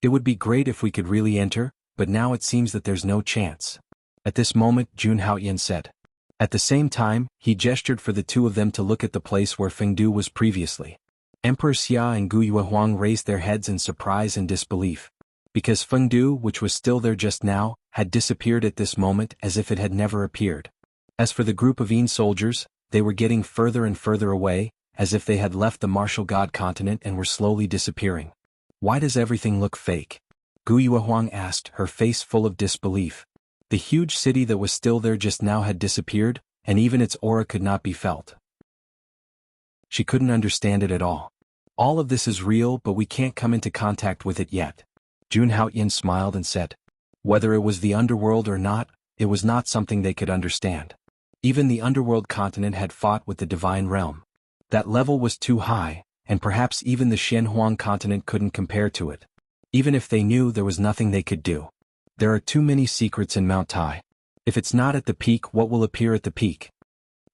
It would be great if we could really enter, but now it seems that there's no chance. At this moment, Jun Haoyan said. At the same time, he gestured for the two of them to look at the place where Fengdu was previously. Emperor Xia and Gu Yuehuang raised their heads in surprise and disbelief. Because Fengdu, which was still there just now, had disappeared at this moment as if it had never appeared. As for the group of Yin soldiers, they were getting further and further away, as if they had left the martial god continent and were slowly disappearing. Why does everything look fake? Gu Yuehuang asked, her face full of disbelief. The huge city that was still there just now had disappeared, and even its aura could not be felt. She couldn't understand it at all. All of this is real, but we can't come into contact with it yet. Jun Haoyan smiled and said. Whether it was the underworld or not, it was not something they could understand. Even the underworld continent had fought with the divine realm. That level was too high, and perhaps even the Xianhuang continent couldn't compare to it. Even if they knew, there was nothing they could do. There are too many secrets in Mount Tai. If it's not at the peak, what will appear at the peak?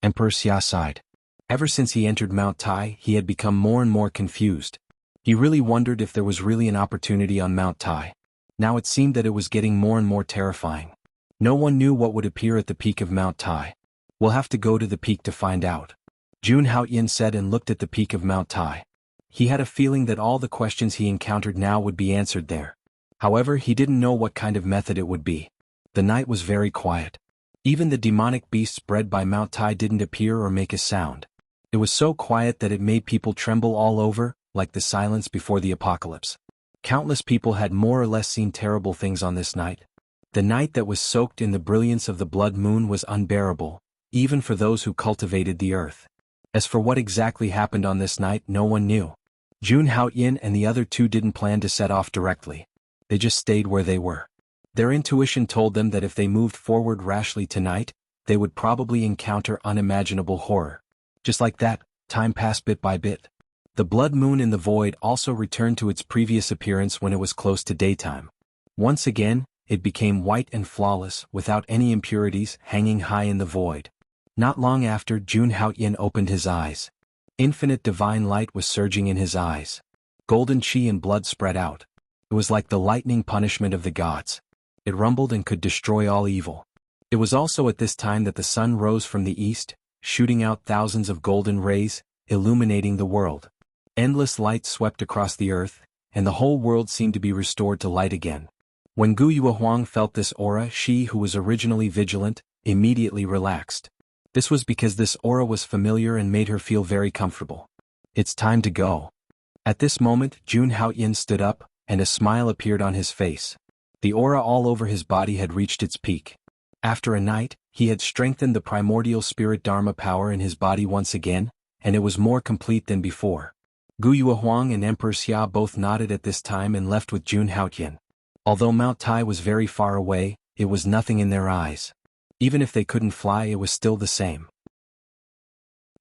Emperor Xia sighed. Ever since he entered Mount Tai, he had become more and more confused. He really wondered if there was really an opportunity on Mount Tai. Now it seemed that it was getting more and more terrifying. No one knew what would appear at the peak of Mount Tai. We'll have to go to the peak to find out. Jun Haoyan said and looked at the peak of Mount Tai. He had a feeling that all the questions he encountered now would be answered there. However, he didn't know what kind of method it would be. The night was very quiet. Even the demonic beasts bred by Mount Tai didn't appear or make a sound. It was so quiet that it made people tremble all over, like the silence before the apocalypse. Countless people had more or less seen terrible things on this night. The night that was soaked in the brilliance of the blood moon was unbearable, even for those who cultivated the earth. As for what exactly happened on this night, no one knew. Jun Haoyan and the other two didn't plan to set off directly. They just stayed where they were. Their intuition told them that if they moved forward rashly tonight, they would probably encounter unimaginable horror. Just like that, time passed bit by bit. The blood moon in the void also returned to its previous appearance when it was close to daytime. Once again, it became white and flawless, without any impurities, hanging high in the void. Not long after, Jun Haoyan opened his eyes. Infinite divine light was surging in his eyes. Golden chi and blood spread out. It was like the lightning punishment of the gods. It rumbled and could destroy all evil. It was also at this time that the sun rose from the east, shooting out thousands of golden rays, illuminating the world. Endless light swept across the earth, and the whole world seemed to be restored to light again. When Gu Yuehuang felt this aura, she, who was originally vigilant, immediately relaxed. This was because this aura was familiar and made her feel very comfortable. It's time to go. At this moment, Jun Haoyan stood up, and a smile appeared on his face. The aura all over his body had reached its peak. After a night, he had strengthened the primordial spirit Dharma power in his body once again, and it was more complete than before. Gu Yuehuang and Emperor Xia both nodded at this time and left with Jun Haoyan. Although Mount Tai was very far away, it was nothing in their eyes. Even if they couldn't fly, it was still the same.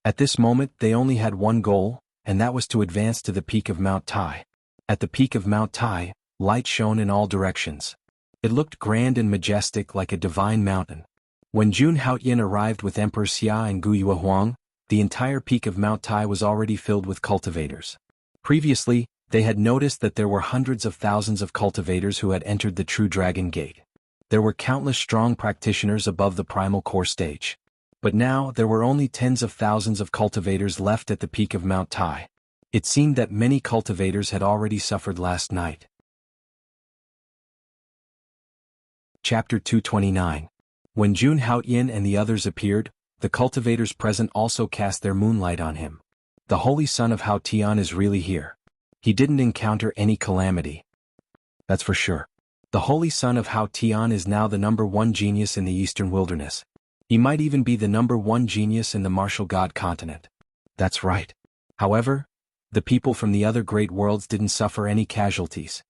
At this moment they only had one goal, and that was to advance to the peak of Mount Tai. At the peak of Mount Tai, light shone in all directions. It looked grand and majestic like a divine mountain. When Jun Haotian arrived with Emperor Xia and Guyue Huang, the entire peak of Mount Tai was already filled with cultivators. Previously, they had noticed that there were hundreds of thousands of cultivators who had entered the True Dragon Gate. There were countless strong practitioners above the primal core stage. But now there were only tens of thousands of cultivators left at the peak of Mount Tai. It seemed that many cultivators had already suffered last night. Chapter 229. When Jun Haotian and the others appeared, the cultivators present also cast their moonlight on him. The Holy Son of Haotian is really here. He didn't encounter any calamity. That's for sure. The Holy Son of Haotian is now the #1 genius in the Eastern Wilderness. He might even be the #1 genius in the martial god continent. That's right. However, the people from the other great worlds didn't suffer any casualties.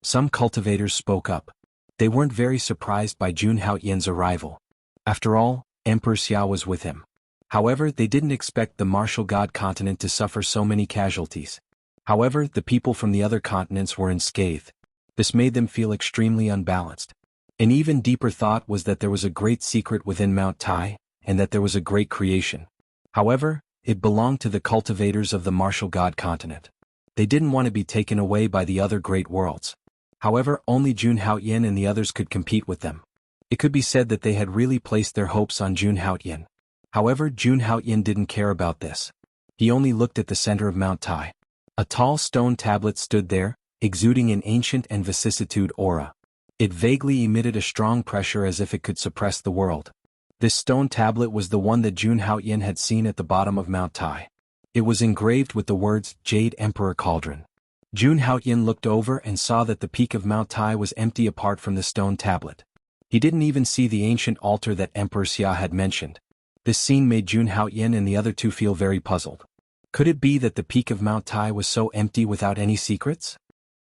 Some cultivators spoke up. They weren't very surprised by Jun Haotian's arrival. After all, Emperor Xia was with him. However, they didn't expect the martial god continent to suffer so many casualties. However, the people from the other continents were unscathed. This made them feel extremely unbalanced. An even deeper thought was that there was a great secret within Mount Tai, and that there was a great creation. However, it belonged to the cultivators of the martial god continent. They didn't want to be taken away by the other great worlds. However, only Jun Haotian and the others could compete with them. It could be said that they had really placed their hopes on Jun Haotian. However, Jun Haotian didn't care about this. He only looked at the center of Mount Tai. A tall stone tablet stood there, exuding an ancient and vicissitude aura. It vaguely emitted a strong pressure as if it could suppress the world. This stone tablet was the one that Jun Haotian had seen at the bottom of Mount Tai. It was engraved with the words, Jade Emperor Cauldron. Jun Haotian looked over and saw that the peak of Mount Tai was empty apart from the stone tablet. He didn't even see the ancient altar that Emperor Xia had mentioned. This scene made Jun Haotian and the other two feel very puzzled. Could it be that the peak of Mount Tai was so empty without any secrets?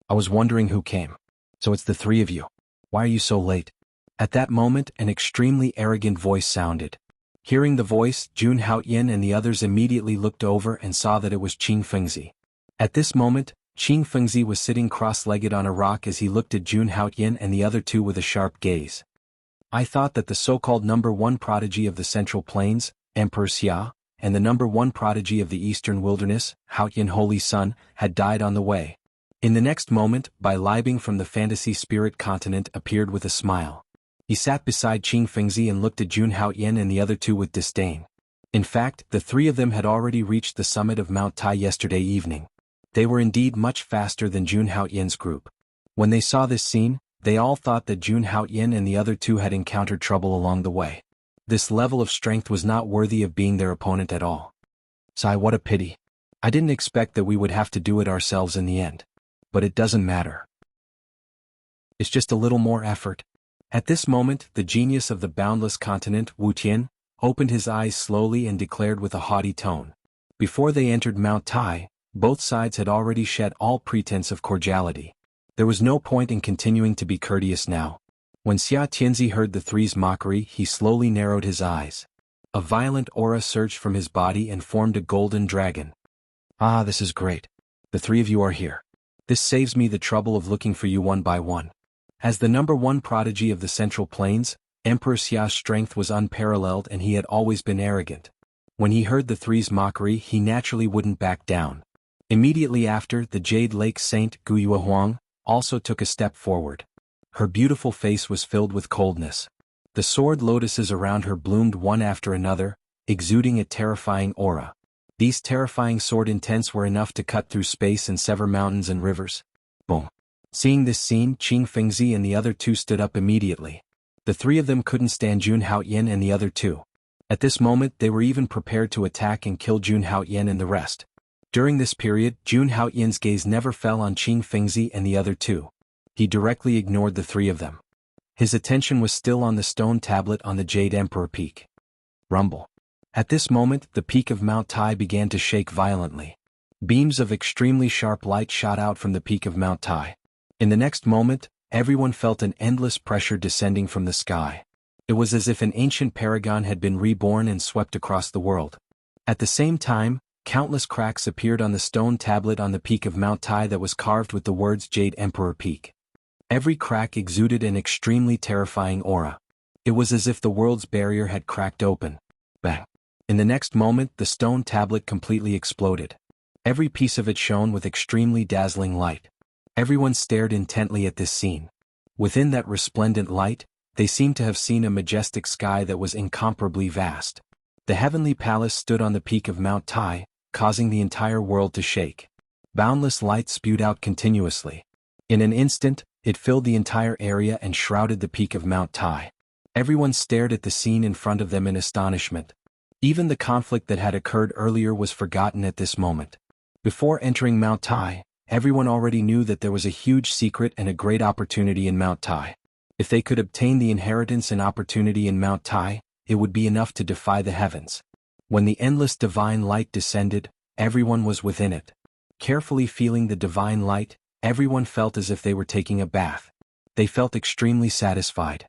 I was wondering who came. So it's the three of you. Why are you so late? At that moment, an extremely arrogant voice sounded. Hearing the voice, Jun Haotian and the others immediately looked over and saw that it was Qing Fengzi. At this moment, Qing Fengzi was sitting cross-legged on a rock as he looked at Jun Haotian and the other two with a sharp gaze. I thought that the so-called #1 prodigy of the Central Plains, Emperor Xia, and the #1 prodigy of the Eastern Wilderness, Haotian Holy Son, had died on the way. In the next moment, Bai Libing from the Fantasy Spirit continent appeared with a smile. He sat beside Qing Fengzi and looked at Jun Haotian and the other two with disdain. In fact, the three of them had already reached the summit of Mount Tai yesterday evening. They were indeed much faster than Jun Haotian's group. When they saw this scene, they all thought that Jun Haotian and the other two had encountered trouble along the way. This level of strength was not worthy of being their opponent at all. Sigh, what a pity. I didn't expect that we would have to do it ourselves in the end. But it doesn't matter. It's just a little more effort. At this moment, the genius of the boundless continent, Wu Tian, opened his eyes slowly and declared with a haughty tone. Before they entered Mount Tai, both sides had already shed all pretense of cordiality. There was no point in continuing to be courteous now. When Xia Tianzi heard the three's mockery, he slowly narrowed his eyes. A violent aura surged from his body and formed a golden dragon. Ah, this is great. The three of you are here. This saves me the trouble of looking for you one by one. As the #1 prodigy of the Central Plains, Emperor Xia's strength was unparalleled and he had always been arrogant. When he heard the three's mockery, he naturally wouldn't back down. Immediately after, the Jade Lake Saint, Guyue Huang, also took a step forward. Her beautiful face was filled with coldness. The sword lotuses around her bloomed one after another, exuding a terrifying aura. These terrifying sword intents were enough to cut through space and sever mountains and rivers. Boom. Seeing this scene, Qing Fengzi and the other two stood up immediately. The three of them couldn't stand Jun Haotian and the other two. At this moment, they were even prepared to attack and kill Jun Haotian and the rest. During this period, Jun Haotian's gaze never fell on Qing Fengzi and the other two. He directly ignored the three of them. His attention was still on the stone tablet on the Jade Emperor Peak. Rumble. At this moment, the peak of Mount Tai began to shake violently. Beams of extremely sharp light shot out from the peak of Mount Tai. In the next moment, everyone felt an endless pressure descending from the sky. It was as if an ancient paragon had been reborn and swept across the world. At the same time, countless cracks appeared on the stone tablet on the peak of Mount Tai that was carved with the words Jade Emperor Peak. Every crack exuded an extremely terrifying aura. It was as if the world's barrier had cracked open. Bang! In the next moment, the stone tablet completely exploded. Every piece of it shone with extremely dazzling light. Everyone stared intently at this scene. Within that resplendent light, they seemed to have seen a majestic sky that was incomparably vast. The heavenly palace stood on the peak of Mount Tai, causing the entire world to shake. Boundless light spewed out continuously. In an instant, it filled the entire area and shrouded the peak of Mount Tai. Everyone stared at the scene in front of them in astonishment. Even the conflict that had occurred earlier was forgotten at this moment. Before entering Mount Tai, everyone already knew that there was a huge secret and a great opportunity in Mount Tai. If they could obtain the inheritance and opportunity in Mount Tai, it would be enough to defy the heavens. When the endless divine light descended, everyone was within it. Carefully feeling the divine light, everyone felt as if they were taking a bath. They felt extremely satisfied.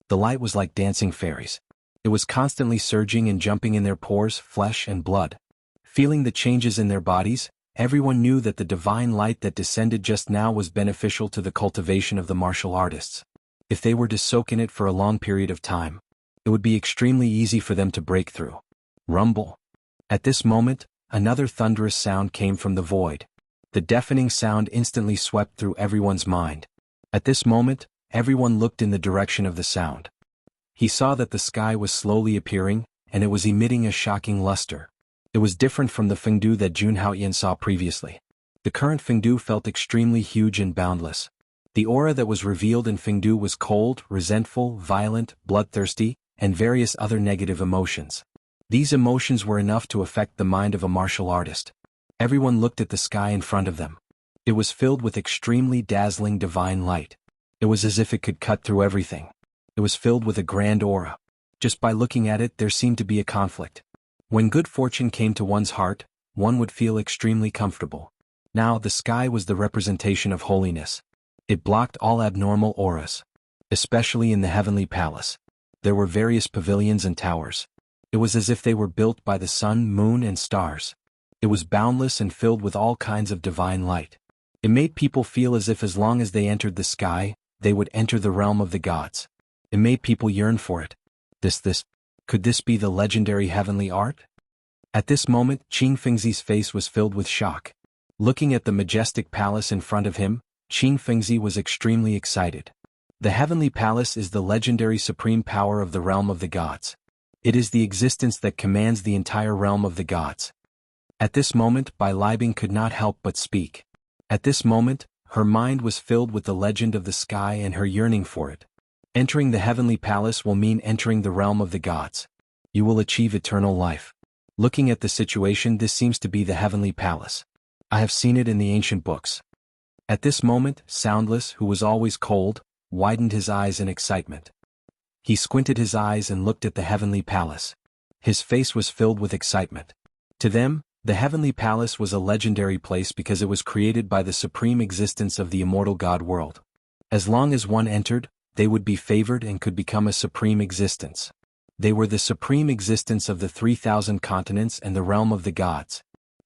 The light was like dancing fairies. It was constantly surging and jumping in their pores, flesh and blood. Feeling the changes in their bodies, everyone knew that the divine light that descended just now was beneficial to the cultivation of the martial artists. If they were to soak in it for a long period of time, it would be extremely easy for them to break through. Rumble. At this moment, another thunderous sound came from the void. The deafening sound instantly swept through everyone's mind. At this moment, everyone looked in the direction of the sound. He saw that the sky was slowly appearing, and it was emitting a shocking luster. It was different from the Fengdu that Jun Haoyan saw previously. The current Fengdu felt extremely huge and boundless. The aura that was revealed in Fengdu was cold, resentful, violent, bloodthirsty, and various other negative emotions. These emotions were enough to affect the mind of a martial artist. Everyone looked at the sky in front of them. It was filled with extremely dazzling divine light. It was as if it could cut through everything. It was filled with a grand aura. Just by looking at it, there seemed to be a conflict. When good fortune came to one's heart, one would feel extremely comfortable. Now the sky was the representation of holiness. It blocked all abnormal auras. Especially in the heavenly palace. There were various pavilions and towers. It was as if they were built by the sun, moon, and stars. It was boundless and filled with all kinds of divine light. It made people feel as if as long as they entered the sky, they would enter the realm of the gods. It made people yearn for it. Could this be the legendary heavenly art? At this moment, Qing Fengzi's face was filled with shock. Looking at the majestic palace in front of him, Qing Fengzi was extremely excited. The heavenly palace is the legendary supreme power of the realm of the gods. It is the existence that commands the entire realm of the gods. At this moment, Bai Libing could not help but speak. At this moment, her mind was filled with the legend of the sky and her yearning for it. Entering the heavenly palace will mean entering the realm of the gods. You will achieve eternal life. Looking at the situation, this seems to be the heavenly palace. I have seen it in the ancient books. At this moment, Soundless, who was always cold, widened his eyes in excitement. He squinted his eyes and looked at the heavenly palace. His face was filled with excitement. To them, the heavenly palace was a legendary place because it was created by the supreme existence of the immortal god world. As long as one entered, they would be favored and could become a supreme existence. They were the supreme existence of the 3,000 continents and the realm of the gods.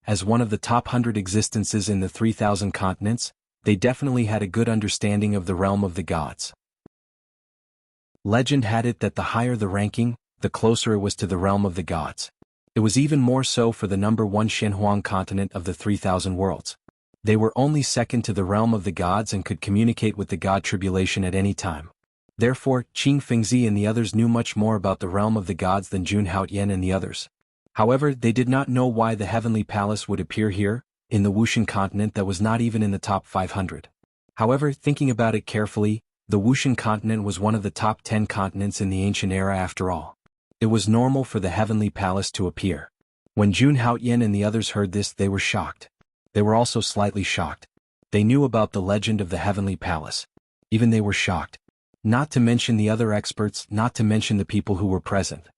As one of the top 100 existences in the 3,000 continents, they definitely had a good understanding of the realm of the gods. Legend had it that the higher the ranking, the closer it was to the realm of the gods. It was even more so for the number 1 Shenhuang continent of the 3,000 worlds. They were only second to the realm of the gods and could communicate with the god Tribulation at any time. Therefore, Qing Fengzi and the others knew much more about the realm of the gods than Jun Haoyan and the others. However, they did not know why the heavenly palace would appear here, in the Wuxian continent that was not even in the top 500. However, thinking about it carefully, the Wuxian continent was one of the top 10 continents in the ancient era after all. It was normal for the heavenly palace to appear. When Jun Haoyan and the others heard this, they were shocked. They were also slightly shocked. They knew about the legend of the heavenly palace. Even they were shocked. Not to mention the other experts, not to mention the people who were present.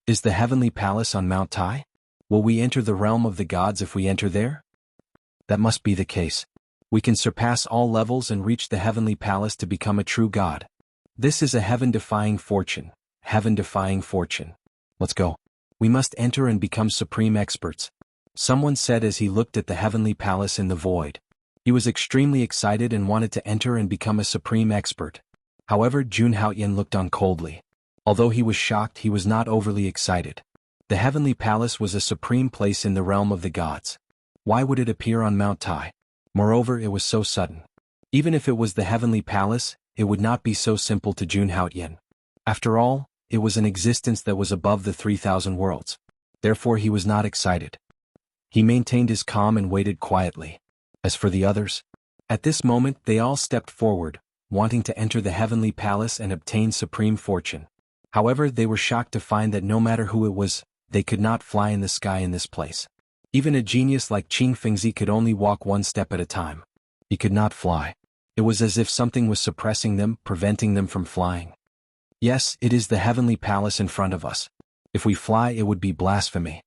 Is the heavenly palace on Mount Tai? Will we enter the realm of the gods if we enter there? That must be the case. We can surpass all levels and reach the heavenly palace to become a true god. This is a heaven-defying fortune. Heaven-defying fortune. Let's go. We must enter and become supreme experts. Someone said as he looked at the heavenly palace in the void. He was extremely excited and wanted to enter and become a supreme expert. However, Jun Haoyan looked on coldly. Although he was shocked, he was not overly excited. The heavenly palace was a supreme place in the realm of the gods. Why would it appear on Mount Tai? Moreover, it was so sudden. Even if it was the heavenly palace, it would not be so simple to Jun Haoyan. After all, it was an existence that was above the 3,000 worlds. Therefore he was not excited. He maintained his calm and waited quietly. As for the others, at this moment they all stepped forward, wanting to enter the heavenly palace and obtain supreme fortune. However, they were shocked to find that no matter who it was, they could not fly in the sky in this place. Even a genius like Qing Fengzi could only walk one step at a time. He could not fly. It was as if something was suppressing them, preventing them from flying. Yes, it is the heavenly palace in front of us. If we fly, it would be blasphemy.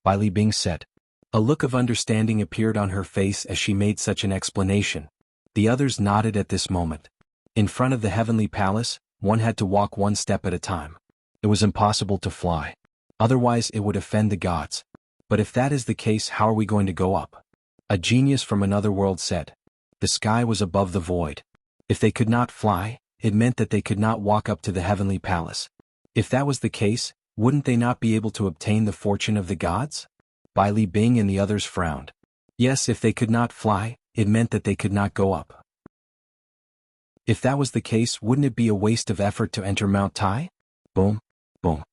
Bai Li Bing said. A look of understanding appeared on her face as she made such an explanation. The others nodded at this moment. In front of the heavenly palace, one had to walk one step at a time. It was impossible to fly. Otherwise it would offend the gods. But if that is the case, how are we going to go up? A genius from another world said. The sky was above the void. If they could not fly, it meant that they could not walk up to the heavenly palace. If that was the case, wouldn't they not be able to obtain the fortune of the gods? Bai Li Bing and the others frowned. Yes, if they could not fly, it meant that they could not go up. If that was the case, wouldn't it be a waste of effort to enter Mount Tai? Boom, boom.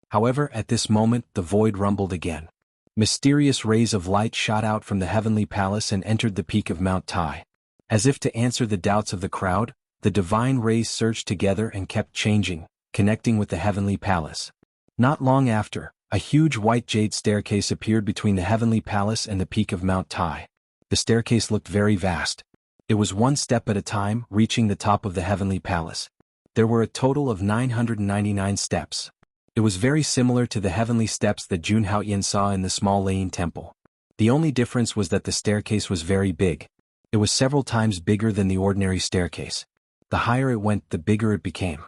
However, at this moment, the void rumbled again. Mysterious rays of light shot out from the heavenly palace and entered the peak of Mount Tai. As if to answer the doubts of the crowd, the divine rays surged together and kept changing, connecting with the heavenly palace. Not long after, a huge white jade staircase appeared between the heavenly palace and the peak of Mount Tai. The staircase looked very vast. It was one step at a time, reaching the top of the heavenly palace. There were a total of 999 steps. It was very similar to the heavenly steps that Jun Haoyan saw in the small Lane temple. The only difference was that the staircase was very big. It was several times bigger than the ordinary staircase. The higher it went, the bigger it became.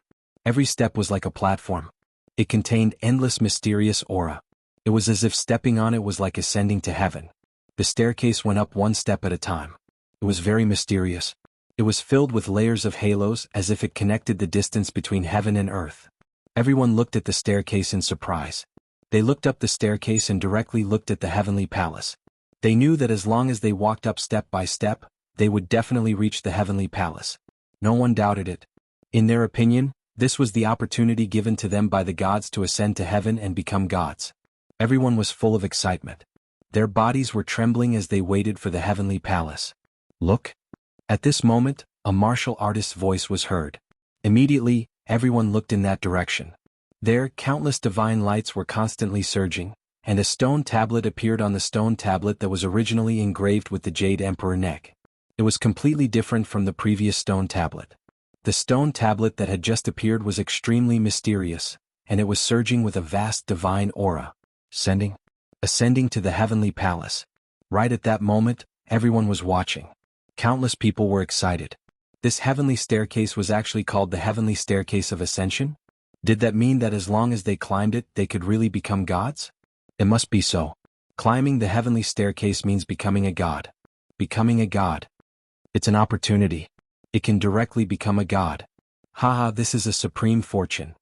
Every step was like a platform. It contained endless mysterious aura. It was as if stepping on it was like ascending to heaven. The staircase went up one step at a time. It was very mysterious. It was filled with layers of halos as if it connected the distance between heaven and earth. Everyone looked at the staircase in surprise. They looked up the staircase and directly looked at the heavenly palace. They knew that as long as they walked up step by step, they would definitely reach the heavenly palace. No one doubted it. In their opinion, this was the opportunity given to them by the gods to ascend to heaven and become gods. Everyone was full of excitement. Their bodies were trembling as they waited for the heavenly palace. Look! At this moment, a martial artist's voice was heard. Immediately, everyone looked in that direction. There, countless divine lights were constantly surging, and a stone tablet appeared on the stone tablet that was originally engraved with the Jade Emperor neck. It was completely different from the previous stone tablet. The stone tablet that had just appeared was extremely mysterious, and it was surging with a vast divine aura. Ascending to the heavenly palace. Right at that moment, everyone was watching. Countless people were excited. This heavenly staircase was actually called the Heavenly Staircase of Ascension? Did that mean that as long as they climbed it, they could really become gods? It must be so. Climbing the heavenly staircase means becoming a god. Becoming a god. It's an opportunity. It can directly become a god. Haha, this is a supreme fortune.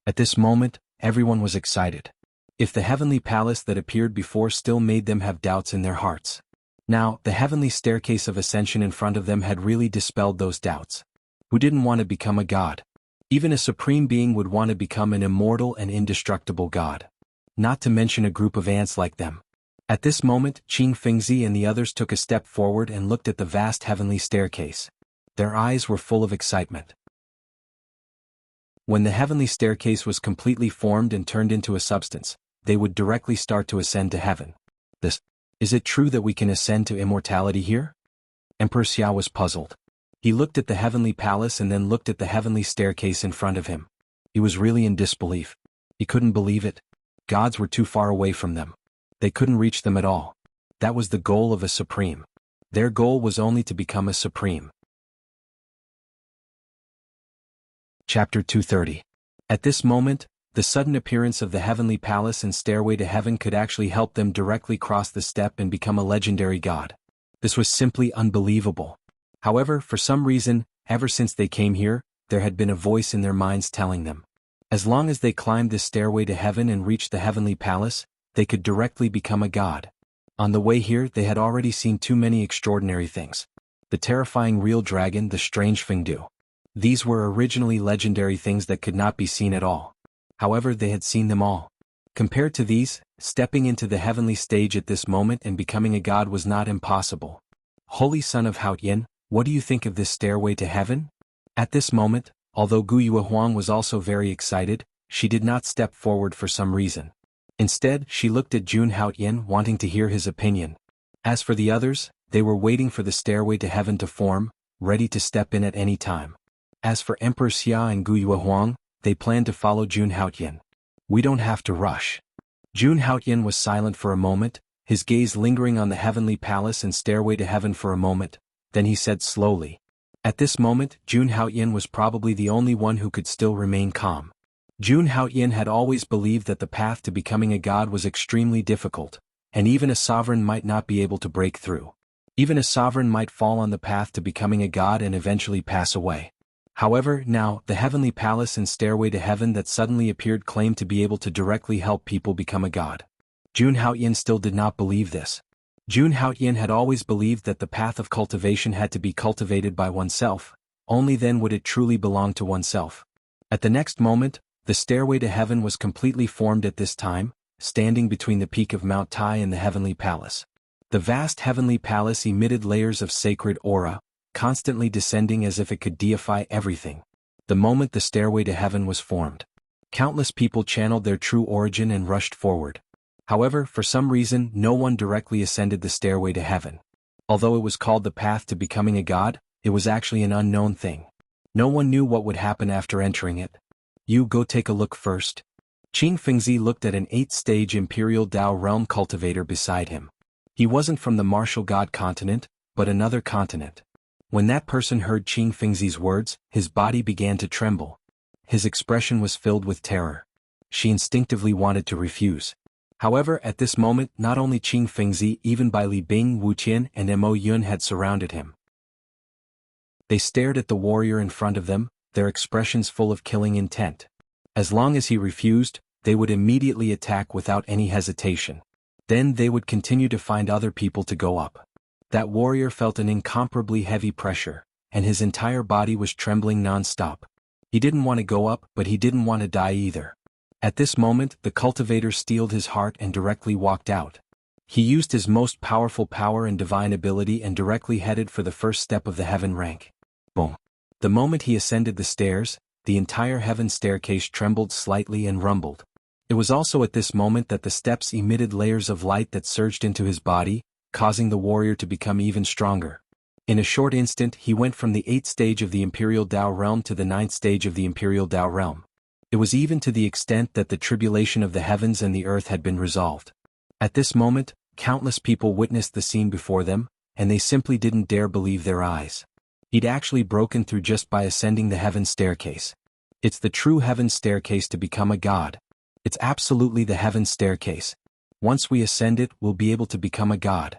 At this moment, everyone was excited. If the heavenly palace that appeared before still made them have doubts in their hearts. Now, the heavenly staircase of ascension in front of them had really dispelled those doubts. Who didn't want to become a god? Even a supreme being would want to become an immortal and indestructible god. Not to mention a group of ants like them. At this moment, Qing Fengzi and the others took a step forward and looked at the vast heavenly staircase. Their eyes were full of excitement. When the heavenly staircase was completely formed and turned into a substance, they would directly start to ascend to heaven. Is it true that we can ascend to immortality here? Emperor Xia was puzzled. He looked at the heavenly palace and then looked at the heavenly staircase in front of him. He was really in disbelief. He couldn't believe it. Gods were too far away from them. They couldn't reach them at all. That was the goal of a supreme. Their goal was only to become a supreme. Chapter 230. At this moment, the sudden appearance of the heavenly palace and stairway to heaven could actually help them directly cross the step and become a legendary god. This was simply unbelievable. However, for some reason, ever since they came here, there had been a voice in their minds telling them, as long as they climbed this stairway to heaven and reached the heavenly palace, they could directly become a god. On the way here, they had already seen too many extraordinary things. The terrifying real dragon, the strange Fengdu. These were originally legendary things that could not be seen at all. However, they had seen them all. Compared to these, stepping into the heavenly stage at this moment and becoming a god was not impossible. Holy son of Haotian, what do you think of this stairway to heaven? At this moment, although Gu Yuehuang was also very excited, she did not step forward for some reason. Instead, she looked at Jun Haotian wanting to hear his opinion. As for the others, they were waiting for the stairway to heaven to form, ready to step in at any time. As for Emperor Xia and Gu Yuehuang, they planned to follow Jun Haotian. We don't have to rush. Jun Haotian was silent for a moment, his gaze lingering on the heavenly palace and stairway to heaven for a moment, then he said slowly. At this moment, Jun Haotian was probably the only one who could still remain calm. Jun Haotian had always believed that the path to becoming a god was extremely difficult, and even a sovereign might not be able to break through. Even a sovereign might fall on the path to becoming a god and eventually pass away. However, now, the heavenly palace and stairway to heaven that suddenly appeared claimed to be able to directly help people become a god. Jun Haotian still did not believe this. Jun Haotian had always believed that the path of cultivation had to be cultivated by oneself, only then would it truly belong to oneself. At the next moment, the stairway to heaven was completely formed at this time, standing between the peak of Mount Tai and the heavenly palace. The vast heavenly palace emitted layers of sacred aura, constantly descending as if it could deify everything. The moment the stairway to heaven was formed, countless people channeled their true origin and rushed forward. However, for some reason, no one directly ascended the stairway to heaven. Although it was called the path to becoming a god, it was actually an unknown thing. No one knew what would happen after entering it. You go take a look first. Qing Fengzi looked at an 8th-stage Imperial Dao realm cultivator beside him. He wasn't from the martial god continent, but another continent. When that person heard Qing Fengzi's words, his body began to tremble. His expression was filled with terror. She instinctively wanted to refuse. However, at this moment, not only Qing Fengzi, even Bai Li Bing, Wu Qian, and Mo Yun had surrounded him. They stared at the warrior in front of them, their expressions full of killing intent. As long as he refused, they would immediately attack without any hesitation. Then they would continue to find other people to go up. That warrior felt an incomparably heavy pressure, and his entire body was trembling non-stop. He didn't want to go up, but he didn't want to die either. At this moment, the cultivator steeled his heart and directly walked out. He used his most powerful power and divine ability and directly headed for the first step of the heaven rank. Boom. The moment he ascended the stairs, the entire heaven staircase trembled slightly and rumbled. It was also at this moment that the steps emitted layers of light that surged into his body, causing the warrior to become even stronger. In a short instant, he went from the 8th stage of the Imperial Dao realm to the 9th stage of the Imperial Dao realm. It was even to the extent that the tribulation of the heavens and the earth had been resolved. At this moment, countless people witnessed the scene before them, and they simply didn't dare believe their eyes. He'd actually broken through just by ascending the heaven staircase. It's the true heaven staircase to become a god. It's absolutely the heaven staircase. Once we ascend it, we'll be able to become a god.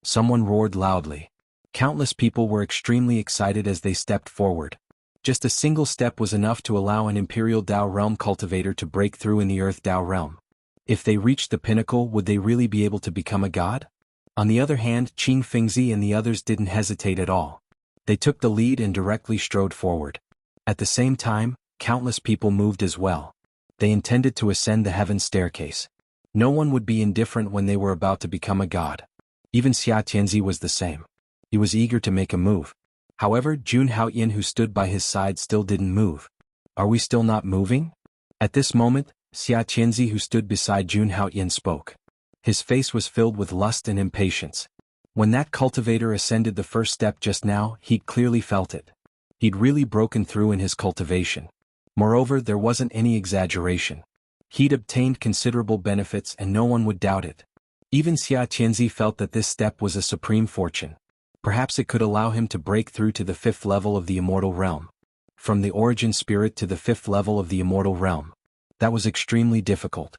Someone roared loudly. Countless people were extremely excited as they stepped forward. Just a single step was enough to allow an Imperial Dao realm cultivator to break through in the Earth Dao realm. If they reached the pinnacle, would they really be able to become a god? On the other hand, Qing Fengzi and the others didn't hesitate at all. They took the lead and directly strode forward. At the same time, countless people moved as well. They intended to ascend the heaven staircase. No one would be indifferent when they were about to become a god. Even Xia Tianzi was the same. He was eager to make a move. However, Jun Haotian, who stood by his side, still didn't move. Are we still not moving? At this moment, Xia Tianzi, who stood beside Jun Haotian, spoke. His face was filled with lust and impatience. When that cultivator ascended the first step just now, he'd clearly felt it. He'd really broken through in his cultivation. Moreover, there wasn't any exaggeration. He'd obtained considerable benefits and no one would doubt it. Even Xia Tianzi felt that this step was a supreme fortune. Perhaps it could allow him to break through to the 5th level of the immortal realm. From the origin spirit to the 5th level of the immortal realm. That was extremely difficult.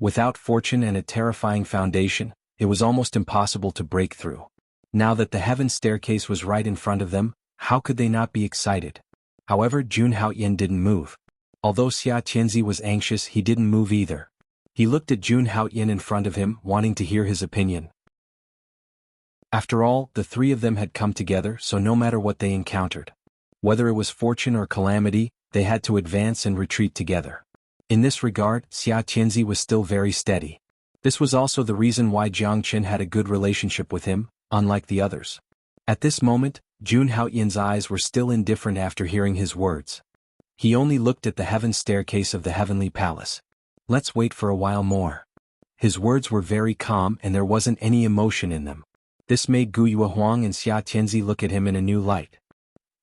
Without fortune and a terrifying foundation, it was almost impossible to break through. Now that the heaven staircase was right in front of them, how could they not be excited? However, Jun Haoyan didn't move. Although Xia Tianzi was anxious, he didn't move either. He looked at Jun Haoyan in front of him, wanting to hear his opinion. After all, the three of them had come together, so no matter what they encountered, whether it was fortune or calamity, they had to advance and retreat together. In this regard, Xia Tianzi was still very steady. This was also the reason why Jiang Qin had a good relationship with him, unlike the others. At this moment, Jun Haoyan's eyes were still indifferent after hearing his words. He only looked at the heaven staircase of the heavenly palace. Let's wait for a while more. His words were very calm and there wasn't any emotion in them. This made Gu Yuehuang and Xia Tianzi look at him in a new light.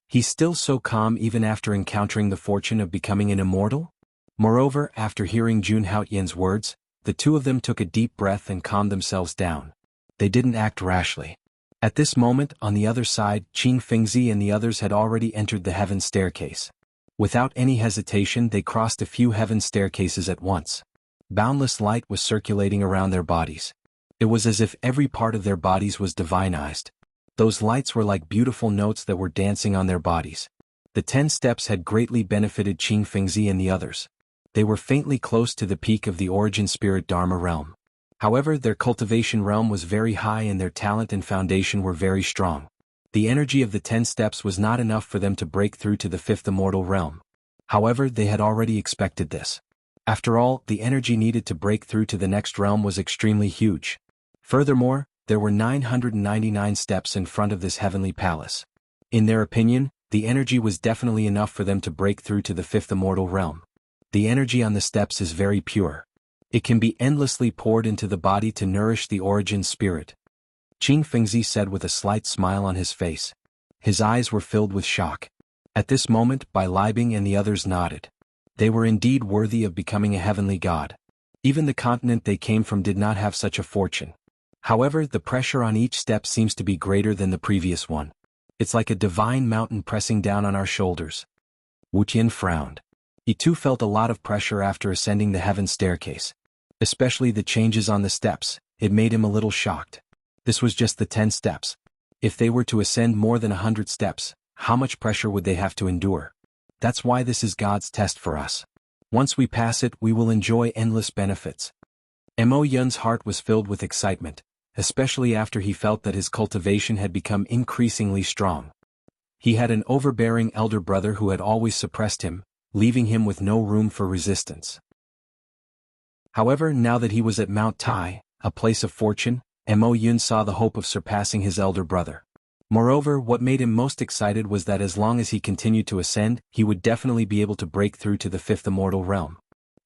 He's still so calm even after encountering the fortune of becoming an immortal? Moreover, after hearing Jun Haoyan's words, the two of them took a deep breath and calmed themselves down. They didn't act rashly. At this moment, on the other side, Qing Fengzi and the others had already entered the heaven staircase. Without any hesitation, they crossed a few heaven staircases at once. Boundless light was circulating around their bodies. It was as if every part of their bodies was divinized. Those lights were like beautiful notes that were dancing on their bodies. The 10 steps had greatly benefited Qing Fengzi and the others. They were faintly close to the peak of the origin spirit Dharma realm. However, their cultivation realm was very high and their talent and foundation were very strong. The energy of the 10 steps was not enough for them to break through to the 5th immortal realm. However, they had already expected this. After all, the energy needed to break through to the next realm was extremely huge. Furthermore, there were 999 steps in front of this heavenly palace. In their opinion, the energy was definitely enough for them to break through to the 5th immortal realm. The energy on the steps is very pure. It can be endlessly poured into the body to nourish the origin spirit. Qing Fengzi said with a slight smile on his face. His eyes were filled with shock. At this moment, Bai Libing and the others nodded. They were indeed worthy of becoming a heavenly god. Even the continent they came from did not have such a fortune. However, the pressure on each step seems to be greater than the previous one. It's like a divine mountain pressing down on our shoulders. Wu Tian frowned. He too felt a lot of pressure after ascending the heaven staircase. Especially the changes on the steps, it made him a little shocked. This was just the 10 steps. If they were to ascend more than 100 steps, how much pressure would they have to endure? That's why this is God's test for us. Once we pass it, we will enjoy endless benefits. Mo Yun's heart was filled with excitement, especially after he felt that his cultivation had become increasingly strong. He had an overbearing elder brother who had always suppressed him, leaving him with no room for resistance. However, now that he was at Mount Tai, a place of fortune, Mo Yun saw the hope of surpassing his elder brother. Moreover, what made him most excited was that as long as he continued to ascend, he would definitely be able to break through to the 5th immortal realm.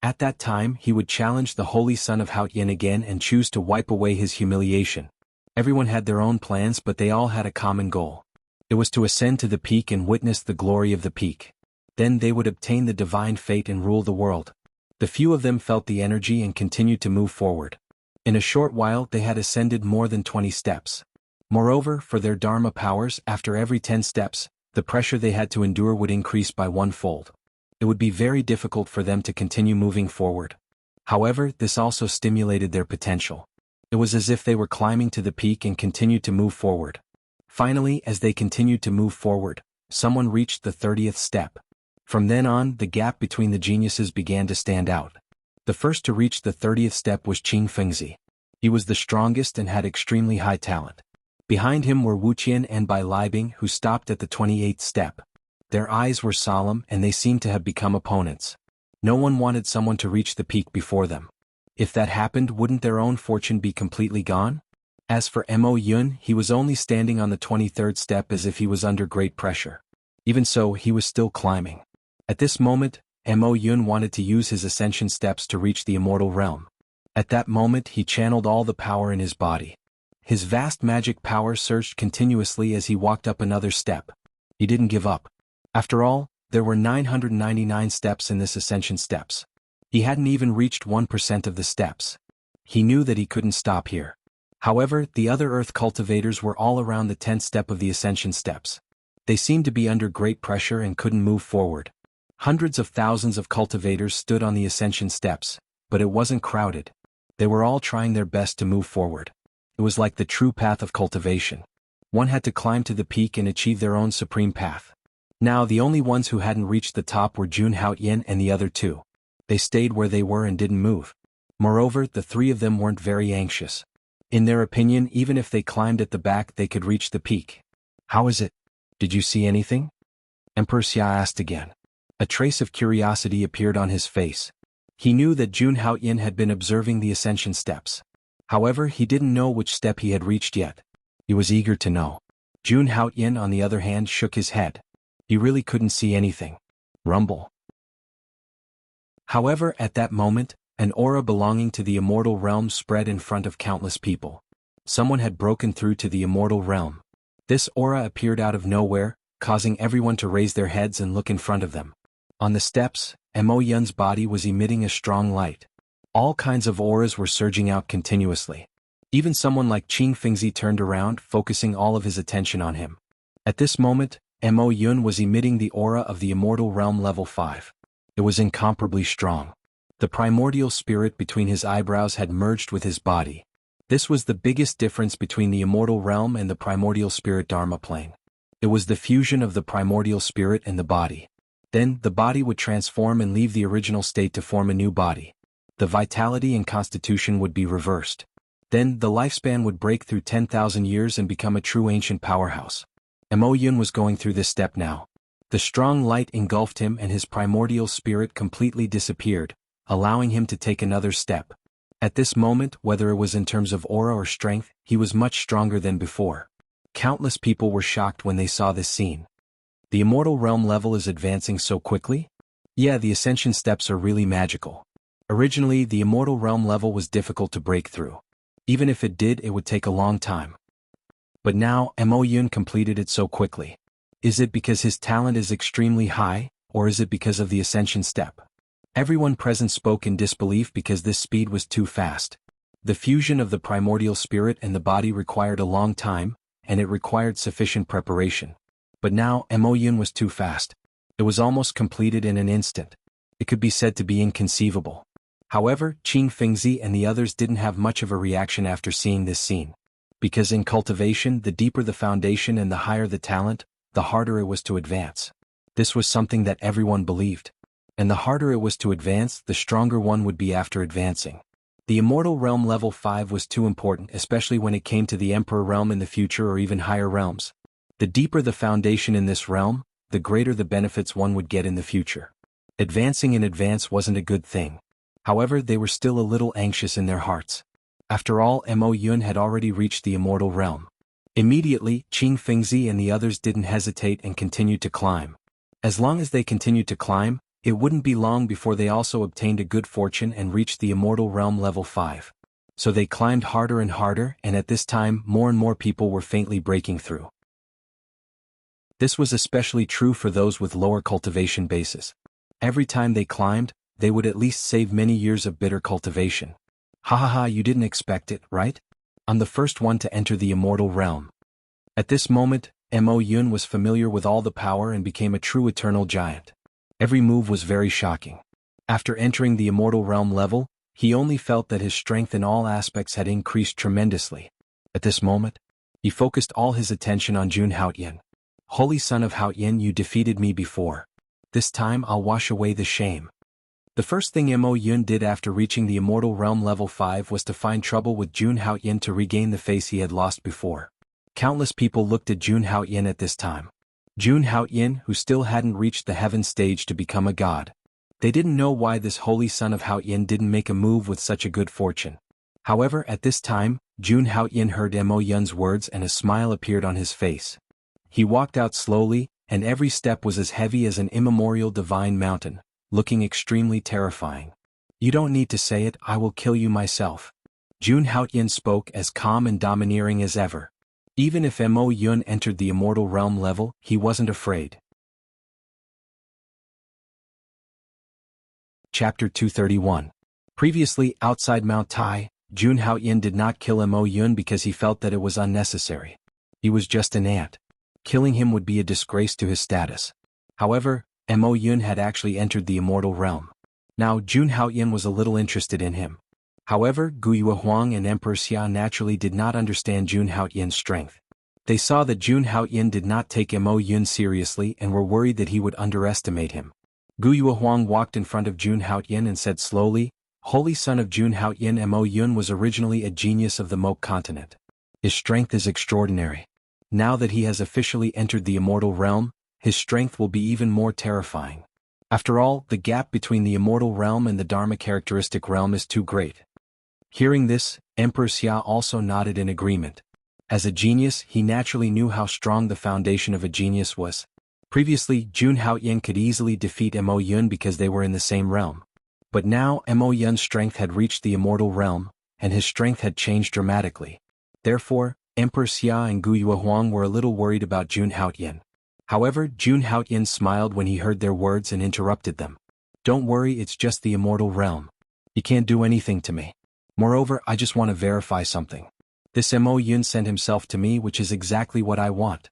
At that time, he would challenge the holy son of Haoyan again and choose to wipe away his humiliation. Everyone had their own plans, but they all had a common goal. It was to ascend to the peak and witness the glory of the peak. Then they would obtain the divine fate and rule the world. The few of them felt the energy and continued to move forward. In a short while they had ascended more than 20 steps. Moreover, for their Dharma powers, after every 10 steps, the pressure they had to endure would increase by 1-fold. It would be very difficult for them to continue moving forward. However, this also stimulated their potential. It was as if they were climbing to the peak and continued to move forward. Finally, as they continued to move forward, someone reached the 30th step. From then on, the gap between the geniuses began to stand out. The first to reach the 30th step was Qing Fengzi. He was the strongest and had extremely high talent. Behind him were Wu Qian and Bai Libing, who stopped at the 28th step. Their eyes were solemn and they seemed to have become opponents. No one wanted someone to reach the peak before them. If that happened, wouldn't their own fortune be completely gone? As for Mo Yun, he was only standing on the 23rd step as if he was under great pressure. Even so, he was still climbing. At this moment, Mo Yun wanted to use his ascension steps to reach the immortal realm. At that moment he channeled all the power in his body. His vast magic power surged continuously as he walked up another step. He didn't give up. After all, there were 999 steps in this ascension steps. He hadn't even reached 1% of the steps. He knew that he couldn't stop here. However, the other Earth cultivators were all around the 10th step of the ascension steps. They seemed to be under great pressure and couldn't move forward. Hundreds of thousands of cultivators stood on the ascension steps, but it wasn't crowded. They were all trying their best to move forward. It was like the true path of cultivation. One had to climb to the peak and achieve their own supreme path. Now the only ones who hadn't reached the top were Jun Haoyan and the other two. They stayed where they were and didn't move. Moreover, the three of them weren't very anxious. In their opinion, even if they climbed at the back they could reach the peak. "How is it? Did you see anything?" Emperor Xia asked again. A trace of curiosity appeared on his face. He knew that Jun Haoyan had been observing the ascension steps. However, he didn't know which step he had reached yet. He was eager to know. Jun Haoyan, on the other hand, shook his head. He really couldn't see anything. Rumble. However, at that moment, an aura belonging to the immortal realm spread in front of countless people. Someone had broken through to the immortal realm. This aura appeared out of nowhere, causing everyone to raise their heads and look in front of them. On the steps, Mo Yun's body was emitting a strong light. All kinds of auras were surging out continuously. Even someone like Qing Fengzi turned around, focusing all of his attention on him. At this moment, Mo Yun was emitting the aura of the immortal realm level 5. It was incomparably strong. The primordial spirit between his eyebrows had merged with his body. This was the biggest difference between the immortal realm and the primordial spirit Dharma plane. It was the fusion of the primordial spirit and the body. Then, the body would transform and leave the original state to form a new body. The vitality and constitution would be reversed. Then, the lifespan would break through 10,000 years and become a true ancient powerhouse. Mo Yun was going through this step now. The strong light engulfed him and his primordial spirit completely disappeared, allowing him to take another step. At this moment, whether it was in terms of aura or strength, he was much stronger than before. Countless people were shocked when they saw this scene. The immortal realm level is advancing so quickly? Yeah, the ascension steps are really magical. Originally, the immortal realm level was difficult to break through. Even if it did, it would take a long time. But now, Mo Yun completed it so quickly. Is it because his talent is extremely high, or is it because of the ascension step? Everyone present spoke in disbelief because this speed was too fast. The fusion of the primordial spirit and the body required a long time, and it required sufficient preparation. But now, Mo Yun was too fast. It was almost completed in an instant. It could be said to be inconceivable. However, Qing Fengzi and the others didn't have much of a reaction after seeing this scene. Because in cultivation, the deeper the foundation and the higher the talent, the harder it was to advance. This was something that everyone believed. And the harder it was to advance, the stronger one would be after advancing. The immortal realm level 5 was too important, especially when it came to the emperor realm in the future or even higher realms. The deeper the foundation in this realm, the greater the benefits one would get in the future. Advancing in advance wasn't a good thing. However, they were still a little anxious in their hearts. After all, Mo Yun had already reached the immortal realm. Immediately, Qing Fengzi and the others didn't hesitate and continued to climb. As long as they continued to climb, it wouldn't be long before they also obtained a good fortune and reached the immortal realm level 5. So they climbed harder and harder, and at this time more and more people were faintly breaking through. This was especially true for those with lower cultivation bases. Every time they climbed, they would at least save many years of bitter cultivation. Ha ha ha, you didn't expect it, right? I'm the first one to enter the immortal realm. At this moment, Mo Yun was familiar with all the power and became a true eternal giant. Every move was very shocking. After entering the immortal realm level, he only felt that his strength in all aspects had increased tremendously. At this moment, he focused all his attention on Jun Haoyan. Holy son of Haoyan, you defeated me before. This time I'll wash away the shame. The first thing Mo Yun did after reaching the immortal realm level 5 was to find trouble with Jun Haoyan to regain the face he had lost before. Countless people looked at Jun Haoyan at this time. Jun Haoyan, who still hadn't reached the heaven stage to become a god. They didn't know why this holy son of Haoyan didn't make a move with such a good fortune. However, at this time, Jun Haoyan heard Mo Yun's words and a smile appeared on his face. He walked out slowly, and every step was as heavy as an immemorial divine mountain, looking extremely terrifying. You don't need to say it, I will kill you myself. Jun Haoyan spoke as calm and domineering as ever. Even if Mo Yun entered the immortal realm level, he wasn't afraid. Chapter 231. Previously, outside Mount Tai, Jun Haoyin did not kill Mo Yun because he felt that it was unnecessary. He was just an ant. Killing him would be a disgrace to his status. However, Mo Yun had actually entered the immortal realm. Now Jun Haoyin was a little interested in him. However, Guyue Huang and Emperor Xia naturally did not understand Jun Haoyin's strength. They saw that Jun Haoyin did not take Mo Yun seriously and were worried that he would underestimate him. Guyue Huang walked in front of Jun Haoyin and said slowly, "Holy son of Jun Haoyin, Mo Yun was originally a genius of the Moke continent. His strength is extraordinary. Now that he has officially entered the immortal realm, his strength will be even more terrifying. After all, the gap between the immortal realm and the Dharma characteristic realm is too great." Hearing this, Emperor Xia also nodded in agreement. As a genius, he naturally knew how strong the foundation of a genius was. Previously, Jun Haoyin could easily defeat Mo Yun because they were in the same realm. But now Mo Yun's strength had reached the immortal realm, and his strength had changed dramatically. Therefore, Emperor Xia and Guyue Huang were a little worried about Jun Haoyin. However, Jun Haoyin smiled when he heard their words and interrupted them. "Don't worry, it's just the immortal realm. You can't do anything to me. Moreover, I just want to verify something. This Mo Yun sent himself to me, which is exactly what I want."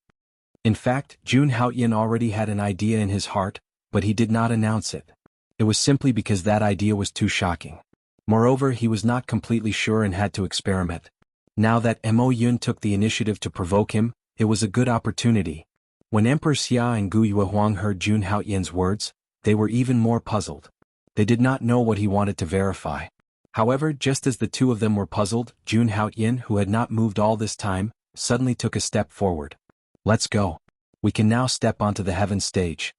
In fact, Jun Haoyin already had an idea in his heart, but he did not announce it. It was simply because that idea was too shocking. Moreover, he was not completely sure and had to experiment. Now that Mo Yun took the initiative to provoke him, it was a good opportunity. When Emperor Xia and Guyue Huang heard Jun Haoyin's words, they were even more puzzled. They did not know what he wanted to verify. However, just as the two of them were puzzled, Jun Haoyin, who had not moved all this time, suddenly took a step forward. "Let's go. We can now step onto the heaven stage."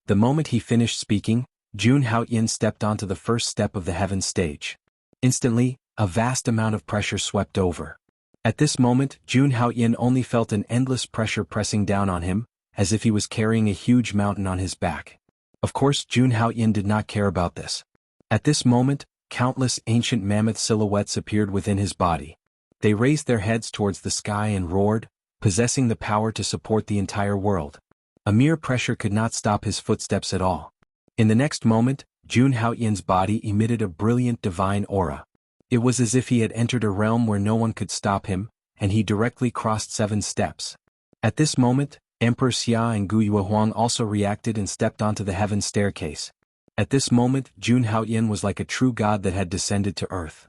The moment he finished speaking, Jun Haoyin stepped onto the first step of the heaven stage. Instantly, a vast amount of pressure swept over. At this moment, Jun Haoyin only felt an endless pressure pressing down on him, as if he was carrying a huge mountain on his back. Of course, Jun Haoyin did not care about this. At this moment, countless ancient mammoth silhouettes appeared within his body. They raised their heads towards the sky and roared, possessing the power to support the entire world. A mere pressure could not stop his footsteps at all. In the next moment, Jun Haoyin's body emitted a brilliant divine aura. It was as if he had entered a realm where no one could stop him, and he directly crossed 7 steps. At this moment, Emperor Xia and Guyue Huang also reacted and stepped onto the heaven staircase. At this moment, Jun Haoyin was like a true god that had descended to earth.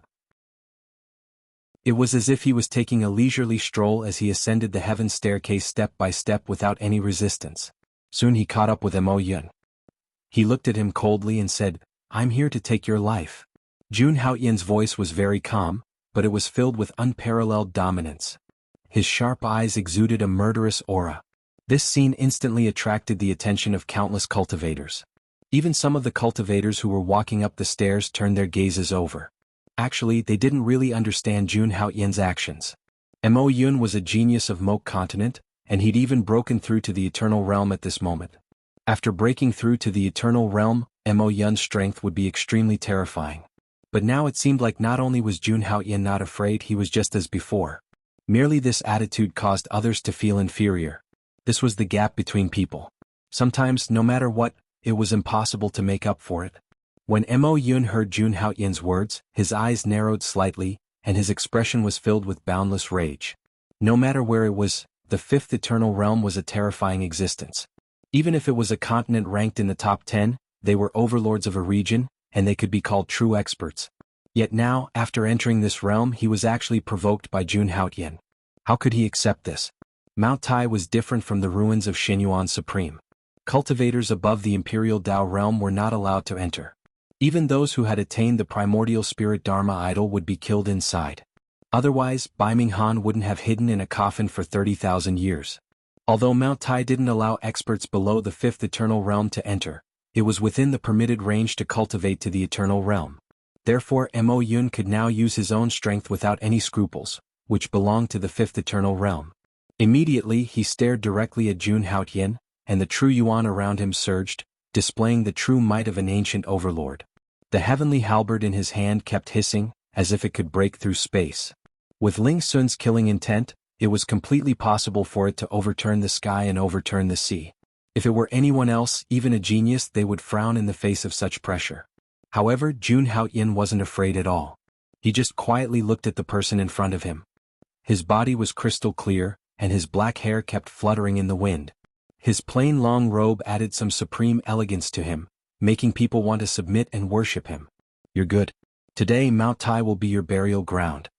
It was as if he was taking a leisurely stroll as he ascended the heaven staircase step by step without any resistance. Soon he caught up with Mo Yun. He looked at him coldly and said, "I'm here to take your life." Jun Haoyin's voice was very calm, but it was filled with unparalleled dominance. His sharp eyes exuded a murderous aura. This scene instantly attracted the attention of countless cultivators. Even some of the cultivators who were walking up the stairs turned their gazes over. Actually, they didn't really understand Jun Haoyin's actions. Mo Yun was a genius of Moke continent, and he'd even broken through to the eternal realm at this moment. After breaking through to the eternal realm, Mo Yun's strength would be extremely terrifying. But now it seemed like not only was Jun Haoyin not afraid, he was just as before. Merely this attitude caused others to feel inferior. This was the gap between people. Sometimes, no matter what, it was impossible to make up for it. When Mo Yun heard Jun Haoyin's words, his eyes narrowed slightly, and his expression was filled with boundless rage. No matter where it was, the 5th eternal realm was a terrifying existence. Even if it was a continent ranked in the top 10, they were overlords of a region, and they could be called true experts. Yet now, after entering this realm, he was actually provoked by Jun Haoyin. How could he accept this? Mount Tai was different from the ruins of Xinyuan Supreme. Cultivators above the Imperial Dao realm were not allowed to enter. Even those who had attained the primordial spirit Dharma idol would be killed inside. Otherwise, Baiming Han wouldn't have hidden in a coffin for 30,000 years. Although Mount Tai didn't allow experts below the 5th eternal realm to enter, it was within the permitted range to cultivate to the eternal realm. Therefore, Mo Yun could now use his own strength without any scruples, which belonged to the 5th eternal realm. Immediately, he stared directly at Jun Haoyin, and the true yuan around him surged, displaying the true might of an ancient overlord. The heavenly halberd in his hand kept hissing, as if it could break through space. With Ling Sun's killing intent, it was completely possible for it to overturn the sky and overturn the sea. If it were anyone else, even a genius, they would frown in the face of such pressure. However, Jun Haoyin wasn't afraid at all. He just quietly looked at the person in front of him. His body was crystal clear, and his black hair kept fluttering in the wind. His plain long robe added some supreme elegance to him, making people want to submit and worship him. "You're good. Today Mount Tai will be your burial ground,"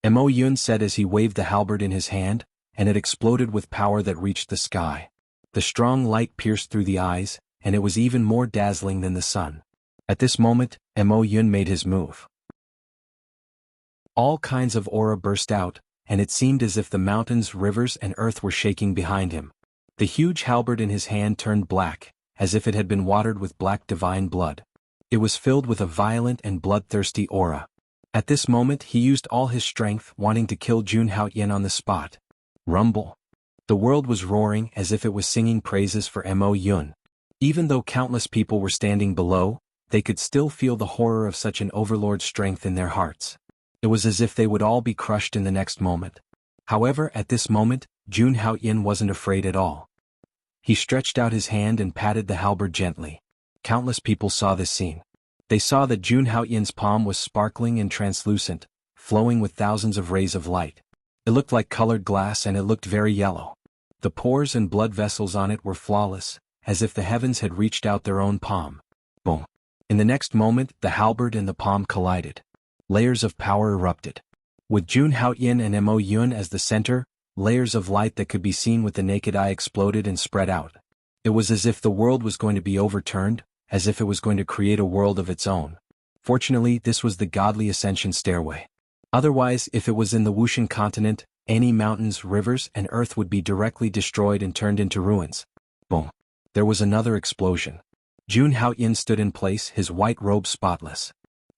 Mo Yun said as he waved the halberd in his hand, and it exploded with power that reached the sky. The strong light pierced through the eyes, and it was even more dazzling than the sun. At this moment, Mo Yun made his move. All kinds of aura burst out, and it seemed as if the mountains, rivers, and earth were shaking behind him. The huge halberd in his hand turned black, as if it had been watered with black divine blood. It was filled with a violent and bloodthirsty aura. At this moment he used all his strength, wanting to kill Jun Haoyan on the spot. Rumble. The world was roaring as if it was singing praises for Mo Yun. Even though countless people were standing below, they could still feel the horror of such an overlord's strength in their hearts. It was as if they would all be crushed in the next moment. However, at this moment, Jun Haoyan wasn't afraid at all. He stretched out his hand and patted the halberd gently. Countless people saw this scene. They saw that Jun Haoyan's palm was sparkling and translucent, flowing with thousands of rays of light. It looked like colored glass and it looked very yellow. The pores and blood vessels on it were flawless, as if the heavens had reached out their own palm. Boom. In the next moment, the halberd and the palm collided. Layers of power erupted. With Jun Haoyan and Mo Yun as the center, layers of light that could be seen with the naked eye exploded and spread out. It was as if the world was going to be overturned, as if it was going to create a world of its own. Fortunately, this was the godly ascension stairway. Otherwise, if it was in the Wuxian continent, any mountains, rivers, and earth would be directly destroyed and turned into ruins. Boom. There was another explosion. Jun Haoyan stood in place, his white robe spotless.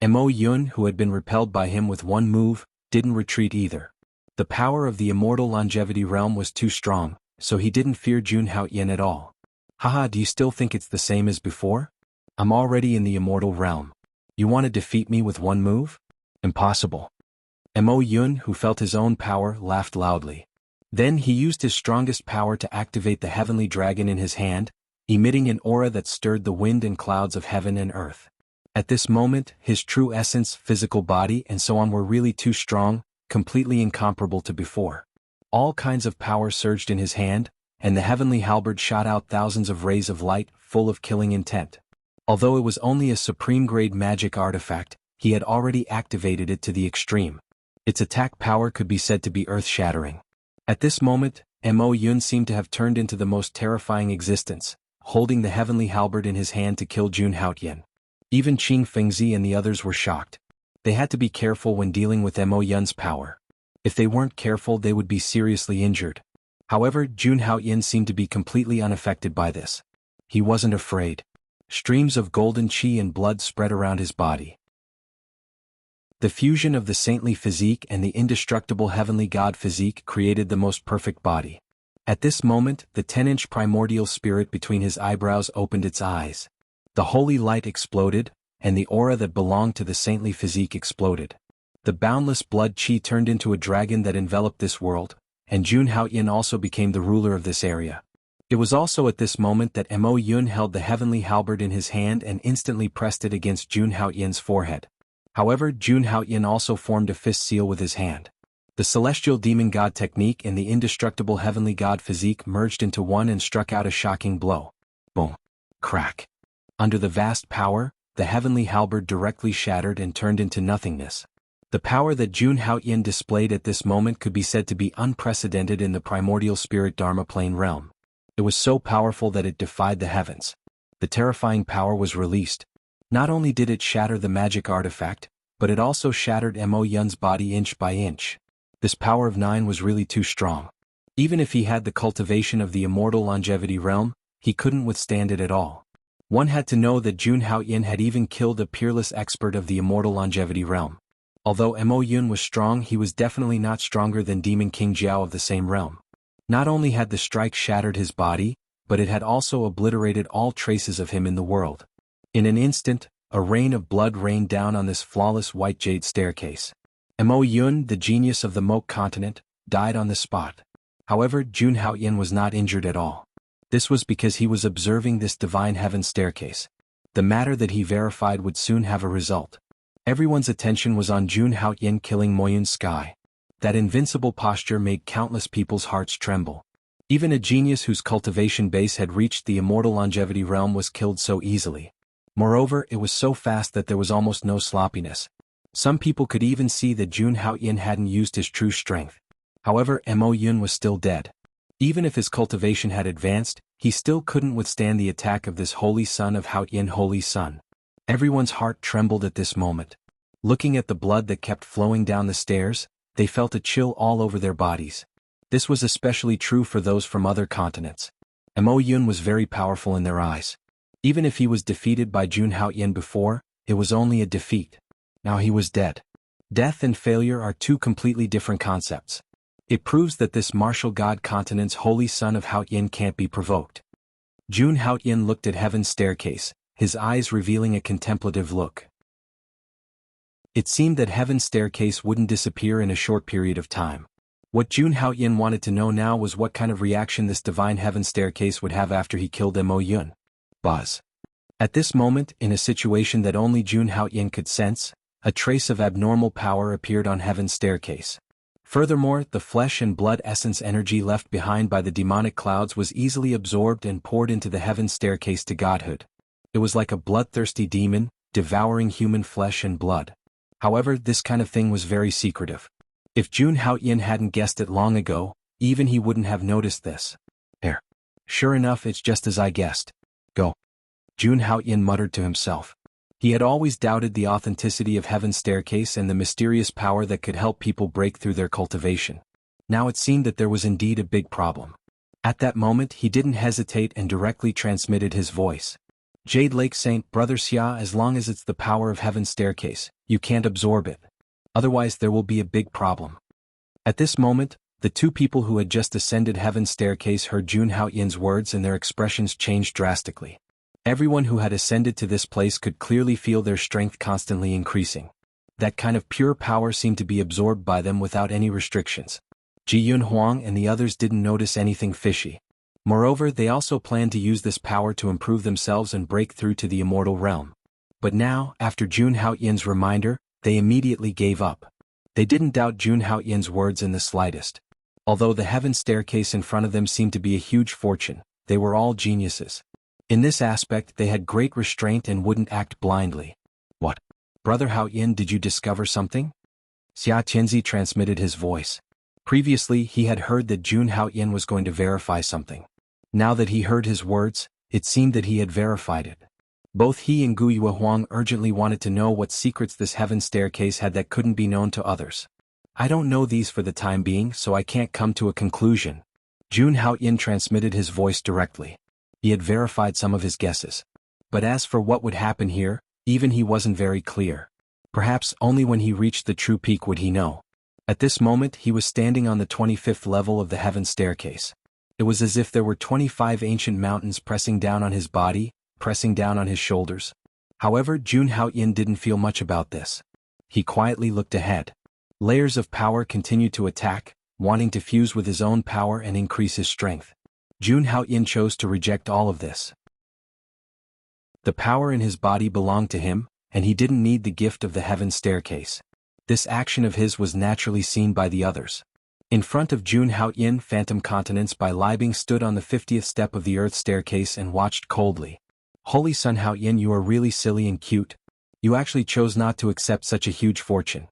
Mo Yun, who had been repelled by him with one move, didn't retreat either. The power of the immortal longevity realm was too strong, so he didn't fear Jun Haoyan at all. "Haha, do you still think it's the same as before? I'm already in the immortal realm. You want to defeat me with one move? Impossible." Mo Yun, who felt his own power, laughed loudly. Then he used his strongest power to activate the heavenly dragon in his hand, emitting an aura that stirred the wind and clouds of heaven and earth. At this moment, his true essence, physical body, and so on were really too strong, completely incomparable to before. All kinds of power surged in his hand, and the heavenly halberd shot out thousands of rays of light, full of killing intent. Although it was only a supreme-grade magic artifact, he had already activated it to the extreme. Its attack power could be said to be earth-shattering. At this moment, Mo Yun seemed to have turned into the most terrifying existence, holding the heavenly halberd in his hand to kill Jun Haoyan. Even Qing Fengzi and the others were shocked. They had to be careful when dealing with Mo Yun's power. If they weren't careful, they would be seriously injured. However, Jun Haoyan seemed to be completely unaffected by this. He wasn't afraid. Streams of golden qi and blood spread around his body. The fusion of the saintly physique and the indestructible heavenly god physique created the most perfect body. At this moment, the 10-inch primordial spirit between his eyebrows opened its eyes. The holy light exploded, and the aura that belonged to the saintly physique exploded. The boundless blood qi turned into a dragon that enveloped this world, and Jun Haoyan also became the ruler of this area. It was also at this moment that Mo Yun held the heavenly halberd in his hand and instantly pressed it against Jun Haoyan's forehead. However, Jun Haoyan also formed a fist seal with his hand. The celestial demon god technique and the indestructible heavenly god physique merged into one and struck out a shocking blow. Boom. Crack. Under the vast power, the heavenly halberd directly shattered and turned into nothingness. The power that Jun Haoyan displayed at this moment could be said to be unprecedented in the primordial spirit Dharma plane realm. It was so powerful that it defied the heavens. The terrifying power was released. Not only did it shatter the magic artifact, but it also shattered Mo Yun's body inch by inch. This power of 9 was really too strong. Even if he had the cultivation of the immortal longevity realm, he couldn't withstand it at all. One had to know that Jun Haoyan had even killed a peerless expert of the immortal longevity realm. Although Mo Yun was strong, he was definitely not stronger than Demon King Jiao of the same realm. Not only had the strike shattered his body, but it had also obliterated all traces of him in the world. In an instant, a rain of blood rained down on this flawless white jade staircase. Mo Yun, the genius of the Moke continent, died on the spot. However, Jun Haoyan was not injured at all. This was because he was observing this divine heaven staircase. The matter that he verified would soon have a result. Everyone's attention was on Jun Haoyin killing Moyun's sky. That invincible posture made countless people's hearts tremble. Even a genius whose cultivation base had reached the immortal longevity realm was killed so easily. Moreover, it was so fast that there was almost no sloppiness. Some people could even see that Jun Haoyin hadn't used his true strength. However, Mo Yun was still dead. Even if his cultivation had advanced, he still couldn't withstand the attack of this holy son of Haoyin, holy son. Everyone's heart trembled at this moment. Looking at the blood that kept flowing down the stairs, they felt a chill all over their bodies. This was especially true for those from other continents. Mo Yun was very powerful in their eyes. Even if he was defeated by Jun Haoyin before, it was only a defeat. Now he was dead. Death and failure are two completely different concepts. It proves that this martial god continent's holy son of Haoyin can't be provoked. Jun Haoyin looked at heaven's staircase, his eyes revealing a contemplative look. It seemed that heaven's staircase wouldn't disappear in a short period of time. What Jun Haoyin wanted to know now was what kind of reaction this divine heaven staircase would have after he killed Mo Yun. Buzz. At this moment, in a situation that only Jun Haoyin could sense, a trace of abnormal power appeared on heaven's staircase. Furthermore, the flesh and blood essence energy left behind by the demonic clouds was easily absorbed and poured into the heaven staircase to godhood. It was like a bloodthirsty demon, devouring human flesh and blood. However, this kind of thing was very secretive. If Jun Haoyin hadn't guessed it long ago, even he wouldn't have noticed this. Sure enough, it's just as I guessed. Go. Jun Haoyin muttered to himself. He had always doubted the authenticity of heaven's staircase and the mysterious power that could help people break through their cultivation. Now it seemed that there was indeed a big problem. At that moment he didn't hesitate and directly transmitted his voice. Jade Lake Saint, Brother Xia, as long as it's the power of heaven's staircase, you can't absorb it. Otherwise there will be a big problem. At this moment, the two people who had just ascended heaven's staircase heard Jun Haoyin's words and their expressions changed drastically. Everyone who had ascended to this place could clearly feel their strength constantly increasing. That kind of pure power seemed to be absorbed by them without any restrictions. Ji Yun Huang and the others didn't notice anything fishy. Moreover, they also planned to use this power to improve themselves and break through to the immortal realm. But now, after Jun Haoyin's reminder, they immediately gave up. They didn't doubt Jun Haoyin's words in the slightest. Although the heaven staircase in front of them seemed to be a huge fortune, they were all geniuses. In this aspect they had great restraint and wouldn't act blindly. What? Brother Haoyin, did you discover something? Xia Tianzi transmitted his voice. Previously he had heard that Jun Haoyin was going to verify something. Now that he heard his words, it seemed that he had verified it. Both he and Guyue Huang urgently wanted to know what secrets this heaven staircase had that couldn't be known to others. I don't know these for the time being, so I can't come to a conclusion. Jun Haoyin transmitted his voice directly. He had verified some of his guesses. But as for what would happen here, even he wasn't very clear. Perhaps only when he reached the true peak would he know. At this moment he was standing on the 25th level of the heaven staircase. It was as if there were 25 ancient mountains pressing down on his body, pressing down on his shoulders. However, Jun Haoyin didn't feel much about this. He quietly looked ahead. Layers of power continued to attack, wanting to fuse with his own power and increase his strength. Jun Haoyin chose to reject all of this. The power in his body belonged to him, and he didn't need the gift of the heaven staircase. This action of his was naturally seen by the others. In front of Jun Haoyin, Phantom Continents by Libing stood on the 50th step of the earth staircase and watched coldly. Holy Son Haoyin, you are really silly and cute. You actually chose not to accept such a huge fortune.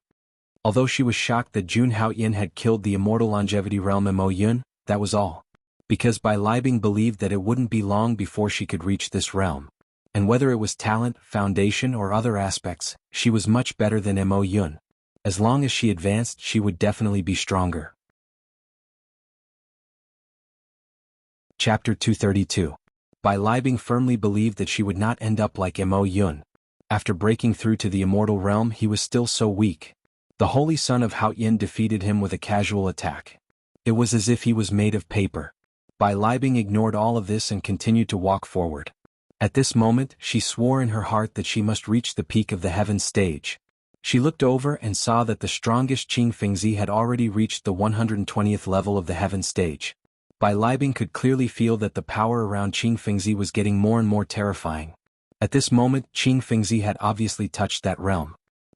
Although she was shocked that Jun Haoyin had killed the immortal longevity realm Mo Yun, that was all. Because Bai Libing believed that it wouldn't be long before she could reach this realm. And whether it was talent, foundation or other aspects, she was much better than Mo Yun. As long as she advanced, she would definitely be stronger. Chapter 232. Bai Libing firmly believed that she would not end up like Mo Yun. After breaking through to the immortal realm, he was still so weak. The holy son of Haoyin defeated him with a casual attack. It was as if he was made of paper. Bai Libing ignored all of this and continued to walk forward. At this moment, she swore in her heart that she must reach the peak of the heaven stage. She looked over and saw that the strongest Qing Fengzi had already reached the 120th level of the heaven stage. Bai Libing could clearly feel that the power around Qing Fengzi was getting more and more terrifying. At this moment, Qing Fengzi had obviously touched that realm.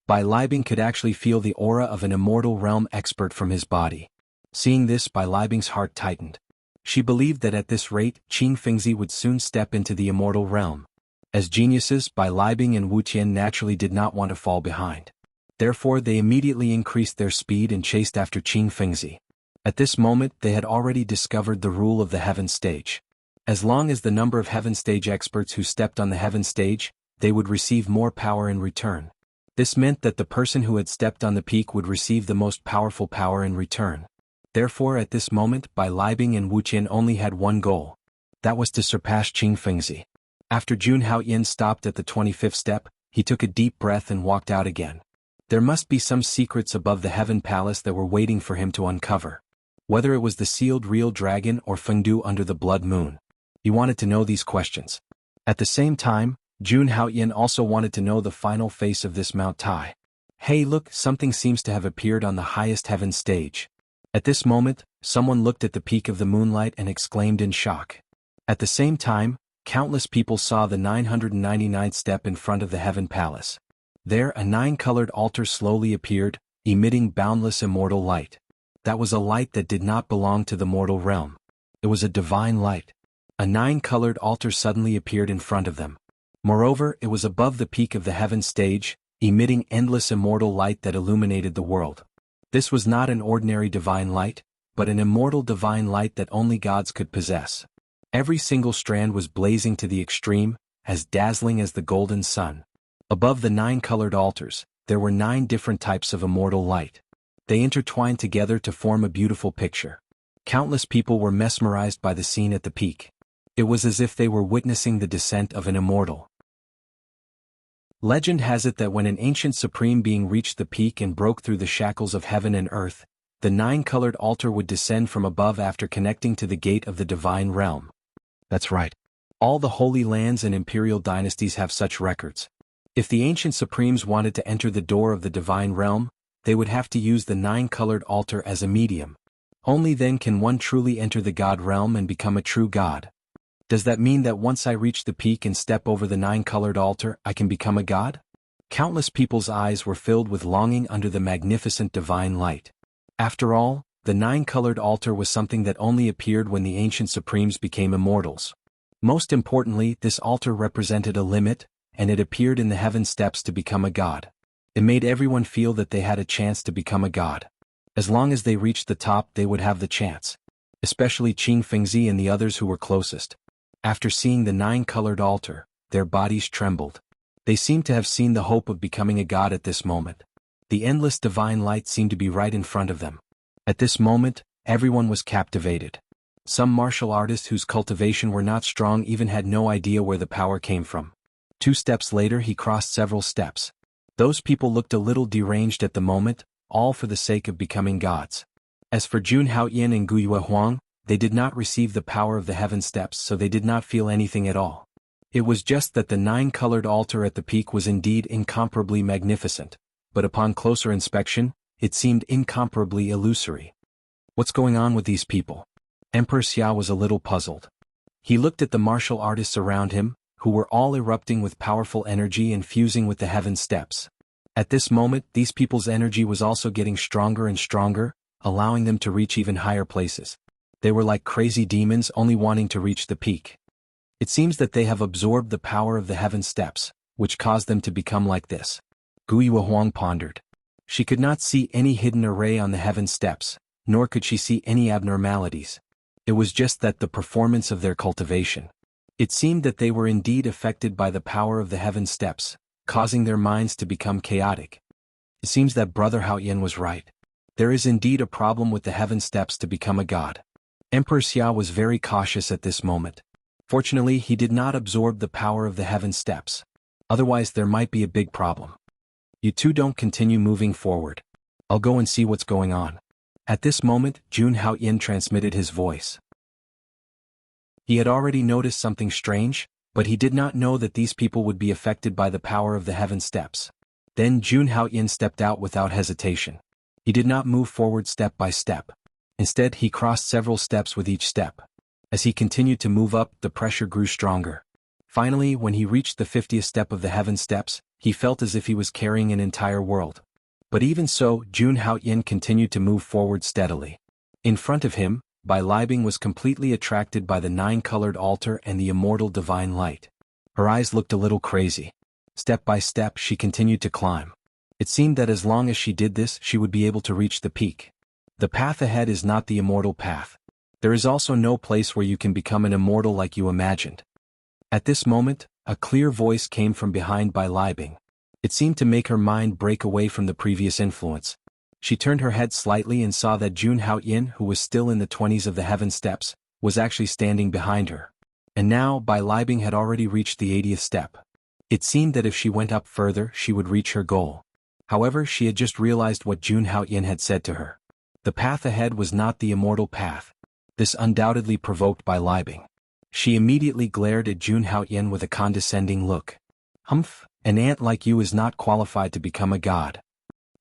Bai Libing could actually feel the aura of an immortal realm expert from his body. Seeing this, Bai Libing's heart tightened. She believed that at this rate, Qing Fengzi would soon step into the immortal realm. As geniuses, Bai Libing and Wu Tian naturally did not want to fall behind. Therefore they immediately increased their speed and chased after Qing Fengzi. At this moment they had already discovered the rule of the heaven stage. As long as the number of heaven stage experts who stepped on the heaven stage, they would receive more power in return. This meant that the person who had stepped on the peak would receive the most powerful power in return. Therefore at this moment Bai Libing and Wu Tian only had one goal. That was to surpass Qing Fengzi. After Jun Haoyan stopped at the 25th step, he took a deep breath and walked out again. There must be some secrets above the heaven palace that were waiting for him to uncover. Whether it was the sealed real dragon or Fengdu under the blood moon. He wanted to know these questions. At the same time, Jun Haoyan also wanted to know the final face of this Mount Tai. Hey look, something seems to have appeared on the highest heaven stage. At this moment, someone looked at the peak of the moonlight and exclaimed in shock. At the same time, countless people saw the 999th step in front of the heaven palace. There a 9-colored altar slowly appeared, emitting boundless immortal light. That was a light that did not belong to the mortal realm. It was a divine light. A 9-colored altar suddenly appeared in front of them. Moreover, it was above the peak of the heaven stage, emitting endless immortal light that illuminated the world. This was not an ordinary divine light, but an immortal divine light that only gods could possess. Every single strand was blazing to the extreme, as dazzling as the golden sun. Above the 9-colored altars, there were 9 different types of immortal light. They intertwined together to form a beautiful picture. Countless people were mesmerized by the scene at the peak. It was as if they were witnessing the descent of an immortal. Legend has it that when an ancient supreme being reached the peak and broke through the shackles of heaven and earth, the 9-colored altar would descend from above after connecting to the gate of the divine realm. That's right. All the holy lands and imperial dynasties have such records. If the ancient supremes wanted to enter the door of the divine realm, they would have to use the 9-colored altar as a medium. Only then can one truly enter the god realm and become a true god. Does that mean that once I reach the peak and step over the 9-colored altar, I can become a god? Countless people's eyes were filled with longing under the magnificent divine light. After all, the 9-colored altar was something that only appeared when the ancient supremes became immortals. Most importantly, this altar represented a limit, and it appeared in the heaven steps to become a god. It made everyone feel that they had a chance to become a god. As long as they reached the top, they would have the chance. Especially Qing Fengzi and the others who were closest. After seeing the 9-colored altar, their bodies trembled. They seemed to have seen the hope of becoming a god at this moment. The endless divine light seemed to be right in front of them. At this moment, everyone was captivated. Some martial artists whose cultivation were not strong even had no idea where the power came from. 2 steps later he crossed several steps. Those people looked a little deranged at the moment, all for the sake of becoming gods. As for Jun Haoyan and Guyue Huang, they did not receive the power of the heaven steps, so they did not feel anything at all. It was just that the 9-colored altar at the peak was indeed incomparably magnificent, but upon closer inspection, it seemed incomparably illusory. What's going on with these people? Emperor Xia was a little puzzled. He looked at the martial artists around him, who were all erupting with powerful energy and fusing with the heaven steps. At this moment, these people's energy was also getting stronger and stronger, allowing them to reach even higher places. They were like crazy demons only wanting to reach the peak. It seems that they have absorbed the power of the heaven steps, which caused them to become like this. Guyue Huang pondered. She could not see any hidden array on the heaven steps, nor could she see any abnormalities. It was just that the performance of their cultivation. It seemed that they were indeed affected by the power of the heaven steps, causing their minds to become chaotic. It seems that Brother Haoyan was right. There is indeed a problem with the heaven steps to become a god. Emperor Xia was very cautious at this moment. Fortunately, he did not absorb the power of the heaven steps. Otherwise, there might be a big problem. You two don't continue moving forward. I'll go and see what's going on. At this moment, Jun Haoyan transmitted his voice. He had already noticed something strange, but he did not know that these people would be affected by the power of the heaven steps. Then Jun Haoyan stepped out without hesitation. He did not move forward step by step. Instead, he crossed several steps with each step. As he continued to move up, the pressure grew stronger. Finally, when he reached the 50th step of the heaven steps, He felt as if he was carrying an entire world. But even so, Jun Haoyin continued to move forward steadily. In front of him, Bai Libing was completely attracted by the nine-colored altar and the immortal divine light. Her eyes looked a little crazy. Step by step she continued to climb. It seemed that as long as she did this she would be able to reach the peak. The path ahead is not the immortal path. There is also no place where you can become an immortal like you imagined. At this moment, a clear voice came from behind Bai Libing. It seemed to make her mind break away from the previous influence. She turned her head slightly and saw that Jun Haoyin, who was still in the 20s of the heaven steps, was actually standing behind her. And now Bai Libing had already reached the 80th step. It seemed that if she went up further she would reach her goal. However, she had just realized what Jun Haoyin had said to her. The path ahead was not the immortal path. This undoubtedly provoked Bai Libing. She immediately glared at Jun Haoyin with a condescending look. Humph, an ant like you is not qualified to become a god.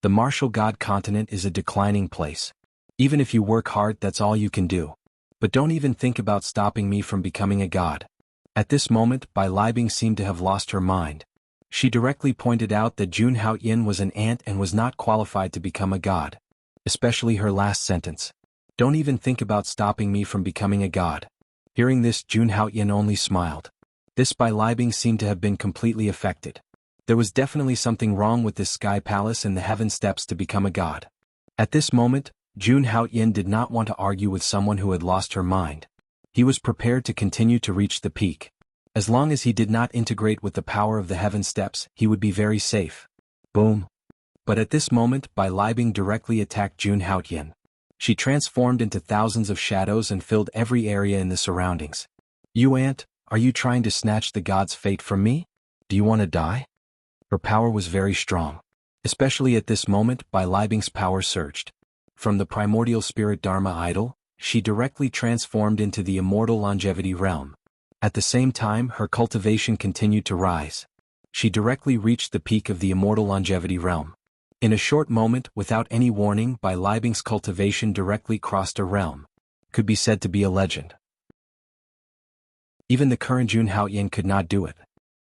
The martial god continent is a declining place. Even if you work hard, that's all you can do. But don't even think about stopping me from becoming a god. At this moment, Bai Libing seemed to have lost her mind. She directly pointed out that Jun Haoyin was an ant and was not qualified to become a god. Especially her last sentence. Don't even think about stopping me from becoming a god. Hearing this, Jun Haoyin only smiled. This Bai Libing seemed to have been completely affected. There was definitely something wrong with this sky palace and the heaven steps to become a god. At this moment, Jun Haoyin did not want to argue with someone who had lost her mind. He was prepared to continue to reach the peak. As long as he did not integrate with the power of the heaven steps, he would be very safe. Boom. But at this moment, Bai Libing directly attacked Jun Haoyin. She transformed into thousands of shadows and filled every area in the surroundings. You ant, are you trying to snatch the god's fate from me? Do you want to die? Her power was very strong. Especially at this moment, Bai Libing's power surged. From the primordial spirit Dharma idol, she directly transformed into the immortal longevity realm. At the same time, her cultivation continued to rise. She directly reached the peak of the immortal longevity realm. In a short moment, without any warning, Bai Libing's cultivation directly crossed a realm. Could be said to be a legend. Even the current Jun Haoyin could not do it.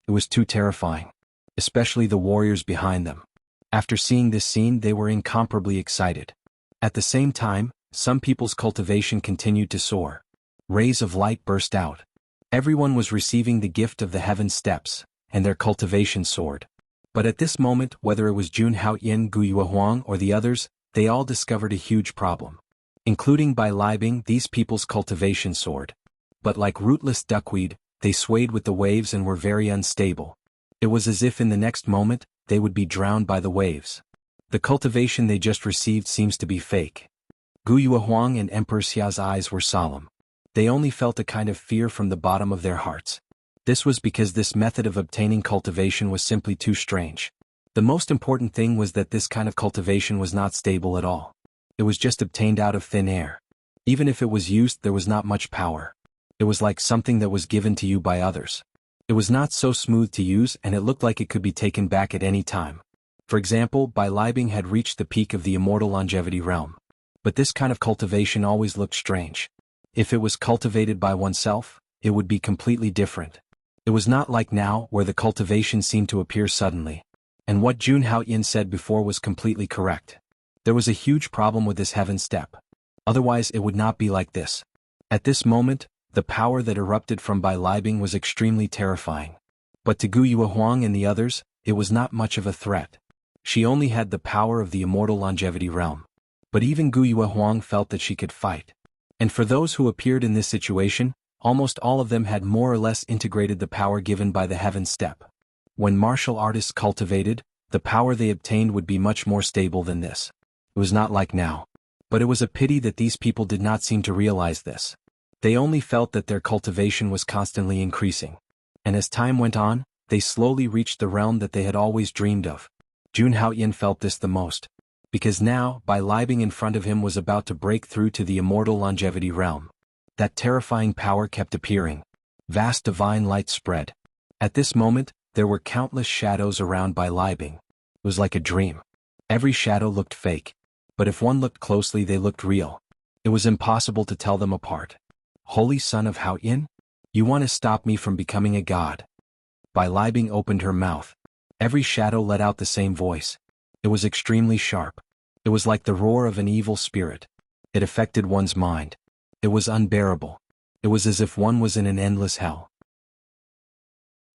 It was too terrifying. Especially the warriors behind them. After seeing this scene, they were incomparably excited. At the same time, some people's cultivation continued to soar. Rays of light burst out. Everyone was receiving the gift of the heaven steps, and their cultivation soared. But at this moment, whether it was Jun Haoyin, Gu Yuehuang, or the others, they all discovered a huge problem. Including Bai Libing, these people's cultivation soared. But like rootless duckweed, they swayed with the waves and were very unstable. It was as if in the next moment, they would be drowned by the waves. The cultivation they just received seems to be fake. Gu Yuehuang and Emperor Xia's eyes were solemn. They only felt a kind of fear from the bottom of their hearts. This was because this method of obtaining cultivation was simply too strange. The most important thing was that this kind of cultivation was not stable at all. It was just obtained out of thin air. Even if it was used, there was not much power. It was like something that was given to you by others. It was not so smooth to use and it looked like it could be taken back at any time. For example, Bai Libing had reached the peak of the immortal longevity realm. But this kind of cultivation always looked strange. If it was cultivated by oneself, it would be completely different. It was not like now, where the cultivation seemed to appear suddenly. And what Jun Haoyin said before was completely correct. There was a huge problem with this heaven step. Otherwise it would not be like this. At this moment, the power that erupted from Bai Libing was extremely terrifying. But to Gu Yuehuang and the others, it was not much of a threat. She only had the power of the immortal longevity realm. But even Gu Yuehuang felt that she could fight. And for those who appeared in this situation, almost all of them had more or less integrated the power given by the heaven step. When martial artists cultivated, the power they obtained would be much more stable than this. It was not like now. But it was a pity that these people did not seem to realize this. They only felt that their cultivation was constantly increasing. And as time went on, they slowly reached the realm that they had always dreamed of. Jun Haoyin felt this the most. Because now, Bai Libing in front of him was about to break through to the immortal longevity realm. That terrifying power kept appearing. Vast divine light spread. At this moment, there were countless shadows around Bai Libing. It was like a dream. Every shadow looked fake. But if one looked closely, they looked real. It was impossible to tell them apart. Holy Son of Haoyin? You want to stop me from becoming a god? Bai Libing opened her mouth. Every shadow let out the same voice. It was extremely sharp. It was like the roar of an evil spirit. It affected one's mind. It was unbearable. It was as if one was in an endless hell.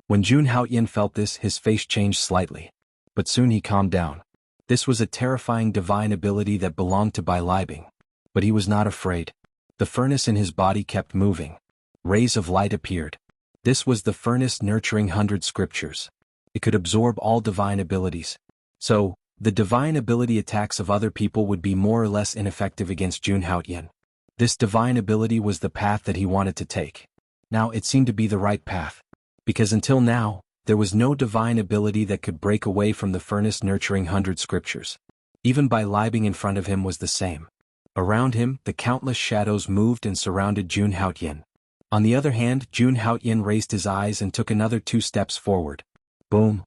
When Jun Haoyan felt this, his face changed slightly. But soon he calmed down. This was a terrifying divine ability that belonged to Bai Libing. But he was not afraid. The furnace in his body kept moving. Rays of light appeared. This was the furnace nurturing 100 scriptures. It could absorb all divine abilities. So, the divine ability attacks of other people would be more or less ineffective against Jun Haoyan. This divine ability was the path that he wanted to take. Now it seemed to be the right path. Because until now, there was no divine ability that could break away from the furnace nurturing 100 scriptures. Even Bai Libing in front of him was the same. Around him, the countless shadows moved and surrounded Jun Haoyan. On the other hand, Jun Haoyan raised his eyes and took another 2 steps forward. Boom!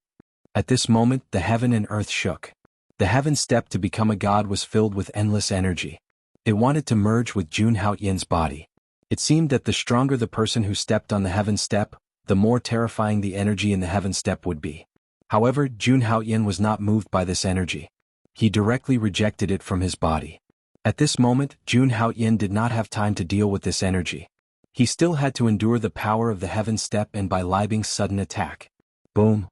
At this moment, the heaven and earth shook. The heaven step to become a god was filled with endless energy. It wanted to merge with Jun Haoyan's body. It seemed that the stronger the person who stepped on the heaven step, the more terrifying the energy in the heaven step would be. However, Jun Haoyan was not moved by this energy. He directly rejected it from his body. At this moment, Jun Haoyan did not have time to deal with this energy. He still had to endure the power of the heaven step and Bai Libing's sudden attack. Boom!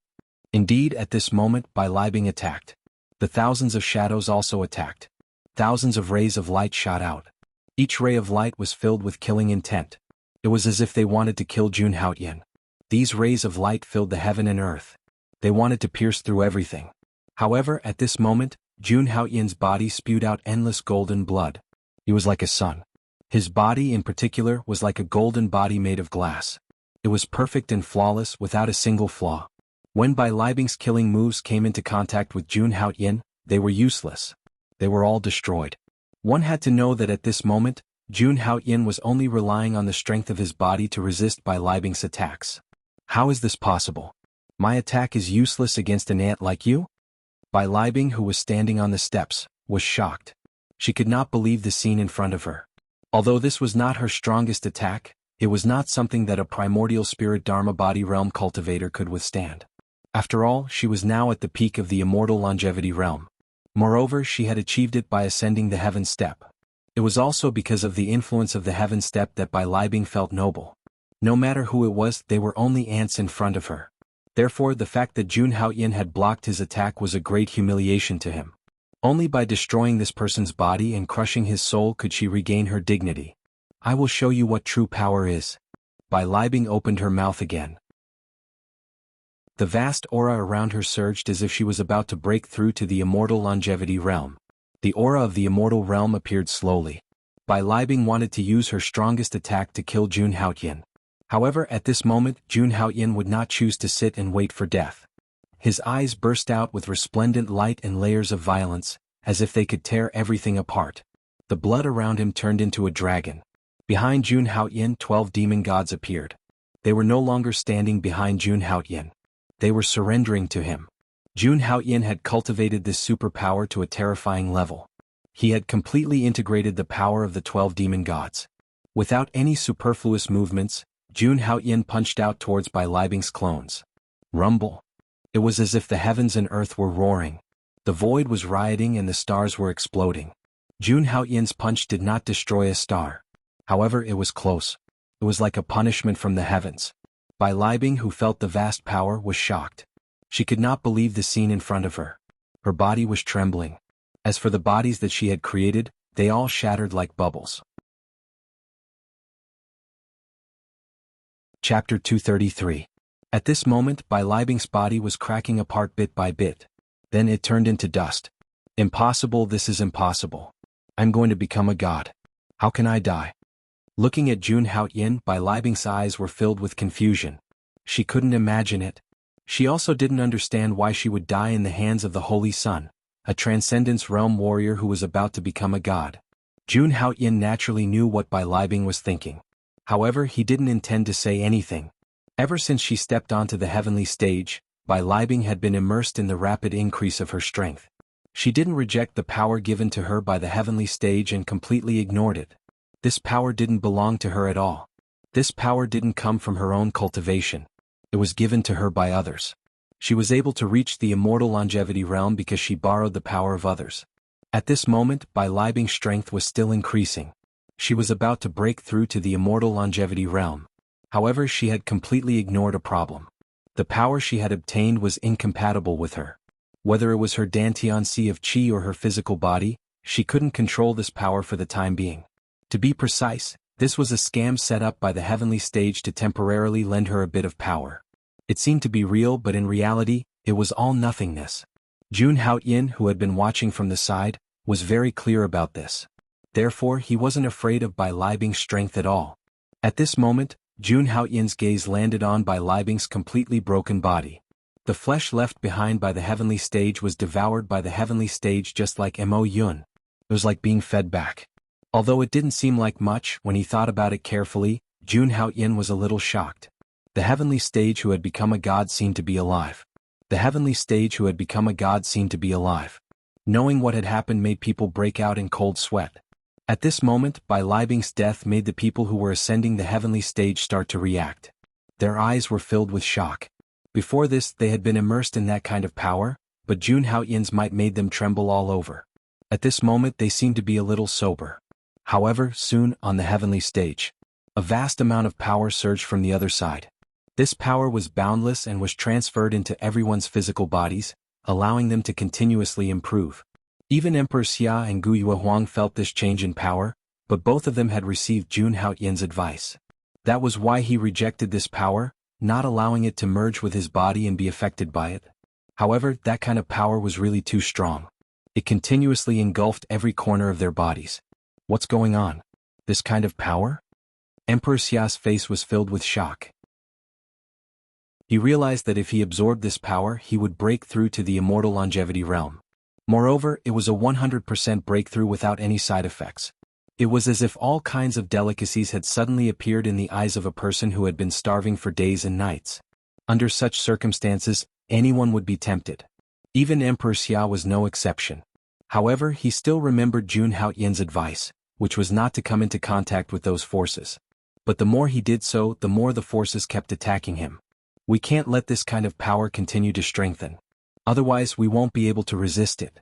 Indeed, at this moment, Bai Libing attacked. The thousands of shadows also attacked. Thousands of rays of light shot out. Each ray of light was filled with killing intent. It was as if they wanted to kill Jun Haoyan. These rays of light filled the heaven and earth. They wanted to pierce through everything. However, at this moment, Jun Haoyan's body spewed out endless golden blood. He was like a sun. His body in particular was like a golden body made of glass. It was perfect and flawless without a single flaw. When Bai Libing's killing moves came into contact with Jun Haoyan, they were useless. They were all destroyed. One had to know that at this moment, Jun Haoyan was only relying on the strength of his body to resist Bai Libing's attacks. How is this possible? My attack is useless against an ant like you? Bai Libing, who was standing on the steps, was shocked. She could not believe the scene in front of her. Although this was not her strongest attack, it was not something that a primordial spirit Dharma body realm cultivator could withstand. After all, she was now at the peak of the immortal longevity realm. Moreover, she had achieved it by ascending the heaven step. It was also because of the influence of the heaven step that Bai Libing felt noble. No matter who it was, they were only ants in front of her. Therefore, the fact that Jun Haoyan had blocked his attack was a great humiliation to him. Only by destroying this person's body and crushing his soul could she regain her dignity. I will show you what true power is. Bai Libing opened her mouth again. The vast aura around her surged as if she was about to break through to the immortal longevity realm. The aura of the immortal realm appeared slowly. Bai Libing wanted to use her strongest attack to kill Jun Haoyan. However, at this moment, Jun Haoyan would not choose to sit and wait for death. His eyes burst out with resplendent light and layers of violence, as if they could tear everything apart. The blood around him turned into a dragon. Behind Jun Haoyan, 12 demon gods appeared. They were no longer standing behind Jun Haoyan. They were surrendering to him. Jun Haoyan had cultivated this superpower to a terrifying level. He had completely integrated the power of the 12 demon gods. Without any superfluous movements, Jun Haoyan punched out towards Bai Libing's clones. Rumble. It was as if the heavens and earth were roaring. The void was rioting and the stars were exploding. Jun Haoyan's punch did not destroy a star. However, it was close. It was like a punishment from the heavens. Bai Libing, who felt the vast power, was shocked. She could not believe the scene in front of her. Her body was trembling. As for the bodies that she had created, they all shattered like bubbles. Chapter 233. At this moment, Bai Libing's body was cracking apart bit by bit. Then it turned into dust. Impossible, this is impossible. I'm going to become a god. How can I die? Looking at Jun Haoyan, Bai Libing's eyes were filled with confusion. She couldn't imagine it. She also didn't understand why she would die in the hands of the Holy Sun, a Transcendence Realm warrior who was about to become a god. Jun Haoyan naturally knew what Bai Libing was thinking. However, he didn't intend to say anything. Ever since she stepped onto the heavenly stage, Bai Libing had been immersed in the rapid increase of her strength. She didn't reject the power given to her by the heavenly stage and completely ignored it. This power didn't belong to her at all. This power didn't come from her own cultivation. It was given to her by others. She was able to reach the immortal longevity realm because she borrowed the power of others. At this moment, Bai Libing's strength was still increasing. She was about to break through to the immortal longevity realm. However, she had completely ignored a problem. The power she had obtained was incompatible with her. Whether it was her Dantian Sea of Qi or her physical body, she couldn't control this power for the time being. To be precise, this was a scam set up by the heavenly stage to temporarily lend her a bit of power. It seemed to be real, but in reality, it was all nothingness. Jun Haoyin, who had been watching from the side, was very clear about this. Therefore, he wasn't afraid of Bai Libing's strength at all. At this moment, Jun Haoyin's gaze landed on Bai Libing's completely broken body. The flesh left behind by the heavenly stage was devoured by the heavenly stage just like Mo Yun. It was like being fed back. Although it didn't seem like much, when he thought about it carefully, Jun Haoyin was a little shocked. The heavenly stage who had become a god seemed to be alive. The heavenly stage who had become a god seemed to be alive. Knowing what had happened made people break out in cold sweat. At this moment, Bai Libing's death made the people who were ascending the heavenly stage start to react. Their eyes were filled with shock. Before this, they had been immersed in that kind of power, but Jun Haoyin's might made them tremble all over. At this moment, they seemed to be a little sober. However, soon, on the heavenly stage, a vast amount of power surged from the other side. This power was boundless and was transferred into everyone's physical bodies, allowing them to continuously improve. Even Emperor Xia and Gu Yuehuang felt this change in power, but both of them had received Jun Haoyin's advice. That was why he rejected this power, not allowing it to merge with his body and be affected by it. However, that kind of power was really too strong. It continuously engulfed every corner of their bodies. What's going on? This kind of power? Emperor Xia's face was filled with shock. He realized that if he absorbed this power, he would break through to the immortal longevity realm. Moreover, it was a 100% breakthrough without any side effects. It was as if all kinds of delicacies had suddenly appeared in the eyes of a person who had been starving for days and nights. Under such circumstances, anyone would be tempted. Even Emperor Xia was no exception. However, he still remembered Jun Haoyin's advice, which was not to come into contact with those forces. But the more he did so, the more the forces kept attacking him. We can't let this kind of power continue to strengthen. Otherwise, we won't be able to resist it.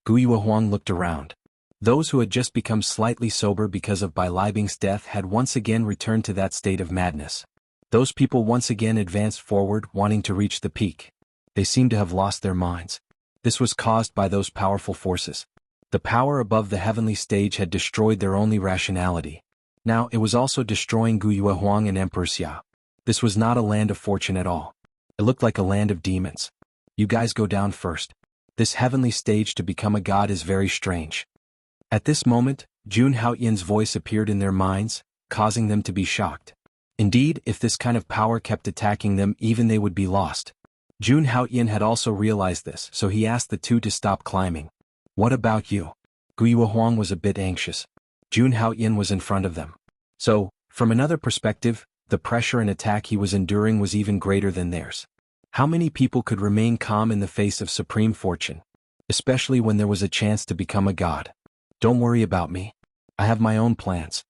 Gu Yuehuang looked around. Those who had just become slightly sober because of Bai Libing's death had once again returned to that state of madness. Those people once again advanced forward, wanting to reach the peak. They seemed to have lost their minds. This was caused by those powerful forces. The power above the heavenly stage had destroyed their only rationality. Now it was also destroying Gu Yuehuang and Emperor Xia. This was not a land of fortune at all. It looked like a land of demons. You guys go down first. This heavenly stage to become a god is very strange. At this moment, Jun Haoyin's voice appeared in their minds, causing them to be shocked. Indeed, if this kind of power kept attacking them, even they would be lost. Jun Haoyin had also realized this, so he asked the two to stop climbing. What about you? Gu Yuehuang was a bit anxious. Jun Haoyin was in front of them. So, from another perspective, the pressure and attack he was enduring was even greater than theirs. How many people could remain calm in the face of supreme fortune? Especially when there was a chance to become a god. Don't worry about me. I have my own plans.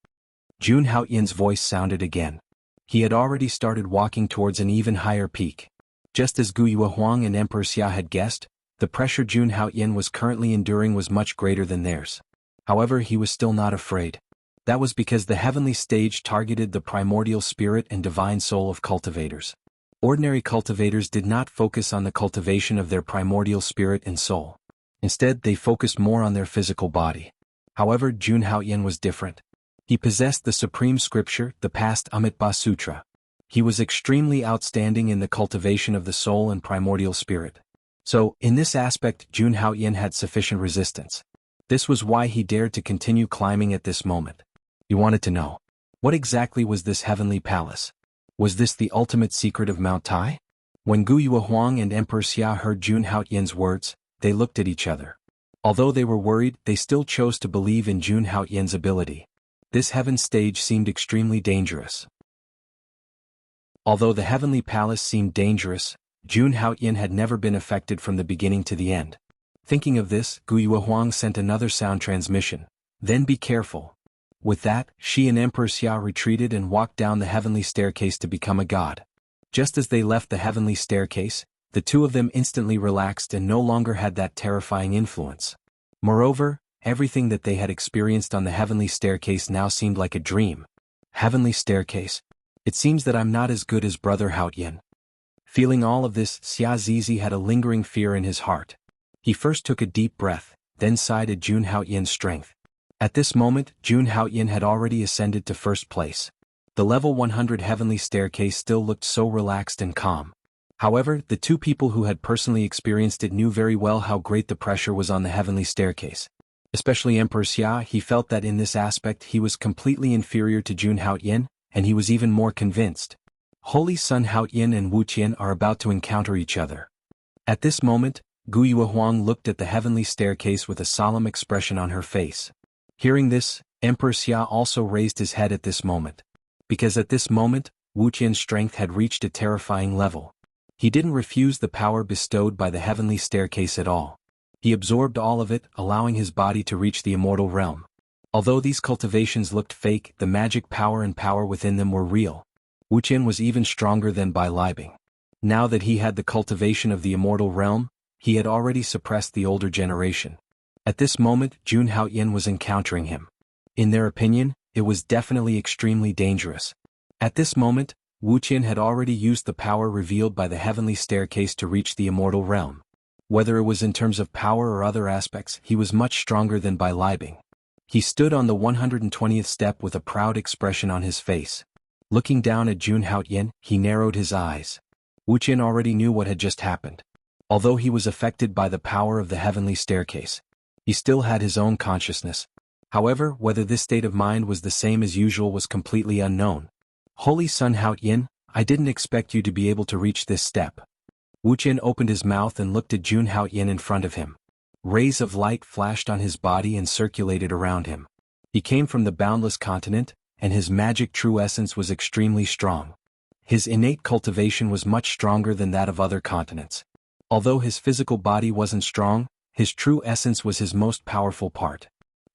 Jun Haoyin's voice sounded again. He had already started walking towards an even higher peak. Just as Gu Yuehuang and Emperor Xia had guessed, the pressure Jun Haoyin was currently enduring was much greater than theirs. However, he was still not afraid. That was because the heavenly stage targeted the primordial spirit and divine soul of cultivators. Ordinary cultivators did not focus on the cultivation of their primordial spirit and soul. Instead, they focused more on their physical body. However, Jun Haoyin was different. He possessed the supreme scripture, the past Amitabha Sutra. He was extremely outstanding in the cultivation of the soul and primordial spirit. So, in this aspect, Jun Haoyin had sufficient resistance. This was why he dared to continue climbing at this moment. He wanted to know, what exactly was this heavenly palace? Was this the ultimate secret of Mount Tai? When Gu Yuehuang and Emperor Xia heard Jun Haoyin's words, they looked at each other. Although they were worried, they still chose to believe in Jun Haoyin's ability. This heaven stage seemed extremely dangerous. Although the heavenly palace seemed dangerous, Jun Haoyin had never been affected from the beginning to the end. Thinking of this, Gu Yuehuang sent another sound transmission. Then be careful. With that, she and Emperor Xia retreated and walked down the heavenly staircase to become a god. Just as they left the heavenly staircase, The two of them instantly relaxed and no longer had that terrifying influence. Moreover, everything that they had experienced on the heavenly staircase now seemed like a dream. Heavenly staircase. It seems that I'm not as good as Brother Haoyin. Feeling all of this, Xia Zizi had a lingering fear in his heart. He first took a deep breath, then sighed at Jun Haoyin's strength. At this moment, Jun Haoyin had already ascended to first place. The level 100 heavenly staircase still looked so relaxed and calm. However, the two people who had personally experienced it knew very well how great the pressure was on the heavenly staircase. Especially Emperor Xia, he felt that in this aspect he was completely inferior to Jun Haoyin, and he was even more convinced. Holy Sun Haoyin and Wuqian are about to encounter each other. At this moment, Guyue Huang looked at the heavenly staircase with a solemn expression on her face. Hearing this, Emperor Xia also raised his head at this moment. Because at this moment, Wuqian's strength had reached a terrifying level. He didn't refuse the power bestowed by the heavenly staircase at all. He absorbed all of it, allowing his body to reach the immortal realm. Although these cultivations looked fake, the magic power and power within them were real. Wuqian was even stronger than Bai Libing. Now that he had the cultivation of the immortal realm, he had already suppressed the older generation. At this moment, Jun Haoyin was encountering him. In their opinion, it was definitely extremely dangerous. At this moment, Wuqian had already used the power revealed by the heavenly staircase to reach the immortal realm. Whether it was in terms of power or other aspects, he was much stronger than Bai Libing. He stood on the 120th step with a proud expression on his face. Looking down at Jun Haoyin, he narrowed his eyes. Wuqian already knew what had just happened. Although he was affected by the power of the heavenly staircase, he still had his own consciousness. However, whether this state of mind was the same as usual was completely unknown. Holy Sun Haoyin, I didn't expect you to be able to reach this step. Wuqian opened his mouth and looked at Jun Haoyin in front of him. Rays of light flashed on his body and circulated around him. He came from the boundless continent, and his magic true essence was extremely strong. His innate cultivation was much stronger than that of other continents. Although his physical body wasn't strong, his true essence was his most powerful part.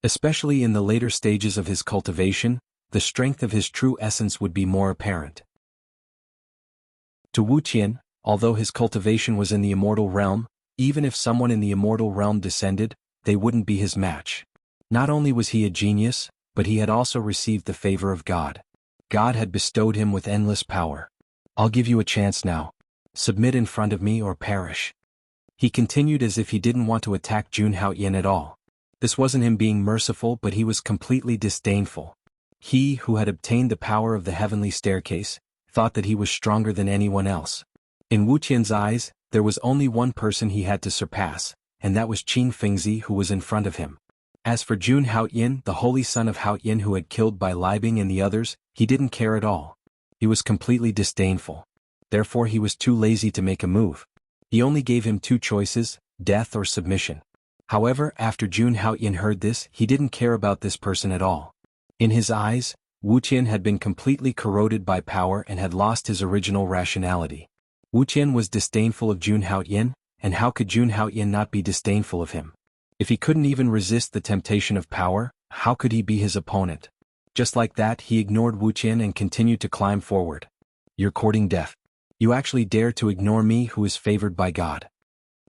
Especially in the later stages of his cultivation, the strength of his true essence would be more apparent. To Wuqian, although his cultivation was in the immortal realm, even if someone in the immortal realm descended, they wouldn't be his match. Not only was he a genius, but he had also received the favor of God. God had bestowed him with endless power. I'll give you a chance now. Submit in front of me or perish. He continued as if he didn't want to attack Jun Haoyin at all. This wasn't him being merciful, but he was completely disdainful. He, who had obtained the power of the heavenly staircase, thought that he was stronger than anyone else. In Wuqian's eyes, there was only one person he had to surpass, and that was Qin Fengzi, who was in front of him. As for Jun Haoyin, the holy son of Haoyin who had killed Bai Libing and the others, he didn't care at all. He was completely disdainful. Therefore he was too lazy to make a move. He only gave him two choices, death or submission. However, after Jun Haoyin heard this, he didn't care about this person at all. In his eyes, Wuqian had been completely corroded by power and had lost his original rationality. Wuqian was disdainful of Jun Haoyin, and how could Jun Haoyin not be disdainful of him? If he couldn't even resist the temptation of power, how could he be his opponent? Just like that, he ignored Wuqian and continued to climb forward. You're courting death. You actually dare to ignore me who is favored by God.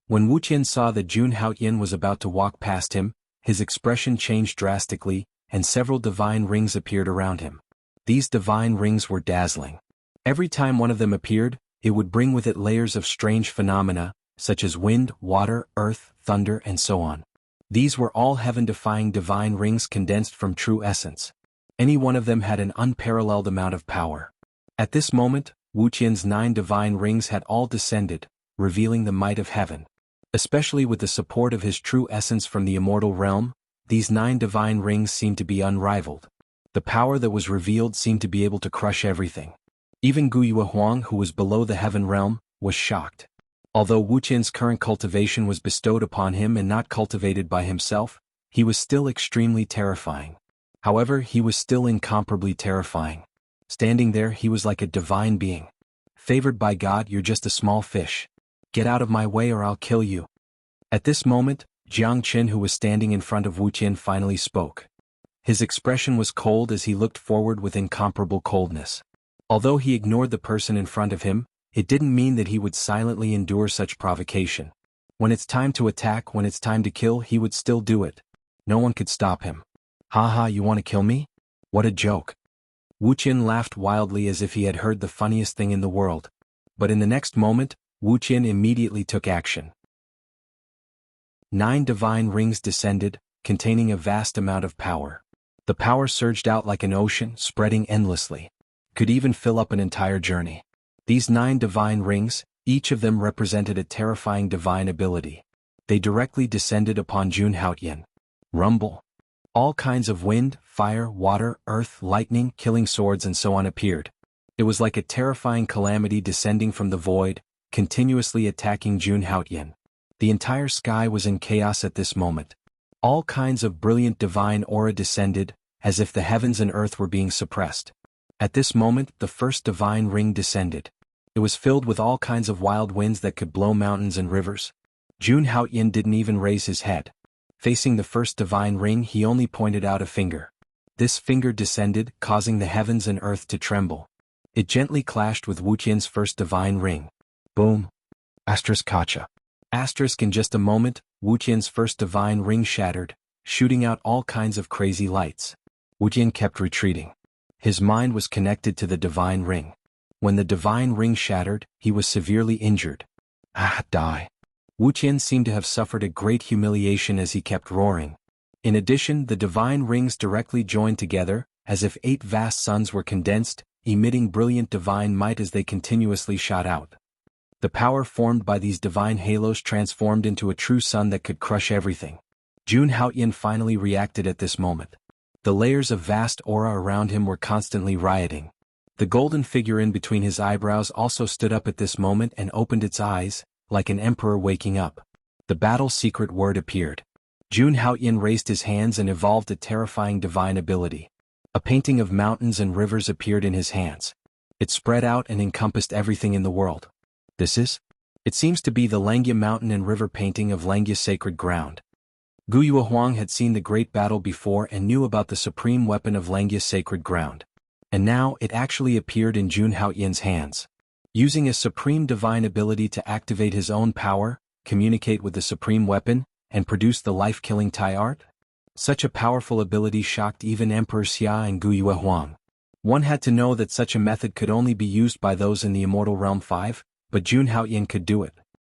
When Wuqian saw that Jun Haoyin was about to walk past him, his expression changed drastically, and several divine rings appeared around him. These divine rings were dazzling. Every time one of them appeared, it would bring with it layers of strange phenomena, such as wind, water, earth, thunder, and so on. These were all heaven-defying divine rings condensed from true essence. Any one of them had an unparalleled amount of power. At this moment, Wuqian's 9 divine rings had all descended, revealing the might of heaven. Especially with the support of his true essence from the immortal realm, these 9 divine rings seemed to be unrivaled. The power that was revealed seemed to be able to crush everything. Even Guyue Huang, who was below the heaven realm, was shocked. Although Wuqian's current cultivation was bestowed upon him and not cultivated by himself, he was still extremely terrifying. However, he was still incomparably terrifying. Standing there, he was like a divine being. Favored by God, you're just a small fish. Get out of my way or I'll kill you. At this moment, Jiang Qin, who was standing in front of Wuqian, finally spoke. His expression was cold as he looked forward with incomparable coldness. Although he ignored the person in front of him, It didn't mean that he would silently endure such provocation. When it's time to attack, when it's time to kill, he would still do it. No one could stop him. Haha, you want to kill me? What a joke. Wuqian laughed wildly as if he had heard the funniest thing in the world. But in the next moment, Wuqian immediately took action. 9 divine rings descended, containing a vast amount of power. The power surged out like an ocean, spreading endlessly. Could even fill up an entire journey. These 9 divine rings, each of them represented a terrifying divine ability. They directly descended upon Jun Haotian. Rumble. All kinds of wind, fire, water, earth, lightning, killing swords and so on appeared. It was like a terrifying calamity descending from the void, continuously attacking Jun Haotian. The entire sky was in chaos at this moment. All kinds of brilliant divine aura descended, as if the heavens and earth were being suppressed. At this moment, the first divine ring descended. It was filled with all kinds of wild winds that could blow mountains and rivers. Jun Haotian didn't even raise his head. Facing the first divine ring, he only pointed out a finger. This finger descended, causing the heavens and earth to tremble. It gently clashed with Wuqian's first divine ring. Boom. Asterisk Kacha. Asterisk in just a moment, Wuqian's first divine ring shattered, shooting out all kinds of crazy lights. Wuqian kept retreating. His mind was connected to the divine ring. When the divine ring shattered, he was severely injured. Die. Wuqian seemed to have suffered a great humiliation as he kept roaring. In addition, the divine rings directly joined together, as if 8 vast suns were condensed, emitting brilliant divine might as they continuously shot out. The power formed by these divine halos transformed into a true sun that could crush everything. Jun Haotian finally reacted at this moment. The layers of vast aura around him were constantly rioting. The golden figure in between his eyebrows also stood up at this moment and opened its eyes, like an emperor waking up. The battle secret word appeared. Jun Haotian raised his hands and evolved a terrifying divine ability. A painting of mountains and rivers appeared in his hands. It spread out and encompassed everything in the world. It seems to be the Langya mountain and river painting of Langya sacred ground. Guyue Huang had seen the great battle before and knew about the supreme weapon of Langya sacred ground. And now it actually appeared in Jun Haotian's hands. Using a supreme divine ability to activate his own power, communicate with the supreme weapon, and produce the life-killing Tai art? Such a powerful ability shocked even Emperor Xia and Guyue Huang. One had to know that such a method could only be used by those in the Immortal Realm 5, but Jun Haotian could do it.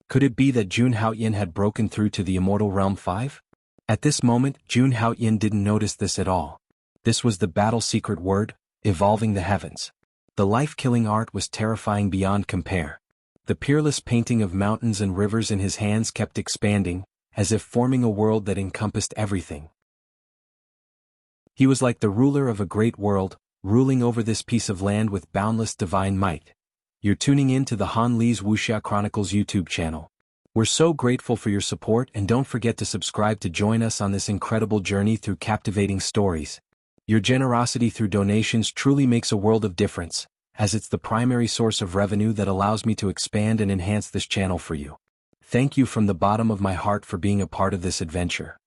Could it be that Jun Haotian had broken through to the Immortal Realm 5? At this moment, Jun Haotian didn't notice this at all. This was the battle secret word, evolving the heavens. The life-killing art was terrifying beyond compare. The peerless painting of mountains and rivers in his hands kept expanding, as if forming a world that encompassed everything. He was like the ruler of a great world, ruling over this piece of land with boundless divine might. You're tuning in to the Han Li's Wuxia Chronicles YouTube channel. We're so grateful for your support, and don't forget to subscribe to join us on this incredible journey through captivating stories. Your generosity through donations truly makes a world of difference, as it's the primary source of revenue that allows me to expand and enhance this channel for you. Thank you from the bottom of my heart for being a part of this adventure.